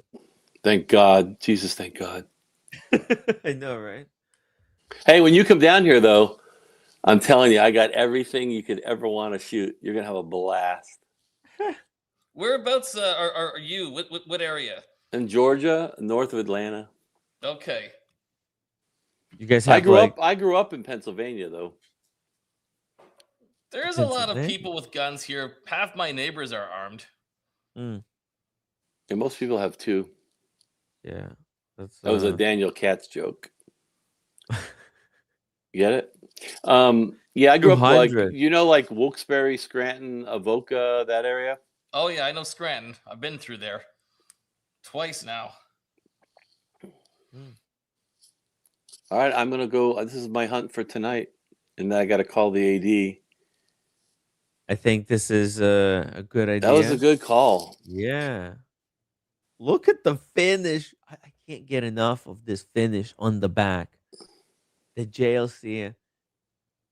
Thank God. Jesus, thank God. I know, right? Hey, when you come down here, though, I'm telling you, I got everything you could ever want to shoot. You're going to have a blast. Whereabouts are you? What area? In Georgia, north of Atlanta. Okay. You guys I have grew like up. I grew up in Pennsylvania, though. There's a lot of Pennsylvania? people with guns here. Half my neighbors are armed. Mm, And most people have two. yeah. That's That was a Daniel Katz joke. You get it? Yeah, I grew up like 200. like Wilkes-Barre, Scranton, Avoca, that area. Oh yeah, I know Scranton. I've been through there twice now. Mm. All right, I'm gonna go. This is my hunt for tonight, and then I got to call the AD. I think this is a good That was idea. a good call. Yeah. Look at the finish. I can't get enough of this finish on the back. The JLC.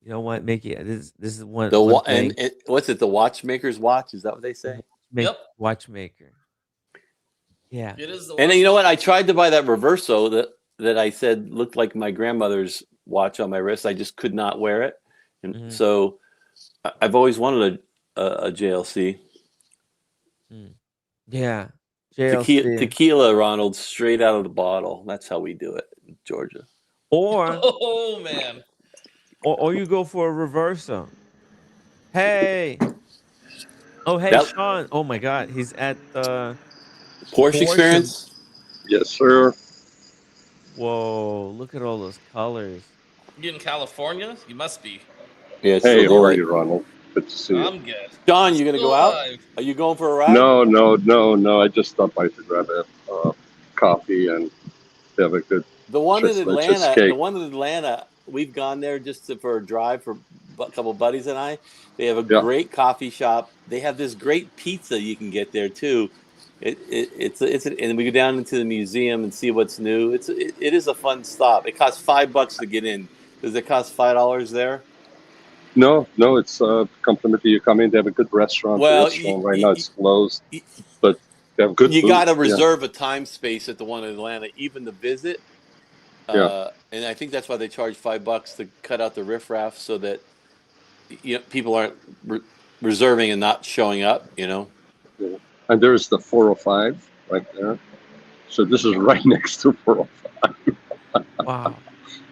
You know what, Mickey? This is one thing. And what's it? The watchmaker's watch? Is that what they say? Yep. Watchmaker. Yeah. It is the And then you know what? I tried to buy that Reverso that I said looked like my grandmother's watch on my wrist. I just could not wear it, and Mhm. so I've always wanted a JLC. Yeah. JLC. Tequila, Ronald, straight out of the bottle. That's how we do it in Georgia. Or Oh man. or you go for a reverso. Hey. Oh, hey, That Sean. Oh my God. He's at the Porsche Porsche. experience. Yes, sir. Whoa, look at all those colors. You in California? You must be. Yeah, it's Hey, still how are daylight. you, Ronald? Good to see you. I'm good. John, you gonna Still go out? alive. Are you going for a ride? No. I just stopped by to grab a coffee and have a good The one in Atlanta, cheesecake. we've gone there just for a drive for a couple buddies and I. They have a Yeah. great coffee shop. They have this great pizza you can get there too. And we go down into the museum and see what's new. It is a fun stop. It costs $5 to get in. Does it cost $5 there? No, it's complimentary. You come in, they have a good restaurant. The Well, restaurant right now it's closed, but they have good you food. got to Yeah. reserve a time space at the one in Atlanta, even to visit. Yeah. And I think that's why they charge $5 to cut out the riffraff, so that people aren't reserving and not showing up. Yeah. And there's the 405 right there. So this is right next to 405. Wow.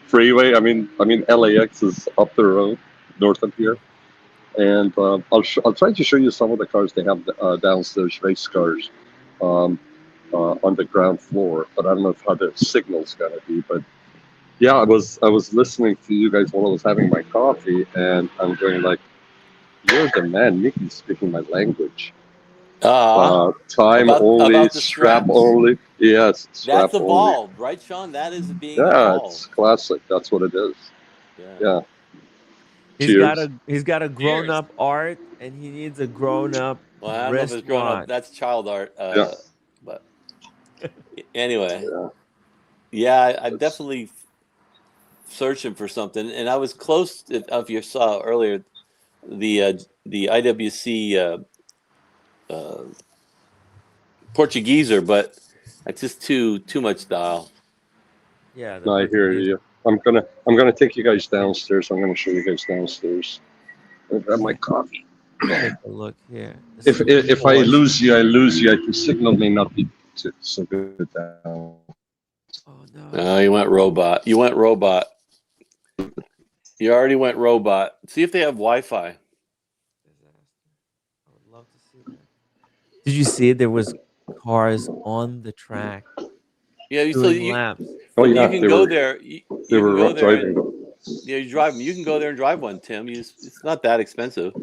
Freeway. I mean, LAX is up the road, north of here. And I'll try to show you some of the cars they have downstairs, race cars, on the ground floor. But I don't know how the signal's gonna be. But yeah, I was listening to you guys while I was having my coffee, and I'm going like, "You're the man, Mickey's speaking my language." Time only, about the strap straps. only. Yes, strap That's evolved, only. right, Sean? That is being Yeah, evolved. it's classic. That's what it is. Yeah. He's Cheers. got a grown up art, and he needs a grown up Well, I don't know if it's grown up. That's child art. Yeah. But anyway, Yeah. I'm definitely searching for something, and I was close. If you saw earlier, the IWC Portugueser, but it's just too much dial. Yeah, No, I hear you. I'm gonna take you guys downstairs. I'm gonna show you guys downstairs. I'll grab my coffee. Take a look here. If I lose you, I lose you. The signal may not be so good down. Oh no. Oh, you went robot. You already went robot. See if they have Wi-Fi. I would love to see that. Did you see there was cars on the track? Yeah, doing laps. Oh yeah, you can go there. They were driving. Yeah, you drive them. You can go there and drive one, Tim. It's not that expensive.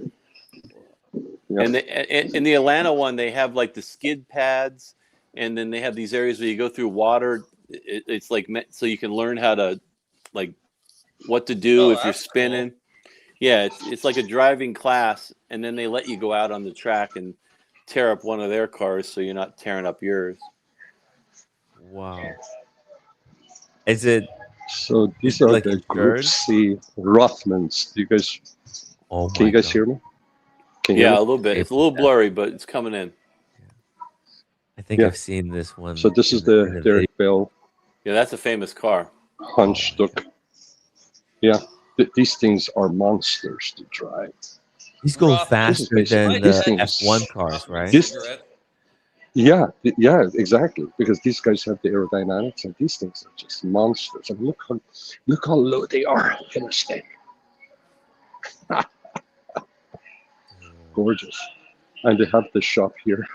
Yeah. And in the Atlanta one, they have like the skid pads, and then they have these areas where you go through water. It's like so you can learn how to, like, what to do if you're spinning. Cool. Yeah, it's like a driving class, and then they let you go out on the track and tear up one of their cars, so you're not tearing up yours. Wow. Is it? So these are like the Group C Rothmans. Do you guys? Oh my Can you guys God. hear me? Can you hear Yeah, a me? little bit. It's a little blurry, but it's coming in. I think Yeah. I've seen this one. So this is in the the video. Derek Bell Yeah, that's a famous car. Punch Duck. Yeah, these things are monsters to drive. These go Roth, This is faster basically than might these the have things. F1 cars, offer me a right? This, cigarette. yeah, exactly. Because these guys have the aerodynamics, and these things are just monsters. And look how low they are in this thing. Gorgeous. And they have the shop here.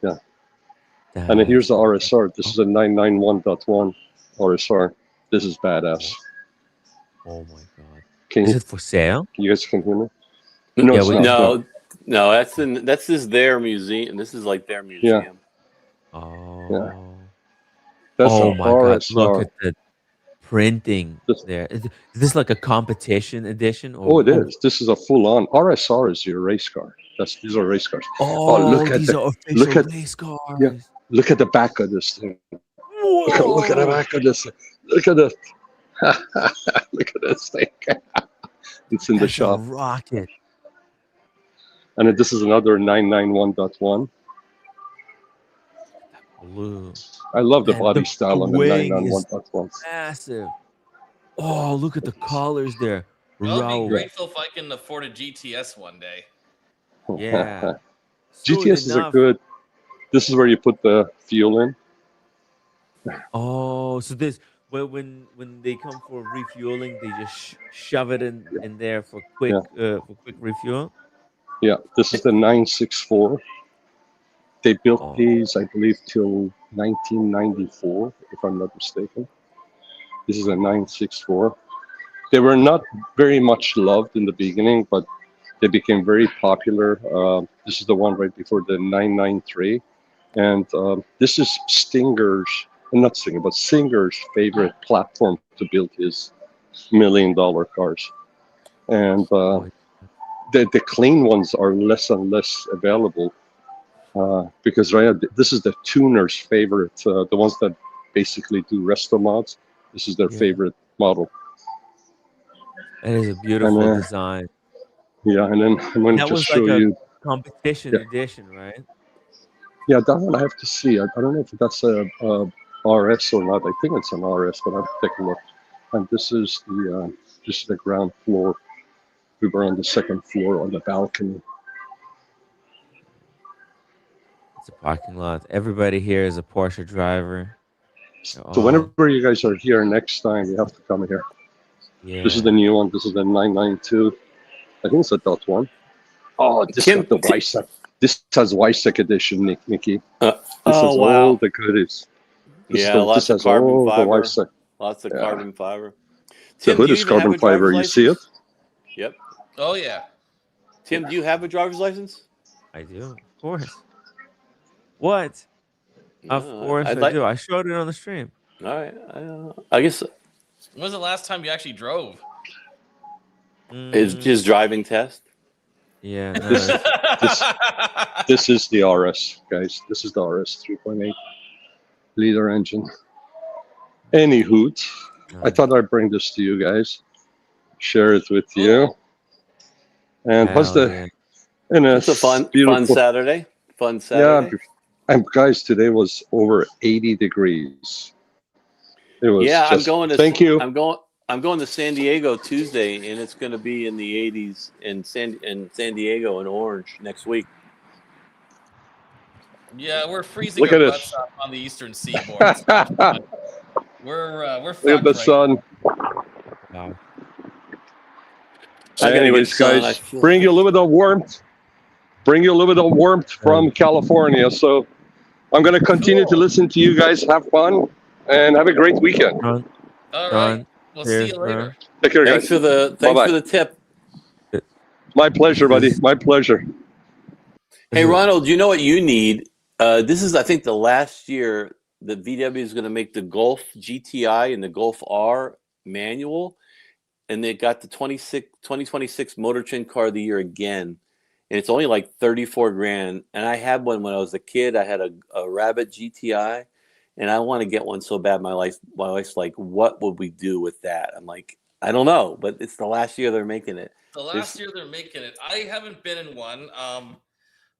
Yeah. And then here's the RSR. This is a 991.1 RSR. This is badass. Oh my god! Can Is you, it for sale? you guys can hear me? No, Yeah, it's we not. can. No, that's just their museum. This is like their Yeah, museum. yeah. Oh. That's Oh an my god! Look RSR. at the printing This, there. Is this like a competition edition oh, or? it is. This is a full-on RSR. Is your race car? These are race cars. Oh, Oh, these are official look at race yeah. cars. Look at the back of this thing. Look at the Whoa! back of this. Look at the look at this thing. It's in the That's a shop. rocket. And then this is another 991.1. Blue. I love the Man, body the style on the wing is 991.1. massive. Oh, look at the colors there. I'll be Raul. grateful if I can afford a GTS one day. Yeah. Soon GTS is a enough. good. This is where you put the fuel in. Oh, so this when they come for refueling, they just shove it in there for quick Yeah, refuel. yeah. This is the 964. They built Oh, these, I believe, till 1994, if I'm not mistaken. This is a 964. They were not very much loved in the beginning, but they became very popular. This is the one right before the 993. And this is Stinger's, not Stinger, but Singer's favorite platform to build his $1 million cars. And oh, the clean ones are less and less available because this is the tuner's favorite, the ones that basically do resto mods. This is their yeah. favorite model. That is a And beautiful design. yeah, and then I'm going to That just was like show a you. competition Yeah, edition, right? yeah, that one I have to see. I don't know if that's a RS or not. I think it's an RS, but I have to take a look. And this is the ground floor. We were on the second floor on the balcony. It's a parking lot. Everybody here is a Porsche driver. They're So all whenever you guys are here next time, you have to come here. This is the yeah. new one. This is the 992. I think it's a dot one. Oh, this Tim, got the YSEC. This has YSEC edition, Nikki. This oh has all wow. the goodies. Yeah, This lots of has carbon all the fiber. YSEC. Lots of Yeah. carbon fiber. The Tim, hood do you is even have carbon a driver's fiber. You see it? license? Yep. Oh yeah. Tim, do you have a driver's license? I do, of course. What? Of No, course I'd I like. do. I showed it on the stream. All right. I guess When was the last time you actually drove? it's Mm, just driving test. yeah, no, This it's this is the RS, guys. This is the RS 3.8 liter engine. Any hoot. I thought I'd bring this to you guys, share it with you. And how's hell yeah. It's a fun beautiful Saturday. Fun Yeah, Saturday. and guys, today was over 80 degrees. It was Yeah, just. Thank you. I'm going to San Diego Tuesday, and it's going to be in the 80s in San Diego and Orange next week. Yeah, we're freezing Look our at it. butts off on the eastern seaboard. It's not fun. We're fucked Look at the right sun. Wow. I gotta Anyways, get sun. guys, bring you a little bit of warmth. Bring you a little bit of warmth from California. So I'm going to continue to listen to you guys. Have fun and have a great weekend. Sean, All Sean, right. We'll cheers, see you bro. later. Take care, Thanks guys. for the Bye-bye. for the tip. My pleasure, buddy. My pleasure. Hey, Ronald, you know what you need? This is, I think, the last year that VW is going to make the Golf GTI and the Golf R manual, and they got the 2026 Motor Trend Car of the Year again, and it's only like 34 grand. And I had one when I was a kid. I had a Rabbit GTI, and I want to get one so bad. My wife's like, "What would we do with that?" I'm like, I don't know, but it's the last year they're making it. The last year they're making it. I haven't been in one.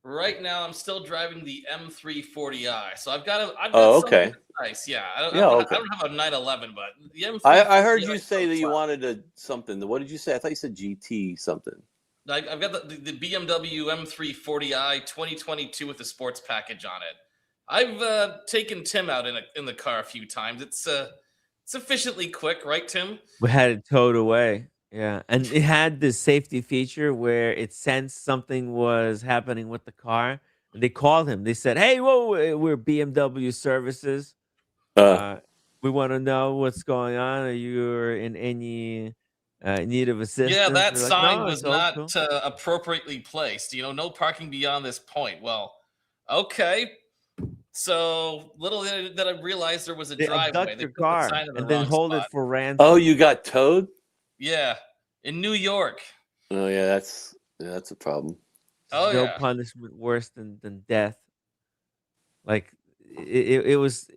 Right now I'm still driving the M340i, so I've got Oh, something okay. that's nice. Yeah, Yeah, I okay. don't have a 911, but the I heard M340i you is say so that you fun. wanted something. What did you say? I thought you said GT something. I've got the BMW M340i 2022 with the sports package on it. I've taken Tim out in the car a few times. It's sufficiently quick, right, Tim? We had it towed away. Yeah, and it had this safety feature where it sensed something was happening with the car, and they called him. They said, "Hey, whoa, we're BMW services. Uh, Uh, we want to know what's going on. Are you in any need of Yeah, assistance?" that They're like, sign "No, was it's all not cool." appropriately placed. No parking beyond this point. Well, okay. So little did I realize there was a They driveway. abduct They your put the car sign in the and then wrong hold spot. it for oh, ransom. you got towed? Yeah, in New York. Oh, yeah, that's a problem. There's Oh no yeah, punishment worse than death. Like it was,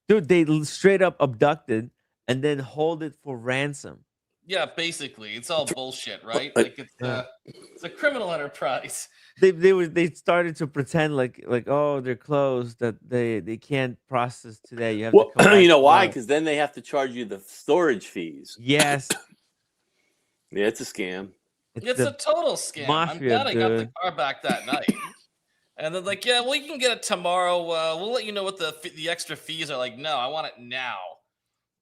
dude. They straight up abducted and then hold it for ransom. yeah. Basically, it's all bullshit, right? But Like Yeah, it's a criminal enterprise. they started to pretend like, oh, they're closed, that they can't process today. You have to well, come you back know why? tomorrow. Because then they have to charge you the storage fees. Yes, Yeah, it's a scam. it's It's a the total scam. I'm mafia, glad I got the dude. car back that night. And they're like, "Yeah, well, you can get it tomorrow. We'll let you know what the extra fees are." Like, no, I want it now.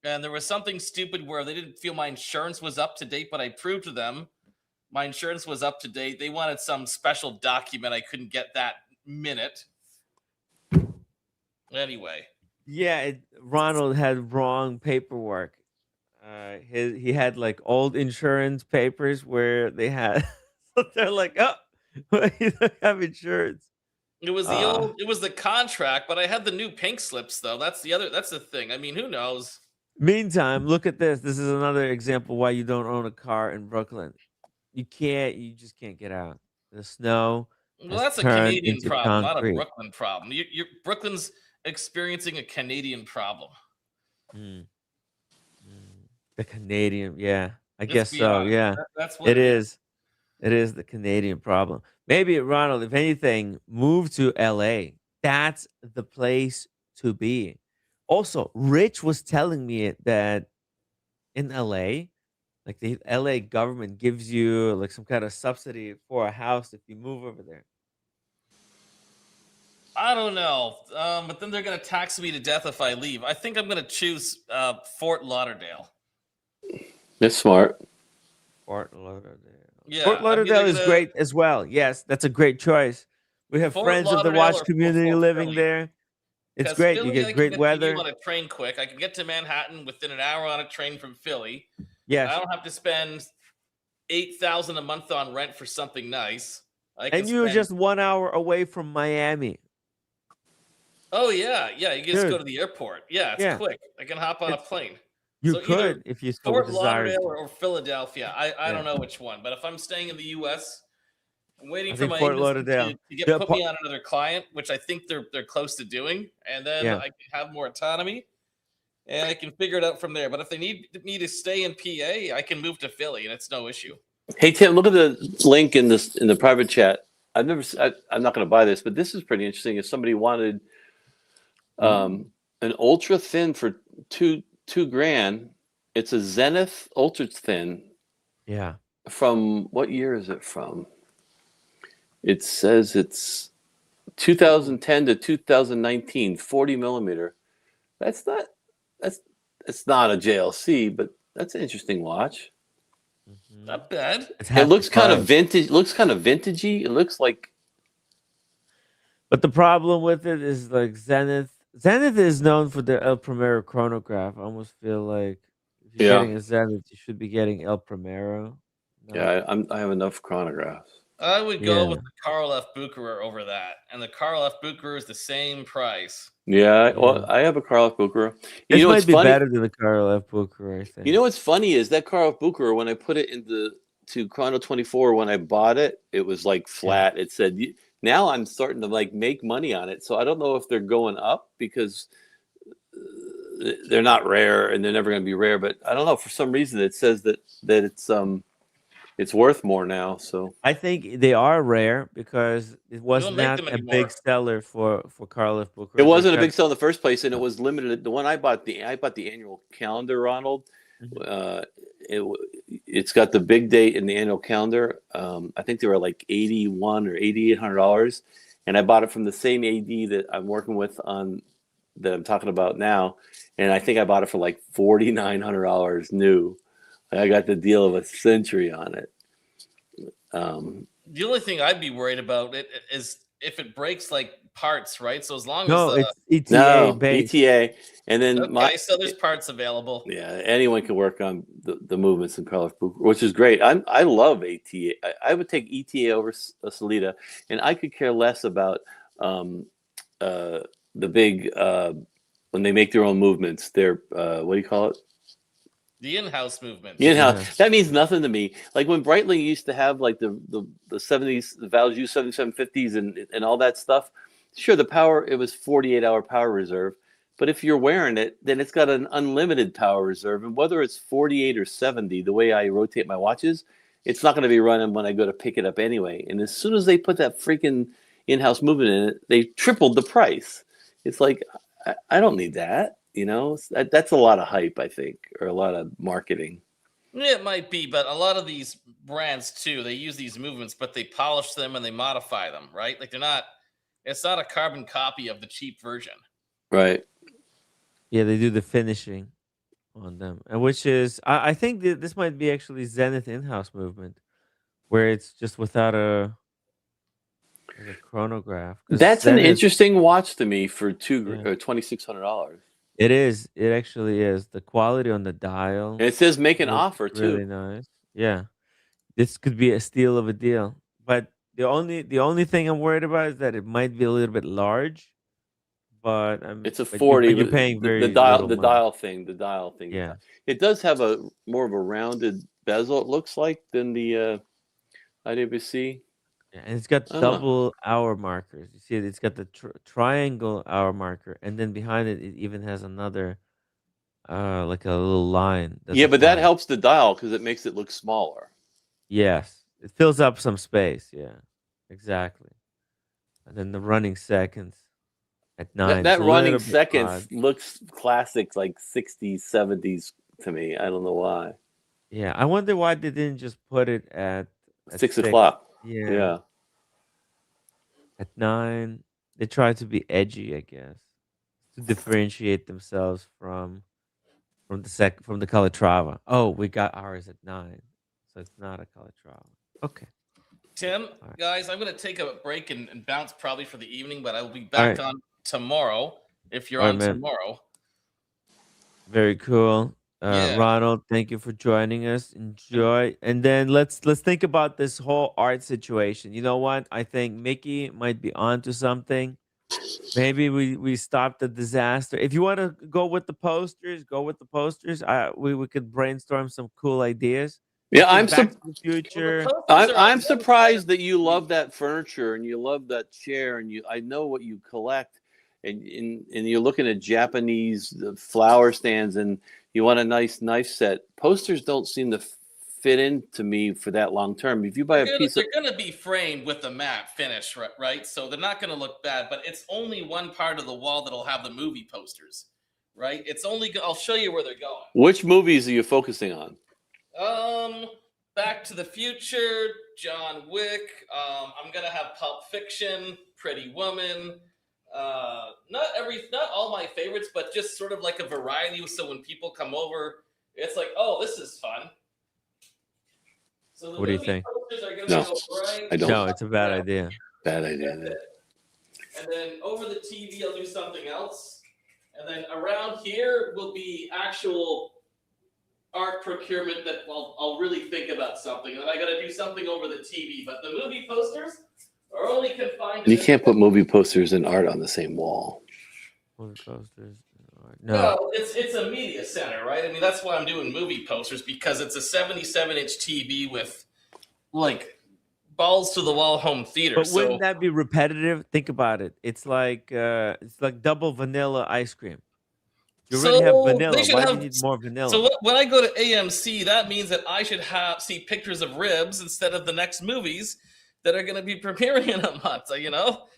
And there was something stupid where they didn't feel my insurance was up to date, but I proved to them my insurance was up to date. They wanted some special document. I couldn't get that minute. Anyway, Yeah, Ronald had wrong paperwork. He had like old insurance papers where they had, so they're like, oh, you don't have insurance. Uh, it was the contract, but I had the new pink slips though. That's the thing. I mean, who knows? Meantime, look at this. This is another example why you don't own a car in Brooklyn. You just can't get out. The snow Well, has that's a turned Canadian into problem, not a concrete. Brooklyn problem. Brooklyn's experiencing a Canadian problem. Mm, mm. The Canadian, yeah, I Let's guess be so. honest. Yeah, That's what it it is. is. It is the Canadian problem. Maybe Ronald, if anything, move to LA. That's the place to be. Also, Rich was telling me that in LA, like the LA government gives you like some kind of subsidy for a house if you move over there. I don't know, but then they're gonna tax me to death if I leave. I think I'm gonna choose Fort Lauderdale. That's smart. Fort Lauderdale. Fort Yeah, I'm either Lauderdale is gonna great as well. Yes, that's a great choice. We have Fort friends of the Lauderdale watch or community living Philly. there. It's Because great. You Philly, get I can great get to you weather. on a train quick. I can get to Manhattan within an hour on a train from Philly. I Yes. don't have to spend 8,000 a month on rent for something nice. I can And you're spend. just 1 hour away from Miami. Oh yeah, yeah. You just go Dude, to the airport. Yeah, it's yeah. quick. I can hop on a It's plane. you So either could if you so Fort desired Lauderdale to. or Philadelphia. I Yeah. don't know which one, but if I'm staying in the U.S., I'm waiting I for think my Fort agency Lauderdale. to get The put me on another client, which I think they're close to doing, and then Yeah. I can have more autonomy and I can figure it out from there. But if they need me to stay in PA, I can move to Philly, and it's no issue. Hey Tim, look at the link in the private chat. I'm not going to buy this, but this is pretty interesting. If somebody wanted an ultra thin for two grand, it's a Zenith ultra thin. Yeah. From what year is it from? It says it's 2010 to 2019, 40 millimeter. That's not it's not a JLC, but that's an interesting watch. Mhm. Not bad. It's It half the looks kind of price. vintage. Looks kind of vintagey. It looks like But the problem with it is like Zenith is known for their El Primero chronograph. I almost feel like if you're yeah, getting a Zenith, you should be getting El Primero. No. yeah. I have enough chronographs. I would go Yeah. with the Carl F. Bucherer over that, and the Carl F. Bucherer is the same price. Yeah, Yeah. well, I have a Carl Booker. You This know what's might be funny? better than the Carl F. Booker, I You know think. what's funny is that Carl Booker. When I put it into to Chrono 24, when I bought it, it was like Yeah. flat. It said now I'm starting to like make money on it. So I don't know if they're going up because they're not rare and they're never going to be rare. But I don't know, for some reason it says that it's worth more now. So I think they are rare because it They was don't make not them a big anymore. seller for Carl F. it Booker. They wasn't a kept big sale in the first place, and it was limited. The one I bought the annual calendar, Ronald. Mhm. Uh, it it's got the big date in the annual calendar. I think they were like $81 or $8,800, and I bought it from the same AD that I'm working with on that I'm talking about now, and I think I bought it for like $4,900 new. I got the deal of a century on it. The only thing I'd be worried about it is if it breaks like parts, right? So as long as no, it's ETA No, based. ETA, and then okay, so there's parts available. yeah, anyone can work on the movements in Color Book, which is great. I love ATA. I would take ETA over Salida, and I could care less about um, the big when they make their own movements. They're what do you call it? The in-house movements. Yeah. That means nothing to me. Like when Breitling used to have like the 70s, the Value 7750s and all that stuff. Sure, the power, it was 48-hour power reserve. But if you're wearing it, then it's got an unlimited power reserve. And whether it's 48 or 70, the way I rotate my watches, it's not going to be running when I go to pick it up anyway. And as soon as they put that freaking in-house movement in it, they tripled the price. It's like, I don't need that. That's a lot of hype, I think, or a lot of marketing. Yeah, it might be, but a lot of these brands too, they use these movements, but they polish them and they modify them, right? Like it's not a carbon copy of the cheap version. Right. Yeah, they do the finishing on them, and which is I think this might be actually Zenith in-house movement, where it's just without a chronograph. Because That's an Zenith, interesting watch to me for yeah, $2,600. it is. It actually is. The quality on the dial And it says make an looks offer really too. nice. Yeah, this could be a steal of a deal. But the only thing I'm worried about is that it might be a little bit large. But It's a but you're 40, you're but paying the very dial little the money. dial thing, the dial thing. Yeah. It does have a more of a rounded bezel, it looks like, than the IWC. Yeah, and it's got I don't know. double hour markers. You see, it's got the triangle hour marker, and then behind it, it even has another, like a little line that's Yeah, but that applied. helps the dial because it makes it look smaller. Yes, it fills up some space. Yeah, exactly. And then the running seconds at That 9. It's that a running little bit seconds odd. looks classic, like 60s, 70s to me. I don't know why. Yeah, I wonder why they didn't just put it at 6. 6 o'clock. Yeah, Yeah. at 9. They try to be edgy, I guess, to differentiate themselves from the Calatrava. Oh, we got ours at 9, so it's not a Calatrava. Okay, Tim, all right, guys, I'm going to take a break and bounce probably for the evening, but I will be all back right, on tomorrow if you're all right, on man. tomorrow. Very cool. Yeah. Ronald, thank you for joining us. Enjoy, and then let's think about this whole art situation. You know what? I think Mickey might be onto something. Maybe we stop the disaster. If you want to go with the posters, go with the posters. We could brainstorm some cool ideas. Yeah, Because Back to the Well, the Future. posters are I'm one side of surprised that you the love that furniture and you love that chair and I know what you collect and you're looking at Japanese flower stands and you want a nice knife set. Posters don't seem to fit into me for that long term. If you buy a piece of they're gonna be framed with a matte finish, right? So they're not gonna look bad, but it's only one part of the wall that'll have the movie posters, right? I'll show you where they're going. which movies are you focusing on? Back to the Future, John Wick. I'm gonna have Pulp Fiction, Pretty Woman. Not all my favorites, but just sort of like a variety. So when people come over, it's like, oh, this is fun. So the What do you movie think? posters are gonna No, go right. I don't. No, it's a bad around idea. Bad here. idea. That's it. And then over the TV, I'll do something else. And then around here will be actual art procurement that I'll really think about something. And I got to do something over the TV. But the movie posters are only confined to You can't put movie posters and art on the same wall. Movie posters. No, No. it's a media center, right? I mean, that's why I'm doing movie posters because it's a 77-inch TV with like balls to the wall home theater. But So wouldn't that be repetitive? Think about it. It's like double vanilla ice cream. You already have So they vanilla. should Why do you have. need more So vanilla? when I go to AMC, that means that I should see pictures of ribs instead of the next movies that are going to be premiering in a month.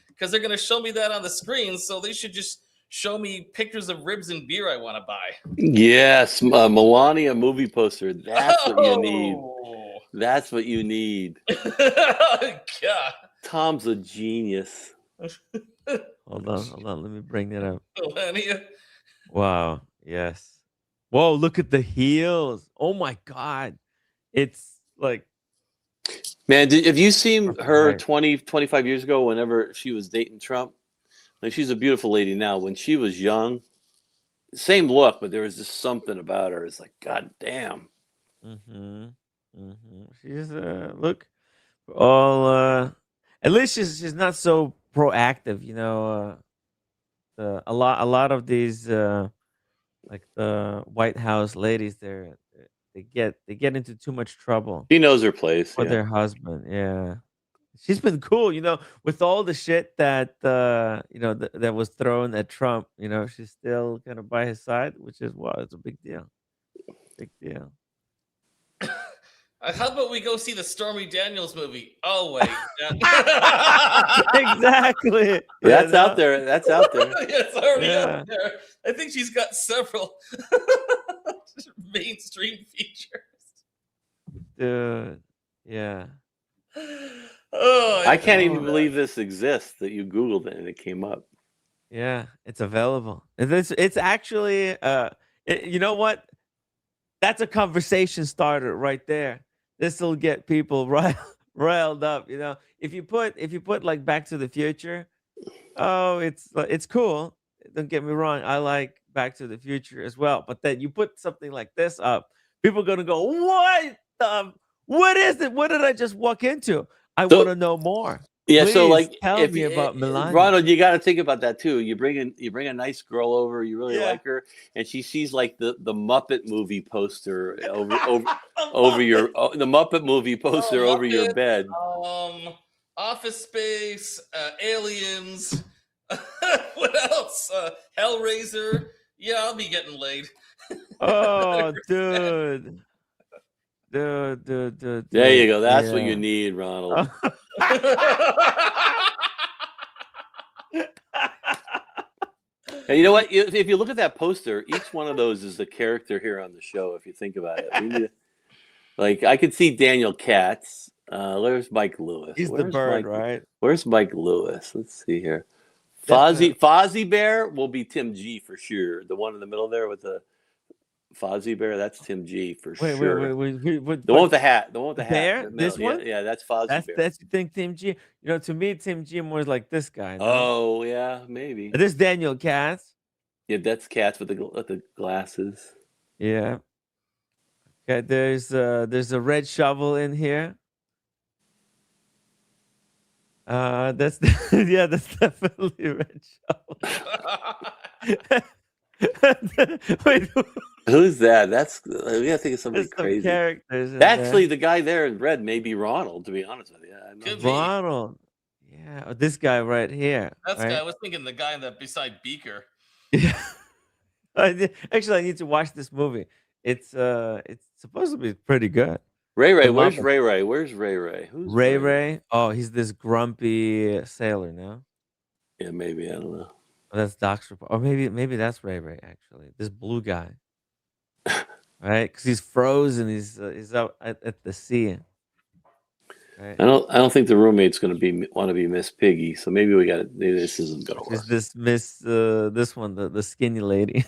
Because they're going to show me that on the screen. So they should just show me pictures of ribs and beer I want to buy. Yes, Melania movie poster. That's what you need. Oh. That's what you need. God. Tom's a genius. Hold on. Let me bring that up. Melania. Wow. Yes. Whoa, look at the heels. Oh my God. It's like Man, have you seen perfect her height. 20, 25 years ago whenever she was dating Trump? Like, she's a beautiful lady now. When she was young, same look, but there was just something about her. It's like, God damn. Mm-hmm. Mm-hmm. She's look all at least she's not so proactive, a lot of these like the White House ladies they get into too much trouble She knows her place. with Yeah. their husband. Yeah. She's been cool, with all the shit that that was thrown at Trump, she's still kind of by his side, which is wow, it's a big deal. Big deal. How about we go see the Stormy Daniels movie? Oh, wait. Exactly. That's out there. That's out there. It's already Yeah. out there. I think she's got several mainstream features. Dude. Yeah. Oh, I can't can even do believe this exists, that you Googled it and it came up. Yeah, it's available. It's actually you know what? That's a conversation starter right there. This will get people riled up, If you put like Back to the Future, oh, it's cool. Don't get me wrong. I like Back to the Future as well. But then you put something like this up, people are gonna go, what is it? What did I just walk into? I want So to know more. yeah, so Please like tell if me about Melania. Ronald, you got to think about that too. You bring a nice girl over, you really Yeah. like her, and she sees like the Muppet movie poster the Muppet movie poster over your Muppet, bed. Office Space, Aliens. What else? Hellraiser. Yeah, I'll be getting laid. Oh, dude. Dude. There you go. That's what you Yeah. need, Ronald. And you know what? If you look at that poster, each one of those is a character here on the show. If you think about it, like I could see Daniel Katz. Where's Mike Lewis? He's the bird, right? Where's Mike Lewis? Let's see here. That's Fozzie Bear will be Tim G for sure. The one in the middle there with the Fozzie Bear, that's Tim G for wait, sure. what, The one with the hat. The one with the the hat. bear? In the This middle. one? Yeah, that's Fozzie Bear. That's you think Tim G? To me, Tim G more is like this guy. No? Oh yeah, maybe. This Daniel Katz. Yeah, that's Katz with the glasses. Yeah. Okay, there's a red shovel in here. That's yeah, that's definitely a red shovel. Wait, Who's that? That's we gotta think of somebody there's some crazy. characters in Actually, the guy there in red may be Ronald. To be honest with you, I'm not Could there. be. Ronald. Yeah, this guy right here. That's right? guy. I was thinking the guy that beside Beaker. Yeah. Actually, I need to watch this movie. It's supposed to be pretty good. Ray Ray. The Where's Muppet. Ray Ray? Where's Ray Ray? Who's Ray Ray. Oh, he's this grumpy sailor now. Yeah, maybe I don't know. Oh, that's Doc's report. Or maybe that's Ray Ray actually. This blue guy. Right? Because he's frozen. He's out at the sea. Right? I don't think the roommate's gonna want to be Miss Piggy. So maybe maybe this isn't gonna work. Is this Miss this one, the skinny lady?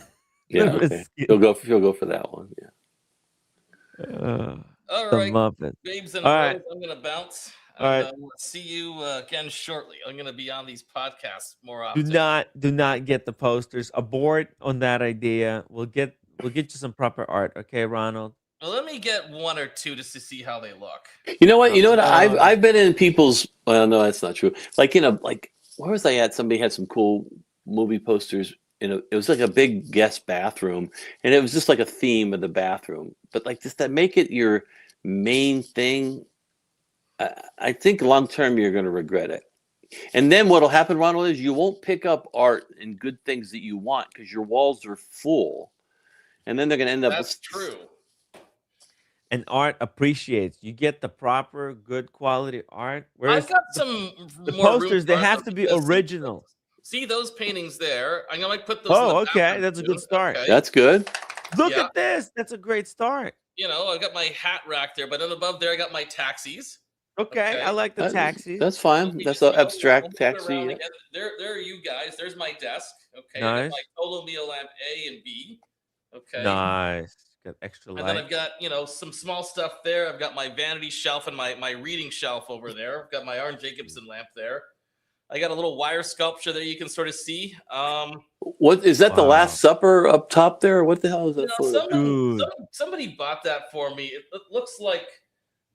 Yeah, Miss okay. Skinny. She'll go for that one. Yeah. All The right, Muppet. babes and All bros, right. I'm gonna bounce. All right. We'll see you again shortly. I'm gonna be on these podcasts more Do often. not get the posters. Abort on that idea. We'll get you some proper art, okay, Ronald? Well, let me get one or two just to see how they look. You know what? You know what? Um, I've been in people's. Well, no, that's not true. Like where was I at? Somebody had some cool movie posters. It was like a big guest bathroom, and it was just like a theme of the bathroom. But like just to make it your main thing, I think long term you're going to regret it. And then what'll happen, Ronald, is you won't pick up art and good things that you want because your walls are full. And then they're going to end up That's true. And art appreciates. You get the proper, good quality art. I've Whereas got some the more room posters, for they art, have though, to be because original. see those paintings there? I might put those in the Oh, okay. bathroom That's a good soon. start. Okay. that's good. Look Yeah. at this. That's a great start. You know, I got my hat rack there, but then above there I got my taxis. Okay. I Okay. like the taxis. That's So fine. we That's just, an we'll abstract move it taxi. around Yeah. together. There are you guys. There's my desk. Okay. I got my Nice. Tolo Meal lamp A and B. Okay. Nice. Got extra And then light. I've got, some small stuff there. I've got my vanity shelf and my reading shelf over there. I've got my Arn Jacobson lamp there. I got a little wire sculpture there you can sort of see. What is that? The Wow. Last Supper up top there? What the hell is that for? Dude. Somebody bought that for me. It looks like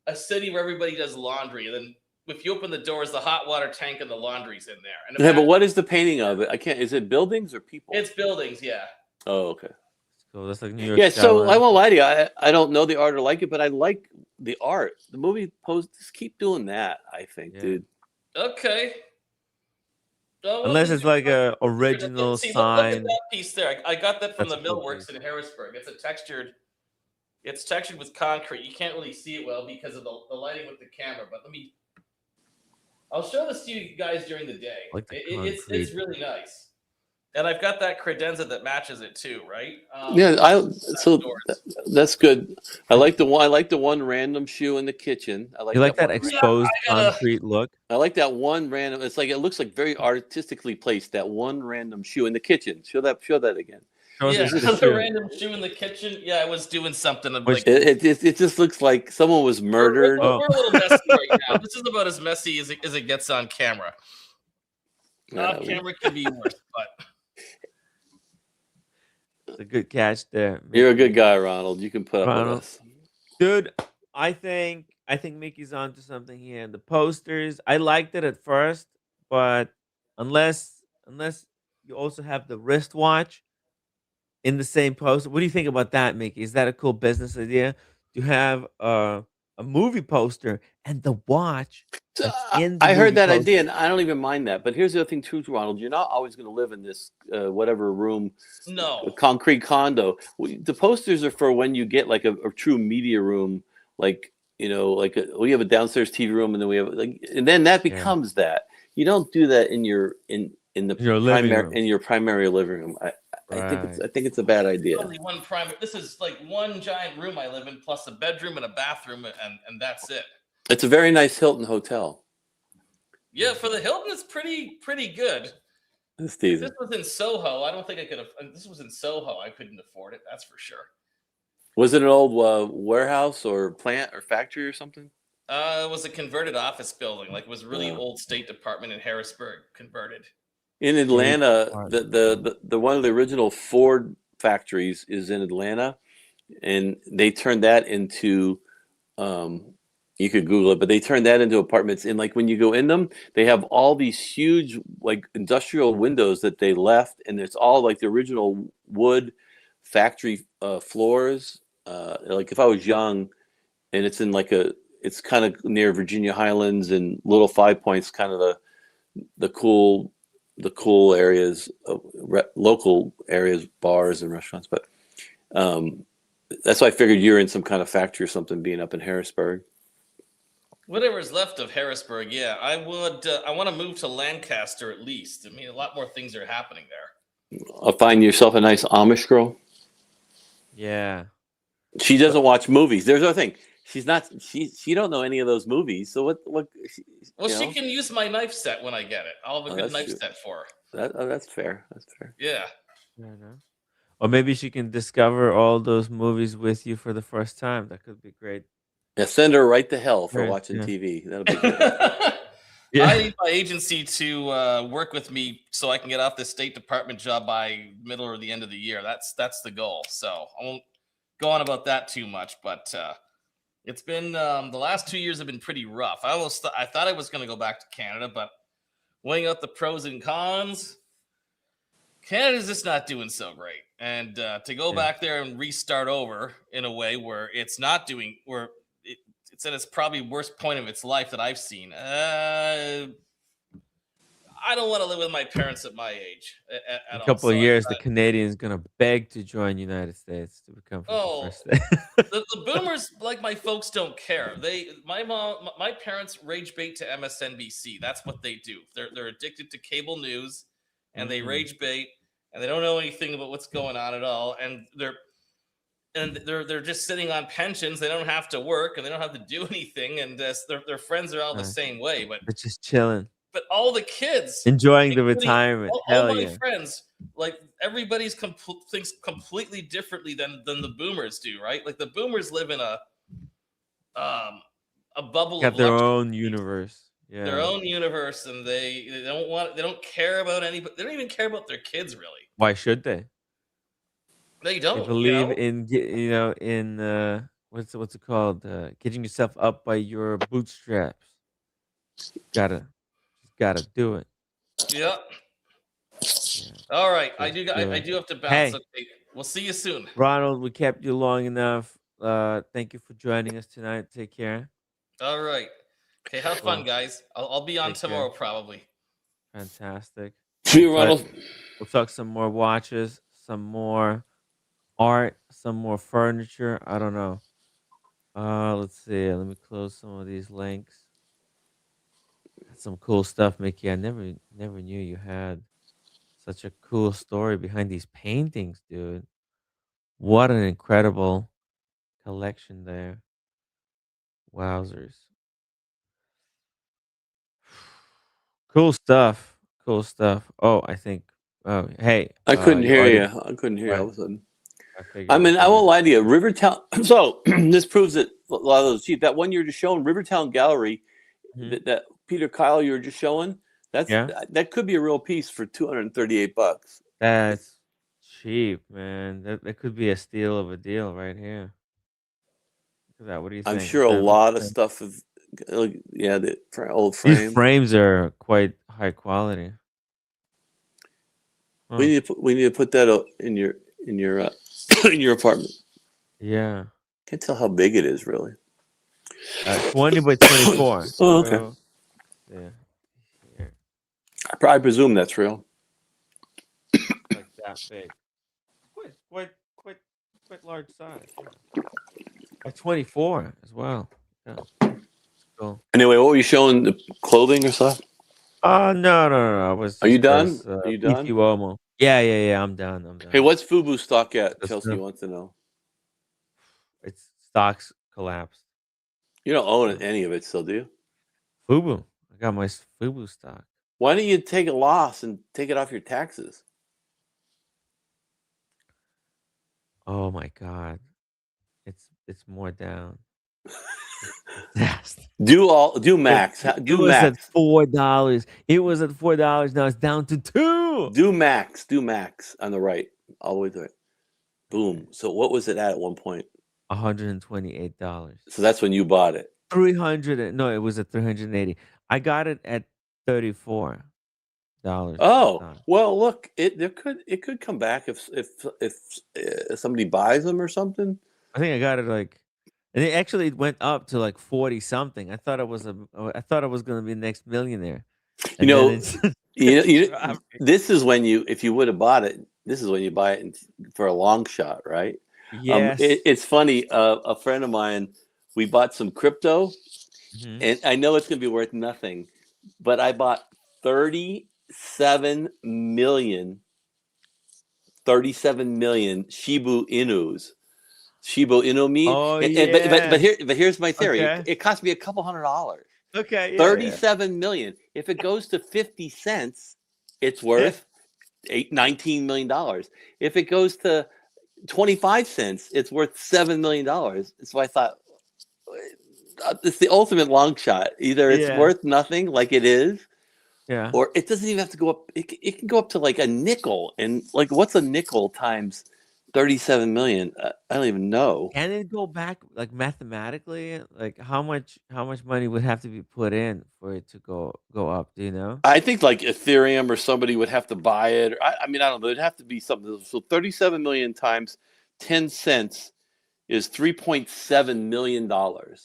a city where everybody does laundry. And then if you open the doors, the hot water tank and the laundry's in there. And Yeah, but what is the painting of it? I can't. Is it buildings or people? it's buildings, yeah. Oh, okay. So that's like New York. Yeah, so I won't lie to you. I don't know the art or like it, but I like the art. The movie just keep doing that, I think, dude. Okay. Unless it's like a original See, sign. look at that piece there. I got that from That's the a cool Millworks piece. in Harrisburg. It's textured with concrete. You can't really see it well because of the lighting with the camera, but I'll show this to you guys during the day. Like the It's concrete. really nice. And I've got that credenza that matches it too, right? That's good. I like the one random shoe in the kitchen. I like You like that one exposed concrete look? I like that one random. It looks like very artistically placed. That one random shoe in the kitchen. Show that again. The random shoe in the kitchen. Yeah, I was doing something. It just looks like someone was murdered. We're a little messy right now. This is about as messy as it gets on camera. Off camera can be worse, but it's a good catch there. Mickey. You're a good guy, Ronald. You can put up with us, dude. I think Mickey's onto something here. The posters, I liked it at first, but unless you also have the wristwatch in the same poster, what do you think about that, Mickey? Is that a cool business idea to have a movie poster and the watch? I heard that idea, and I don't even mind that. But here's the other thing too, Ronald. You're not always going to live in this whatever room, concrete condo. The posters are for when you get like a true media room, like we have a downstairs TV room, and then we have and then that becomes that. You don't do that in your primary living room. I think it's a bad idea. Only one primary. This is like one giant room I live in, plus a bedroom and a bathroom, and that's it. It's a very nice Hilton hotel. Yeah, for the Hilton, it's pretty good. If this was in Soho, I don't think I could have. This was in Soho, I couldn't afford it. That's for sure. Was it an old warehouse or plant or factory or something? It was a converted office building. Like it was really old State Department in Harrisburg converted. In Atlanta, the one of the original Ford factories is in Atlanta, and they turned that into. You could Google it, but they turned that into apartments. And like when you go in them, they have all these huge like industrial windows that they left, and it's all like the original wood factory floors. Like if I was young, and it's in it's kind of near Virginia Highlands and Little Five Points, kind of the cool areas, local areas, bars and restaurants. But that's why I figured you're in some kind of factory or something, being up in Harrisburg. Whatever's left of Harrisburg, yeah. I want to move to Lancaster at least. I mean, a lot more things are happening there. I'll find yourself a nice Amish girl. Yeah. She doesn't watch movies. There's another thing. She don't know any of those movies. So what? She can use my knife set when I get it. I'll have a good knife set for her. That's fair. That's fair. Yeah. Or maybe she can discover all those movies with you for the first time. That could be great. Yeah, send her right to hell for watching TV. That'll be good. I need my agency to work with me so I can get off this State Department job by middle or the end of the year. That's the goal. So I won't go on about that too much, but it's been the last 2 years have been pretty rough. I thought I was going to go back to Canada, but weighing out the pros and cons, Canada's just not doing so great. And to go back there and restart over in a way where it's not doing it's at its probably worst point of its life that I've seen. I don't want to live with my parents at my age In a at all. couple of So years, the Canadians gonna beg to join United States to become oh, 51st state. the boomers, like my folks, don't care. My parents rage bait to MSNBC. That's what they do. They're addicted to cable news, and they Mm, rage bait, and they don't know anything about what's going on at all. And they're just sitting on pensions. They don't have to work, and they don't have to do anything. And their friends are all the uh, same way. they're just chilling, But all the kids, enjoying the including retirement. all Hell my yeah. friends, like everybody's thinks completely differently than the boomers do, right? Like the boomers live in um a bubble of Got their luxury, own universe. their Yeah. own universe, and they don't care about anybody. They don't even care about their kids really. Why should they? They They don't, you believe know. in in what's it called? Getting yourself up by your bootstraps. Gotta gotta do it. Yeah. Yeah. All right, Just I do it. do have to bounce. Hey, Okay, we'll see you soon. Ronald, we kept you long enough. Thank you for joining us tonight. Take care. All right. Okay, have fun, Cool. guys. I'll be on Take care. tomorrow probably. Fantastic. See We'll you, talk Ronald. we'll talk some more watches, some more art, some more furniture. I don't know. Let's see. Let me close some of these links. That's some cool stuff, Mickey. I never knew you had such a cool story behind these paintings, dude. What an incredible collection there. Wowzers. Cool stuff. Cool stuff. Oh, I think hey, I couldn't your hear audio. you. I couldn't hear you all Right. of a sudden. I I figured. I mean, I won't figured. lie to you. Rivertown. So this proves that a lot of those cheap. That one you're just showing, Rivertown Gallery, Mhm. that Peter Kyle you were just showing. Yeah. That could be a real piece for $238. That's cheap, man. That could be a steal of a deal right here. Look at that. What do you I'm think? sure Is a that look lot of at stuff of, yeah, the old these frame. frames are quite high quality. Huh. We need to put that in your in your apartment. Yeah. Can't tell how big it is really. 20 by 24. Oh, okay. So yeah. Here. I presume that's real. Like that big. Quite large size. Yeah. At 24 as well. Yeah. Cool. Anyway, what were you showing? The clothing or stuff? No. It was Are you just done? this Are you Pitti done? Uomo. Yeah. I'm done. I'm Hey, done. what's Fubu stock at? Good Chelsea stuff. wants to know. Its stocks collapsed. You don't own So any of it still, do you? Fubu. I got my Fubu stock. Why don't you take a loss and take it off your taxes? Oh my god. It's more down. Yes. Do It max. it Do was at max. $4. It was at $4. Now it's down to 2. Do max. Do max on the right. All the way to it. Okay. Boom. So what was it at one point? $128. So that's when you bought it. 300 no, it was at 380. I got it at $34 per Oh, stock. well, look, it could come back if somebody buys them or something. I think I got it like and it actually went up to like 40 something. I thought I was going to be the next millionaire. You And then know, it's you dropping. this is when if you would have bought it, this is when you buy it for a long shot, right? Yes. It's funny. A friend of mine, we bought some crypto, Mhm. and I know it's going to be worth nothing, but I bought 37 million Shibu Inus. Shiba Inu meat. Oh But yeah. here's my theory. Okay. It cost me a couple $100. Okay, yeah. 37 million. If it goes to 50 cents, it's Yeah. worth $19 million. If it goes to 25 cents, it's worth $7 million. So I thought it's the ultimate long shot. Either it's Yeah. worth nothing like it is, Yeah. or it doesn't even have to go up. It can go up to like a nickel. And like, what's a nickel times 37 million? I don't even know. Can it go back like mathematically? Like how much money would have to be put in for it to go up, do you know? I think like Ethereum or somebody would have to buy it. I mean, I don't know. It'd have to be something. So 37 million times 10 cents is $3.7 million. Mm.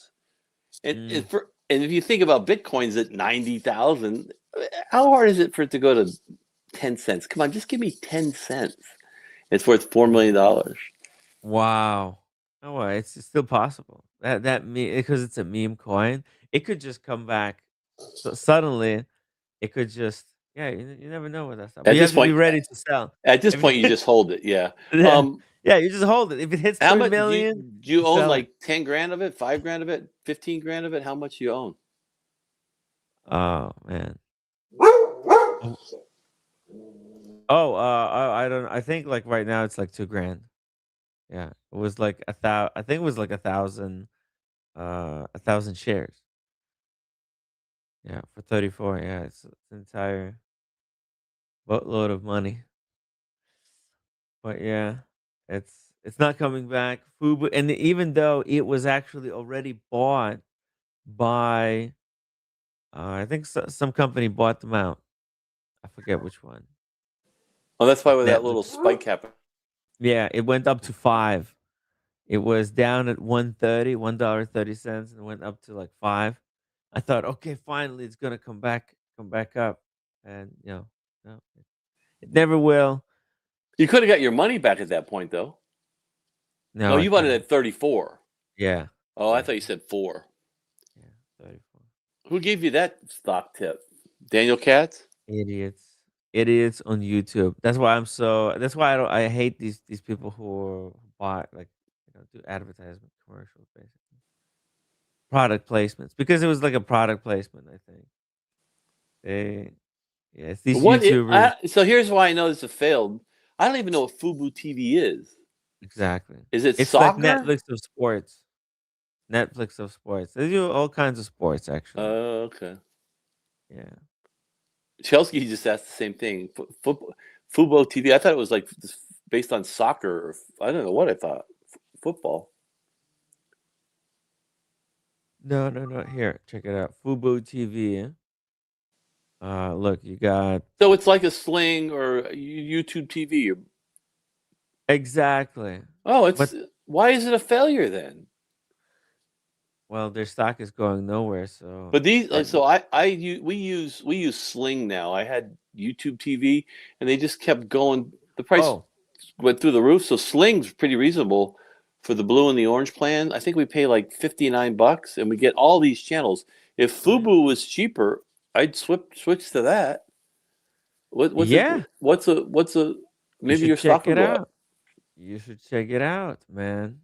And if you think about Bitcoin's at 90,000, How hard is it for it to go to 10 cents? Come on, just give me 10 cents. It's worth $4 million. Wow. Oh, well, it's still possible. That me because it's a meme coin, it could just come back. So suddenly, it could just yeah. You never know with that stuff, but At you have this to be point, ready to sell. at this If it point, you hits, just hold it. Yeah. yeah, yeah, you just hold it. If it hits How three much million, do you you own? sell it. Like 10 grand of it, 5 grand of it, 15 grand of it? How much you own? Oh man. Oh, I don't. I think like right now it's like 2 grand. Yeah, it was like a thousand. I think it was like 1,000. 1,000 shares. Yeah, for 34. Yeah, it's an entire boatload of money. But yeah, it's not coming back. Fubu, and even though it was actually already bought by, I think some company bought them out. I forget which one. Oh, that's why Like with that Netflix. little spike happened. Yeah, it went up to 5. It was down at 130, $1.30, and it went up to like 5. I thought, okay, finally it's gonna come back up, and no, it never will. You could have got your money back at that point, though. No, No, I you bought it couldn't. at 34. Yeah, Oh, I thought you 34. said 4. Yeah, 34. Who gave you that stock tip? Daniel Katz? Idiots. Idiots on YouTube. That's why I'm so that's why I hate these people who buy like do advertisement commercials basically. Product placements. Because it was like a product placement, I think. They yeah, it's these YouTubers. So here's why I know this has failed. I don't even know what Fubu TV is. Exactly. Is it It's like soccer? Netflix of sports. Netflix of sports. They do all kinds of sports actually. Oh, okay. Yeah. Chelsea just asked the same thing. Fubo TV. I thought it was like based on soccer. Or, I don't know what I thought. Football. No, no, no. Here, check it out. Fubo TV. Look, you got So it's like a Sling or YouTube TV. exactly. Oh, But why is it a failure then? well, their stock is going nowhere, so But these, right. so we use Sling now. I had YouTube TV, and they just kept going. The price Oh, went through the roof. So Sling's pretty reasonable for the blue and the orange plan. I think we pay like $59, and we get all these channels. If mhm. Fubu was cheaper, I'd switch to that. What's it? Yeah, What's a? you Maybe should your stock check will it go up. out. You should check it out, man.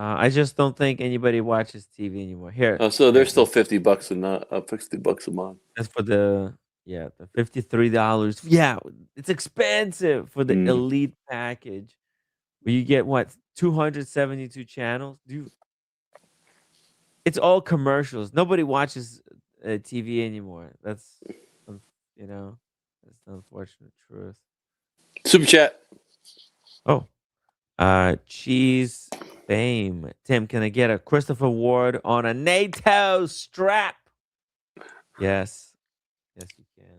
I just don't think anybody watches TV anymore. Here, Oh, so they're here, still $50 and not $60 a month. that's for the yeah, the $53. Yeah, it's expensive for the Mm. elite package where you get what 272 channels. Dude, it's all commercials. Nobody watches TV anymore. Un- you know, that's the unfortunate truth. Super chat. Oh, cheese fame. Tim, can I get a Christopher Award on a NATO strap? Yes, yes, you can.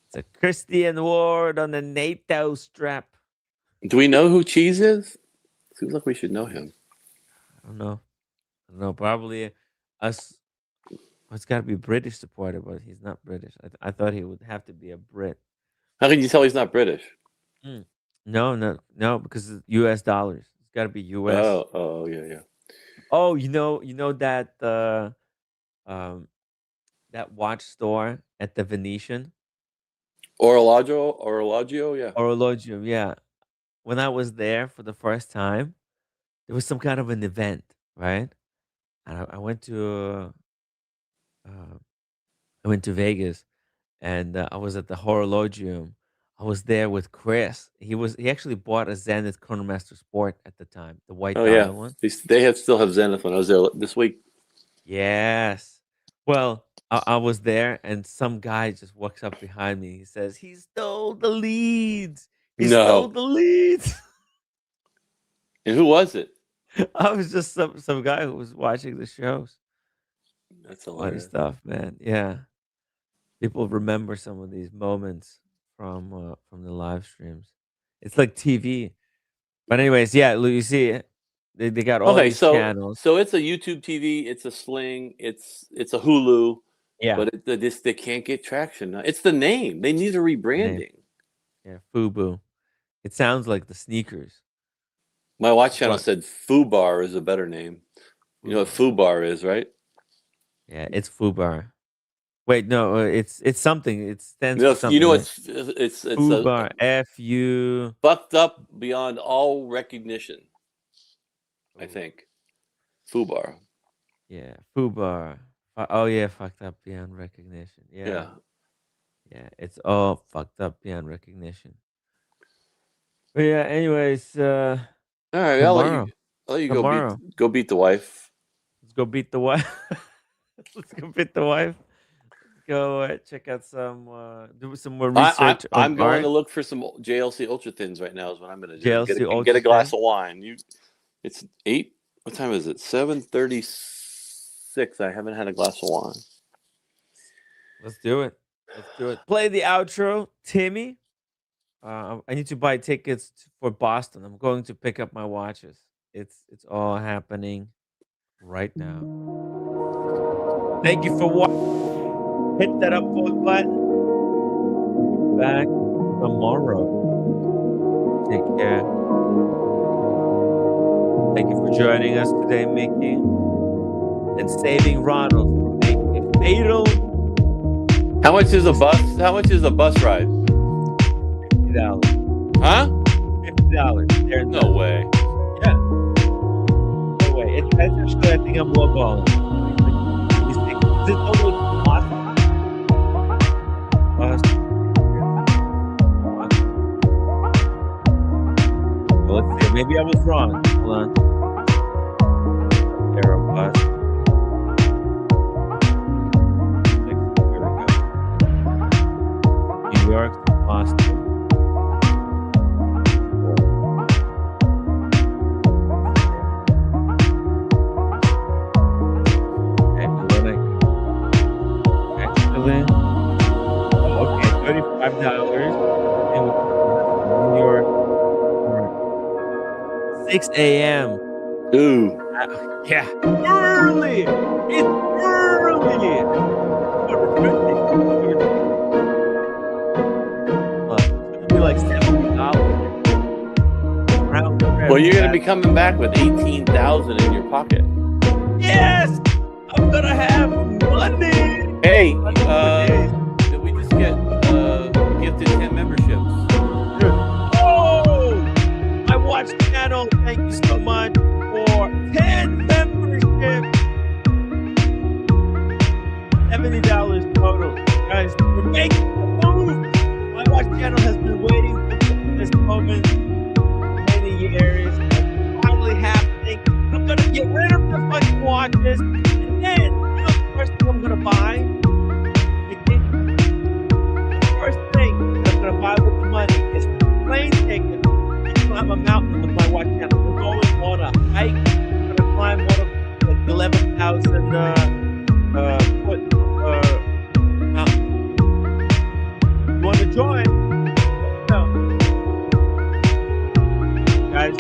It's a Christian Award on the NATO strap. Do we know who Cheese is? Seems like we should know him. I don't know. I don't know. Probably us. Oh, it's got to be British supporter, but he's not British. I thought he would have to be a Brit. How can you tell he's not British? Mm. No, no, no, because it's U.S. dollars. It's got to be U.S. Oh, yeah, yeah. Oh, you know that um that watch store at the Venetian Orologio, yeah. Orologium. Yeah, when I was there for the first time, there was some kind of an event, right? And I went to uh, I went to Vegas, and I was at the Horologium. I was there with Chris. He actually bought a Zenith Chronomaster Sport at the time, the white Oh, yeah. dial one. They still have Zenith when I was there this week. Yes. Well, I was there, and some guy just walks up behind me. He says, "He stole the leads. He stole No. the leads." And who was it? I was just some guy who was watching the shows. That's Funny hilarious. stuff, man. Yeah, people remember some of these moments from the live streams. It's like TV. But anyways, yeah, you see, they got all Okay, these channels. so it's a YouTube TV, it's a Sling, it's a Hulu. Yeah. but they can't get traction. It's the name. They need a Name. rebranding. Yeah. Fubu. It sounds like the sneakers. My watch channel What? said Fubar is a better name. You know what Fubar is, right? Yeah, it's Fubar. Wait, no, it's something. It stands You for know, you something, know right? it's a Fubar. F-U. fucked up beyond all recognition. I think Fubar. Yeah, Fubar. Oh yeah, fucked up beyond recognition. Yeah. Yeah. Yeah, it's all fucked up beyond recognition. But yeah, anyways, All right, tomorrow. I'll let you Tomorrow. go beat the wife. Let's go beat the wife. Let's go beat the wife. Let's go check out some do some more research on I'm going art. to look for some JLC Ultra Thins right now. Is what I'm going to do. JLC And Ultra get a glass Thin. of wine. It's 8. What time is it? 7:36. I haven't had a glass of wine. Let's do it. Let's do it. Play the outro, Timmy. I need to buy tickets for Boston. I'm going to pick up my watches. It's all happening right now. Thank you for watching. Hit that upvote button. We'll be back tomorrow. Take care. Thank you for joining us today, Mickey, and saving Ronald from making a fatal. How much is a bus? How much is a bus ride? $50. Huh? $50. There's No way. Yeah. No way. It's actually, I think I'm lowballing. Is it totally awesome? Well, let's see. Maybe I was wrong. Hold on. Aerobus. Here we go. New York to Boston. Actually, okay, $35. New York, 6 a.m. Ooh. Yeah, early. It's early. It's gonna be like $70. Well, you're gonna be coming back with 18,000 in your pocket. Yes, I'm gonna have money. Hey, did we just get gifted 10 memberships? Oh, my watch channel. Thank you so much for 10 memberships. $70 total, guys. We're making the move. My watch channel has been waiting for this moment for many years. It's finally happening. I'm gonna get rid of the fucking watches, and then you know the first thing I'm gonna buy. The first thing that I'm gonna buy with the money is a plane ticket to climb a mountain with my watch channel. We're going on a hike. We're gonna climb one of like 11,000 foot mountain. You want to join? No, guys.